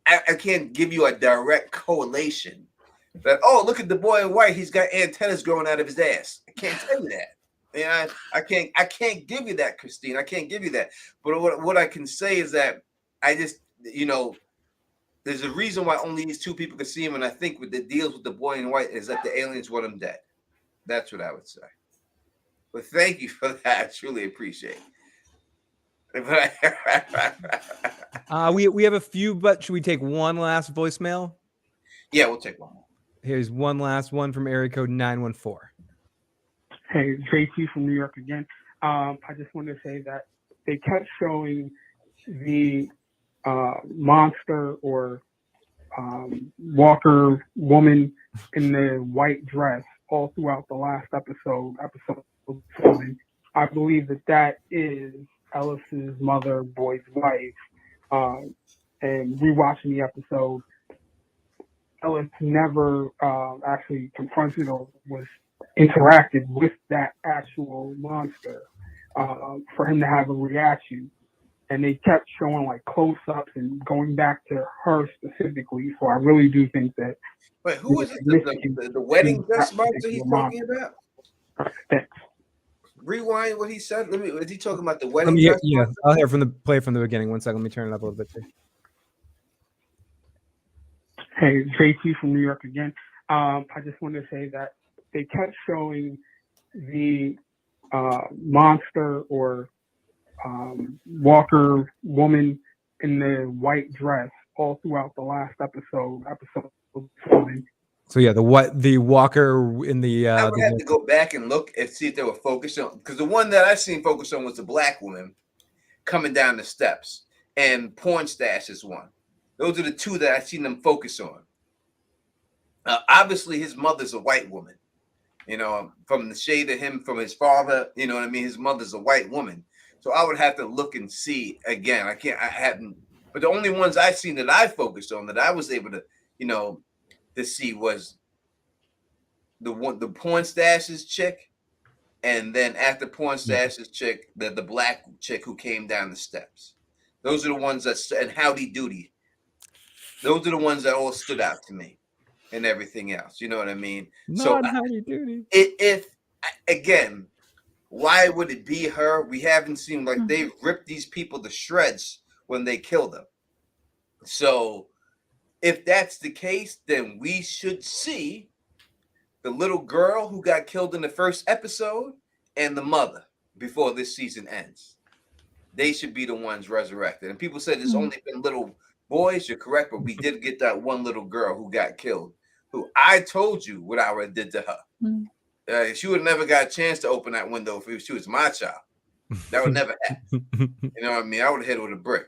I can't give you a direct correlation that, oh, look at the boy in white, he's got antennas growing out of his ass. I can't tell you that. Yeah, I can't give you that, Christine. I can't give you that. But what I can say is that I just, there's a reason why only these two people can see him, and I think what the deals with the boy in white is that the aliens want him dead. That's what I would say. But thank you for that. I truly appreciate it. We have a few, but should we take one last voicemail? Yeah, we'll take one more. Here's one last one from area code 914. Hey, JT from New York again. I just wanted to say that they kept showing the monster or walker woman in the white dress all throughout the last episode 7. I believe that is Ellis's mother, Boyd's wife. And rewatching the episode, Ellis never actually confronted or was interacted with that actual monster for him to have a reaction. And they kept showing like close-ups and going back to her specifically. So I really do think that. Wait, who is it? The wedding dress monster he's talking about? Thanks. Rewind what he said. Is he talking about the wedding dress? Yeah, I'll hear play from the beginning. 1 second. Let me turn it up a little bit too. Hey, JT from New York again. I just wanted to say that they kept showing the monster or walker woman in the white dress all throughout the last episode 7. So yeah, the walker in the. I would have to go back and look and see if they were focused on, because the one that I seen focused on was the black woman coming down the steps, and porn stash is one. Those are the two that I've seen them focus on. Obviously, his mother's a white woman. You know, from the shade of him, from his father, you know what I mean? His mother's a white woman. So I would have to look and see again. I haven't, but the only ones I've seen that I focused on, that I was able to, you know, to see was the porn stashes chick, and then after porn stashes chick, the black chick who came down the steps. Those are the ones that, and Howdy Doody. Those are the ones that all stood out to me, and everything else. You know what I mean? Not Howdy Doody. If again, why would it be her? We haven't seen, like, they ripped these people to shreds when they killed them. So if that's the case, then we should see the little girl who got killed in the first episode and the mother before this season ends. They should be the ones resurrected. And people said it's only been little boys. You're correct, but we did get that one little girl who got killed, who I told you what I would have did to her. She would have never got a chance to open that window if she was my child. That would never happen. You know what I mean? I would have hit her with a brick.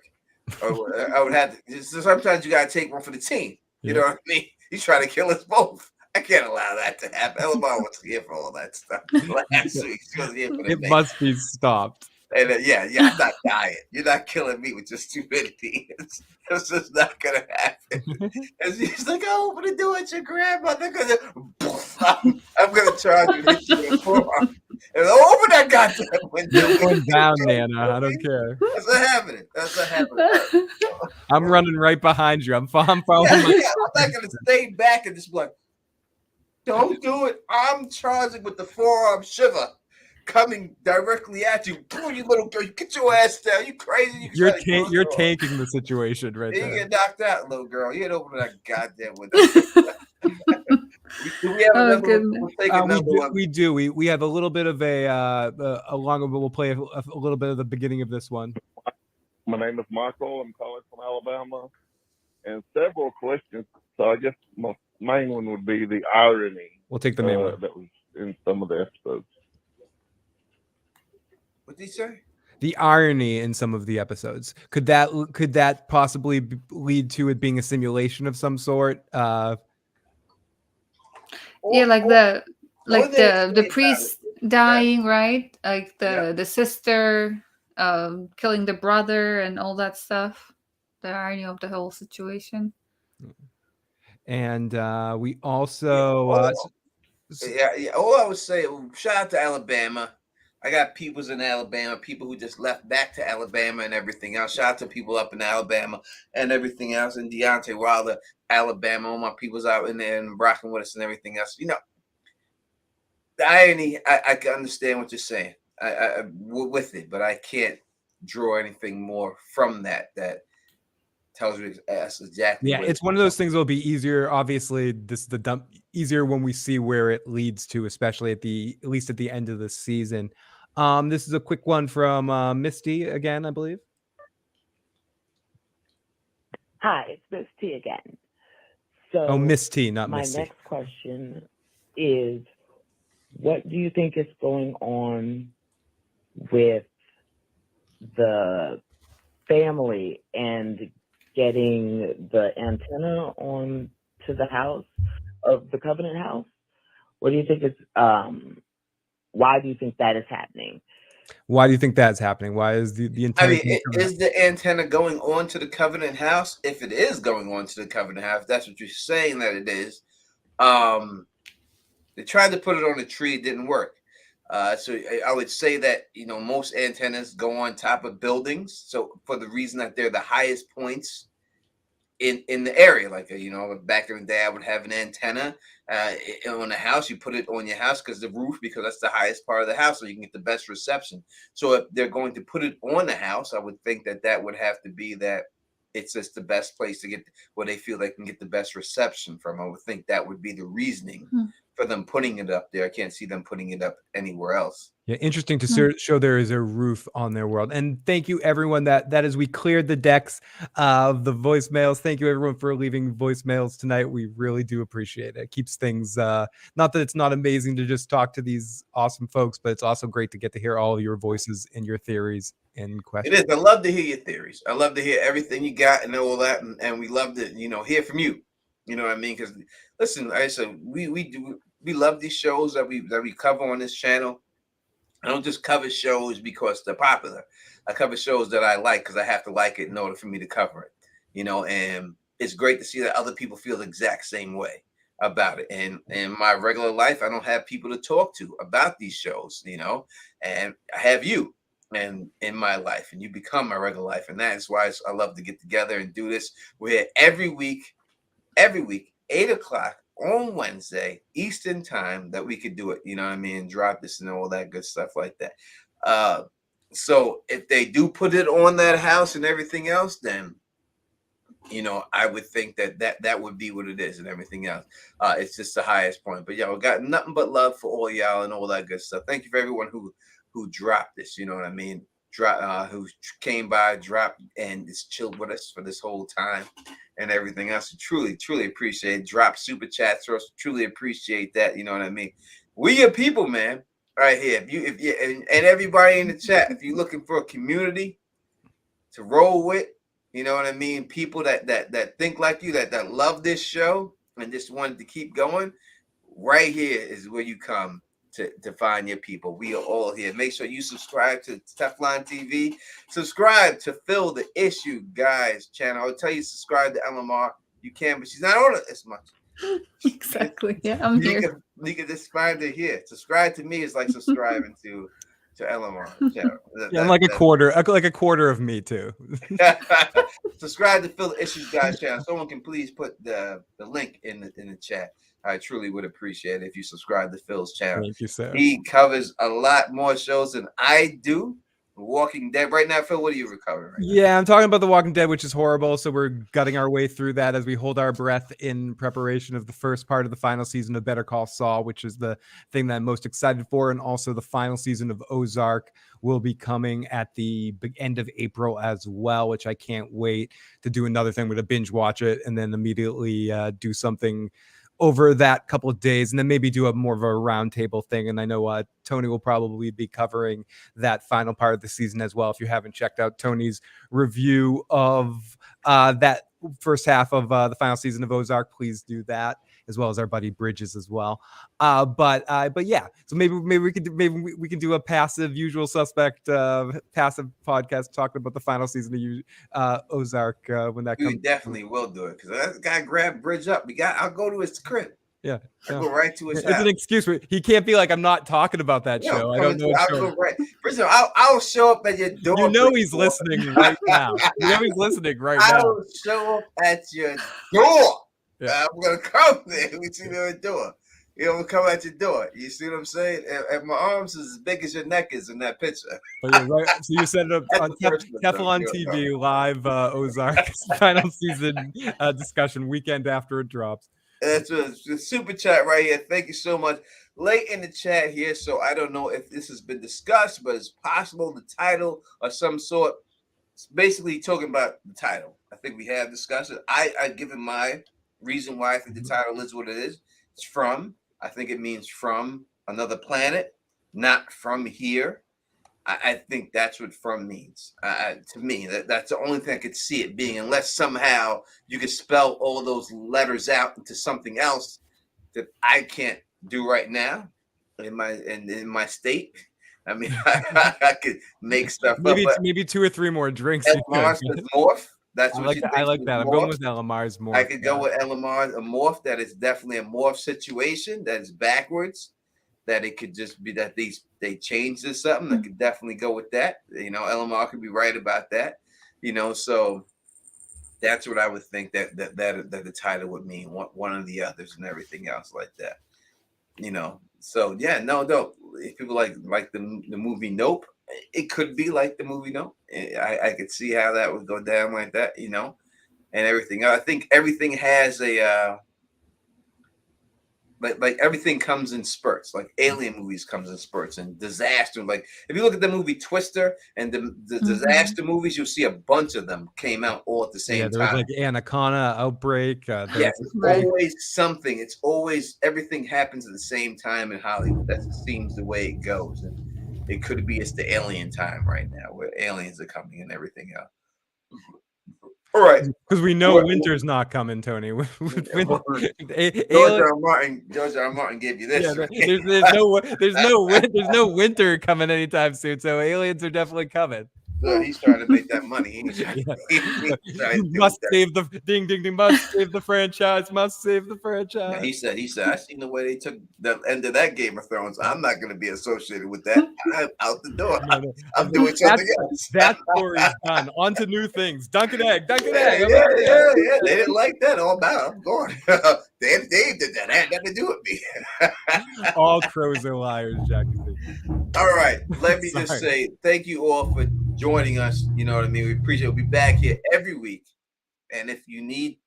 Or I would have to. Sometimes you got to take one for the team. You know what I mean? He's trying to kill us both. I can't allow that to happen. Elabama was here for all that stuff last week. She was here for the It must be stopped. And I'm not dying. You're not killing me with just stupidity. It's just not gonna happen. And she's like, "Oh, open the door at your grandmother." I'm gonna charge you hit you with a forearm. And open that goddamn window. You're going down, Nana. I don't care. That's what happening. That's what happening. I'm running right behind you. I'm following. I'm not gonna stay back and just be like, "Don't do it." I'm charging with the forearm shiver coming directly at you. You little girl, you get your ass down. You crazy? You're tanking the situation right there. You get knocked out, little girl. You had to open that goddamn window. Do we have another one? We'll take another one. We do. We have a little bit of a longer, but we'll play a little bit of the beginning of this one. My name is Michael. I'm calling from Alabama, and several questions. So I guess my main one would be the irony. We'll take the main one that was in some of the episodes. What did he say? The irony in some of the episodes. Could that possibly lead to it being a simulation of some sort? Yeah, like the priest dying, right? Like the sister killing the brother and all that stuff. The irony of the whole situation. And we also All I would say, shout out to Alabama. I got peoples in Alabama, people who just left back to Alabama and everything else. Shout out to people up in Alabama and everything else. And Deontay Wilder, Alabama, all my peoples out in there and rocking with us and everything else. You know, the irony, I can understand what you're saying. I with it, but I can't draw anything more from that tells me exactly. Yeah, it's one of those things that'll be easier. Obviously, easier when we see where it leads to, especially at least at the end of the season. This is a quick one from Misty again, I believe. Hi, it's Miss T again. So Miss T, not Miss T. My next question is, what do you think is going on with the family and getting the antenna on to the house of the Covenant house? What do you think is why do you think that is happening? Why do you think that's happening? Why is the antenna? I mean, is the antenna going on to the Covenant house? If it is going on to the Covenant house, that's what you're saying that it is. They tried to put it on a tree, it didn't work. So I would say that, you know, most antennas go on top of buildings. So for the reason that they're the highest points in the area, like, you know, back in the day, I would have an antenna on the house. You put it on your house because the roof, because that's the highest part of the house, so you can get the best reception. So if they're going to put it on the house, I would think that would have to be that it's just the best place to get where they feel they can get the best reception from. I would think that would be the reasoning for them putting it up there. I can't see them putting it up anywhere else. Yeah, interesting to show there is a roof on their world. And thank you, everyone. That is, we cleared the decks of the voicemails. Thank you, everyone, for leaving voicemails tonight. We really do appreciate it. It keeps things, not that it's not amazing to just talk to these awesome folks, but it's also great to get to hear all of your voices and your theories and questions. It is. I love to hear your theories. I love to hear everything you got and all that. And we love to, hear from you. You know what I mean? Because listen, like I said, we love these shows that we cover on this channel. I don't just cover shows because they're popular. I cover shows that I like because I have to like it in order for me to cover it. And it's great to see that other people feel the exact same way about it. And in my regular life, I don't have people to talk to about these shows, and I have you and in my life, and you become my regular life. And that is why I love to get together and do this. We're here every week, 8 o'clock on Wednesday Eastern time, that we could do it, drop this and all that good stuff like that. So if they do put it on that house and everything else, then I would think that would be what it is and everything else. It's just the highest point. But we got nothing but love for all y'all and all that good stuff. Thank you for everyone who dropped this, who came by, dropped, and is chilled with us for this whole time and everything else. Truly appreciate it. Drop super chats for us. Truly appreciate that. You know what I mean? We your people, man. Right here. If you and everybody in the chat, if you're looking for a community to roll with, you know what I mean? People that think like you, that love this show and just wanted to keep going, right here is where you come to find your people. We are all here. Make sure you subscribe to Teflon TV. Subscribe to Fill the Issue Guys channel. I'll tell you, subscribe to LMR. You can, but she's not on it as much. Exactly. Yeah, I'm here. You can just find it here. Subscribe to me is like subscribing to LMR channel. Yeah, I'm like a quarter of me too. Subscribe to Fill the Issues Guys channel. Someone can please put the link in the chat. I truly would appreciate it if you subscribe to Phil's channel. Thank you, sir. He covers a lot more shows than I do. Walking Dead right now, Phil. What are you recovering? Yeah, I'm talking about The Walking Dead, which is horrible. So we're gutting our way through that as we hold our breath in preparation of the first part of the final season of Better Call Saul, which is the thing that I'm most excited for. And also the final season of Ozark will be coming at the end of April as well, which I can't wait to do another thing. We're going to binge watch it and then immediately do something over that couple of days, and then maybe do a more of a roundtable thing. And I know Tony will probably be covering that final part of the season as well. If you haven't checked out Tony's review of that first half of the final season of Ozark, please do that, as well as our buddy Bridges as well. But yeah, so maybe we can do a passive Usual Suspect passive podcast talking about the final season of Ozark when that comes. We definitely will do it because that guy grabbed Bridge up. I'll go to his crib. Yeah, I'll go right to his house. It's an excuse. He can't be like, I'm not talking about that show. I don't know. I'll go right. Bridge, I'll show up at your door. You know he's listening right now. I'll show up at your door. Yeah. I'm gonna come there. We see the door. We'll come at your door. You see what I'm saying? And my arms is as big as your neck is in that picture. Oh, yeah, right. So you set it up on Teflon TV live Ozark final season discussion weekend after it drops. That's a super chat right here. Thank you so much. Late in the chat here, so I don't know if this has been discussed, but it's possible the title or some sort. It's basically talking about the title. I think we have discussed it. I given my reason why I think the title is what it is. It's from. I think it means from another planet, not from here. I think that's what from means. To me, that's the only thing I could see it being, unless somehow you could spell all those letters out into something else that I can't do right now in my state. I mean, I could make stuff up. Maybe 2 or 3 more drinks. Morph. That's what I like that. I'm going with Elamar's morph. I could go with Elamar's a morph. That is definitely a morph situation. That is backwards. That it could just be that they changed to something. I could definitely go with that. Elamar could be right about that. So that's what I would think that the title would mean. One of the others and everything else like that. So yeah, no. If people like the movie Nope, it could be like the movie Nope. I could see how that would go down like that. And everything. I think everything has a like everything comes in spurts. Like alien movies comes in spurts, and disaster. Like if you look at the movie Twister and the disaster movies, you'll see a bunch of them came out all at the same there was time. like Anaconda, Outbreak. Yes, it's always something. It's always everything happens at the same time in Hollywood. That seems the way it goes. And it could be it's the alien time right now, where aliens are coming and everything else. All right, because we know winter's not coming, Tony. George R. Martin gave you this. Yeah, right? there's no winter coming anytime soon. So aliens are definitely coming. Look, he's trying to make that money. Must save the ding ding ding. Must save the franchise. Must save the franchise. Now, he said, I seen the way they took the end of that Game of Thrones. I'm not going to be associated with that. I'm out the door. I'm doing something else. That story's done. On to new things. Dunk an egg. Dunk an egg. Yeah. They didn't like that. All about. I'm going. Dave did that. That had nothing to do with me. All crows are liars, Jackie. All right. Let me just say thank you all for joining us. You know what I mean? We appreciate it. We'll be back here every week. And if you need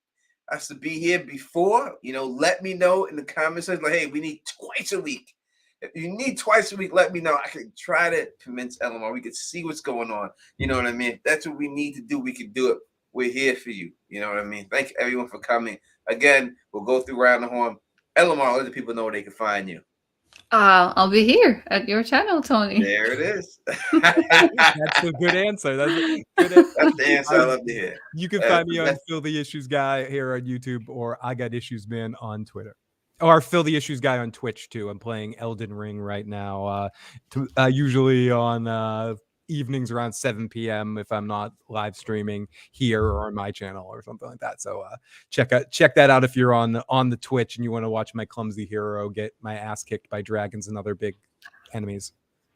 us to be here before, let me know in the comments. Like, hey, we need twice a week. If you need twice a week, let me know. I can try to convince Elamar. We can see what's going on. You know what I mean? If that's what we need to do, we can do it. We're here for you. You know what I mean? Thank everyone for coming. Again, we'll go through Round the Horn. Elamar, let the people know where they can find you. I'll be here at your channel, Tony. There it is. That's a good answer. That's the answer I love to hear. You can find me on Phil the Issues Guy here on YouTube, or I Got Issues Man on Twitter, or Phil the Issues Guy on Twitch too. I'm playing Elden Ring right now, usually on evenings around 7 p.m. if I'm not live streaming here or on my channel or something like that. So check that out if you're on the Twitch and you want to watch my clumsy hero get my ass kicked by dragons and other big enemies.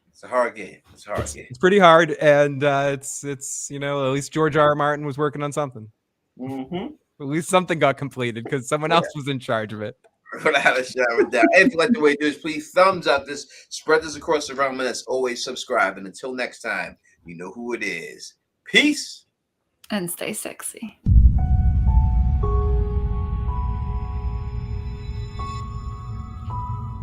It's a hard game. It's pretty hard, and it's at least George R. R. Martin was working on something. Mm-hmm. At least something got completed because someone else was in charge of it. Without a shadow of doubt. And if you like the way you do this, please thumbs up this, spread this across the realm, and as always, subscribe. And until next time, you know who it is. Peace. And stay sexy.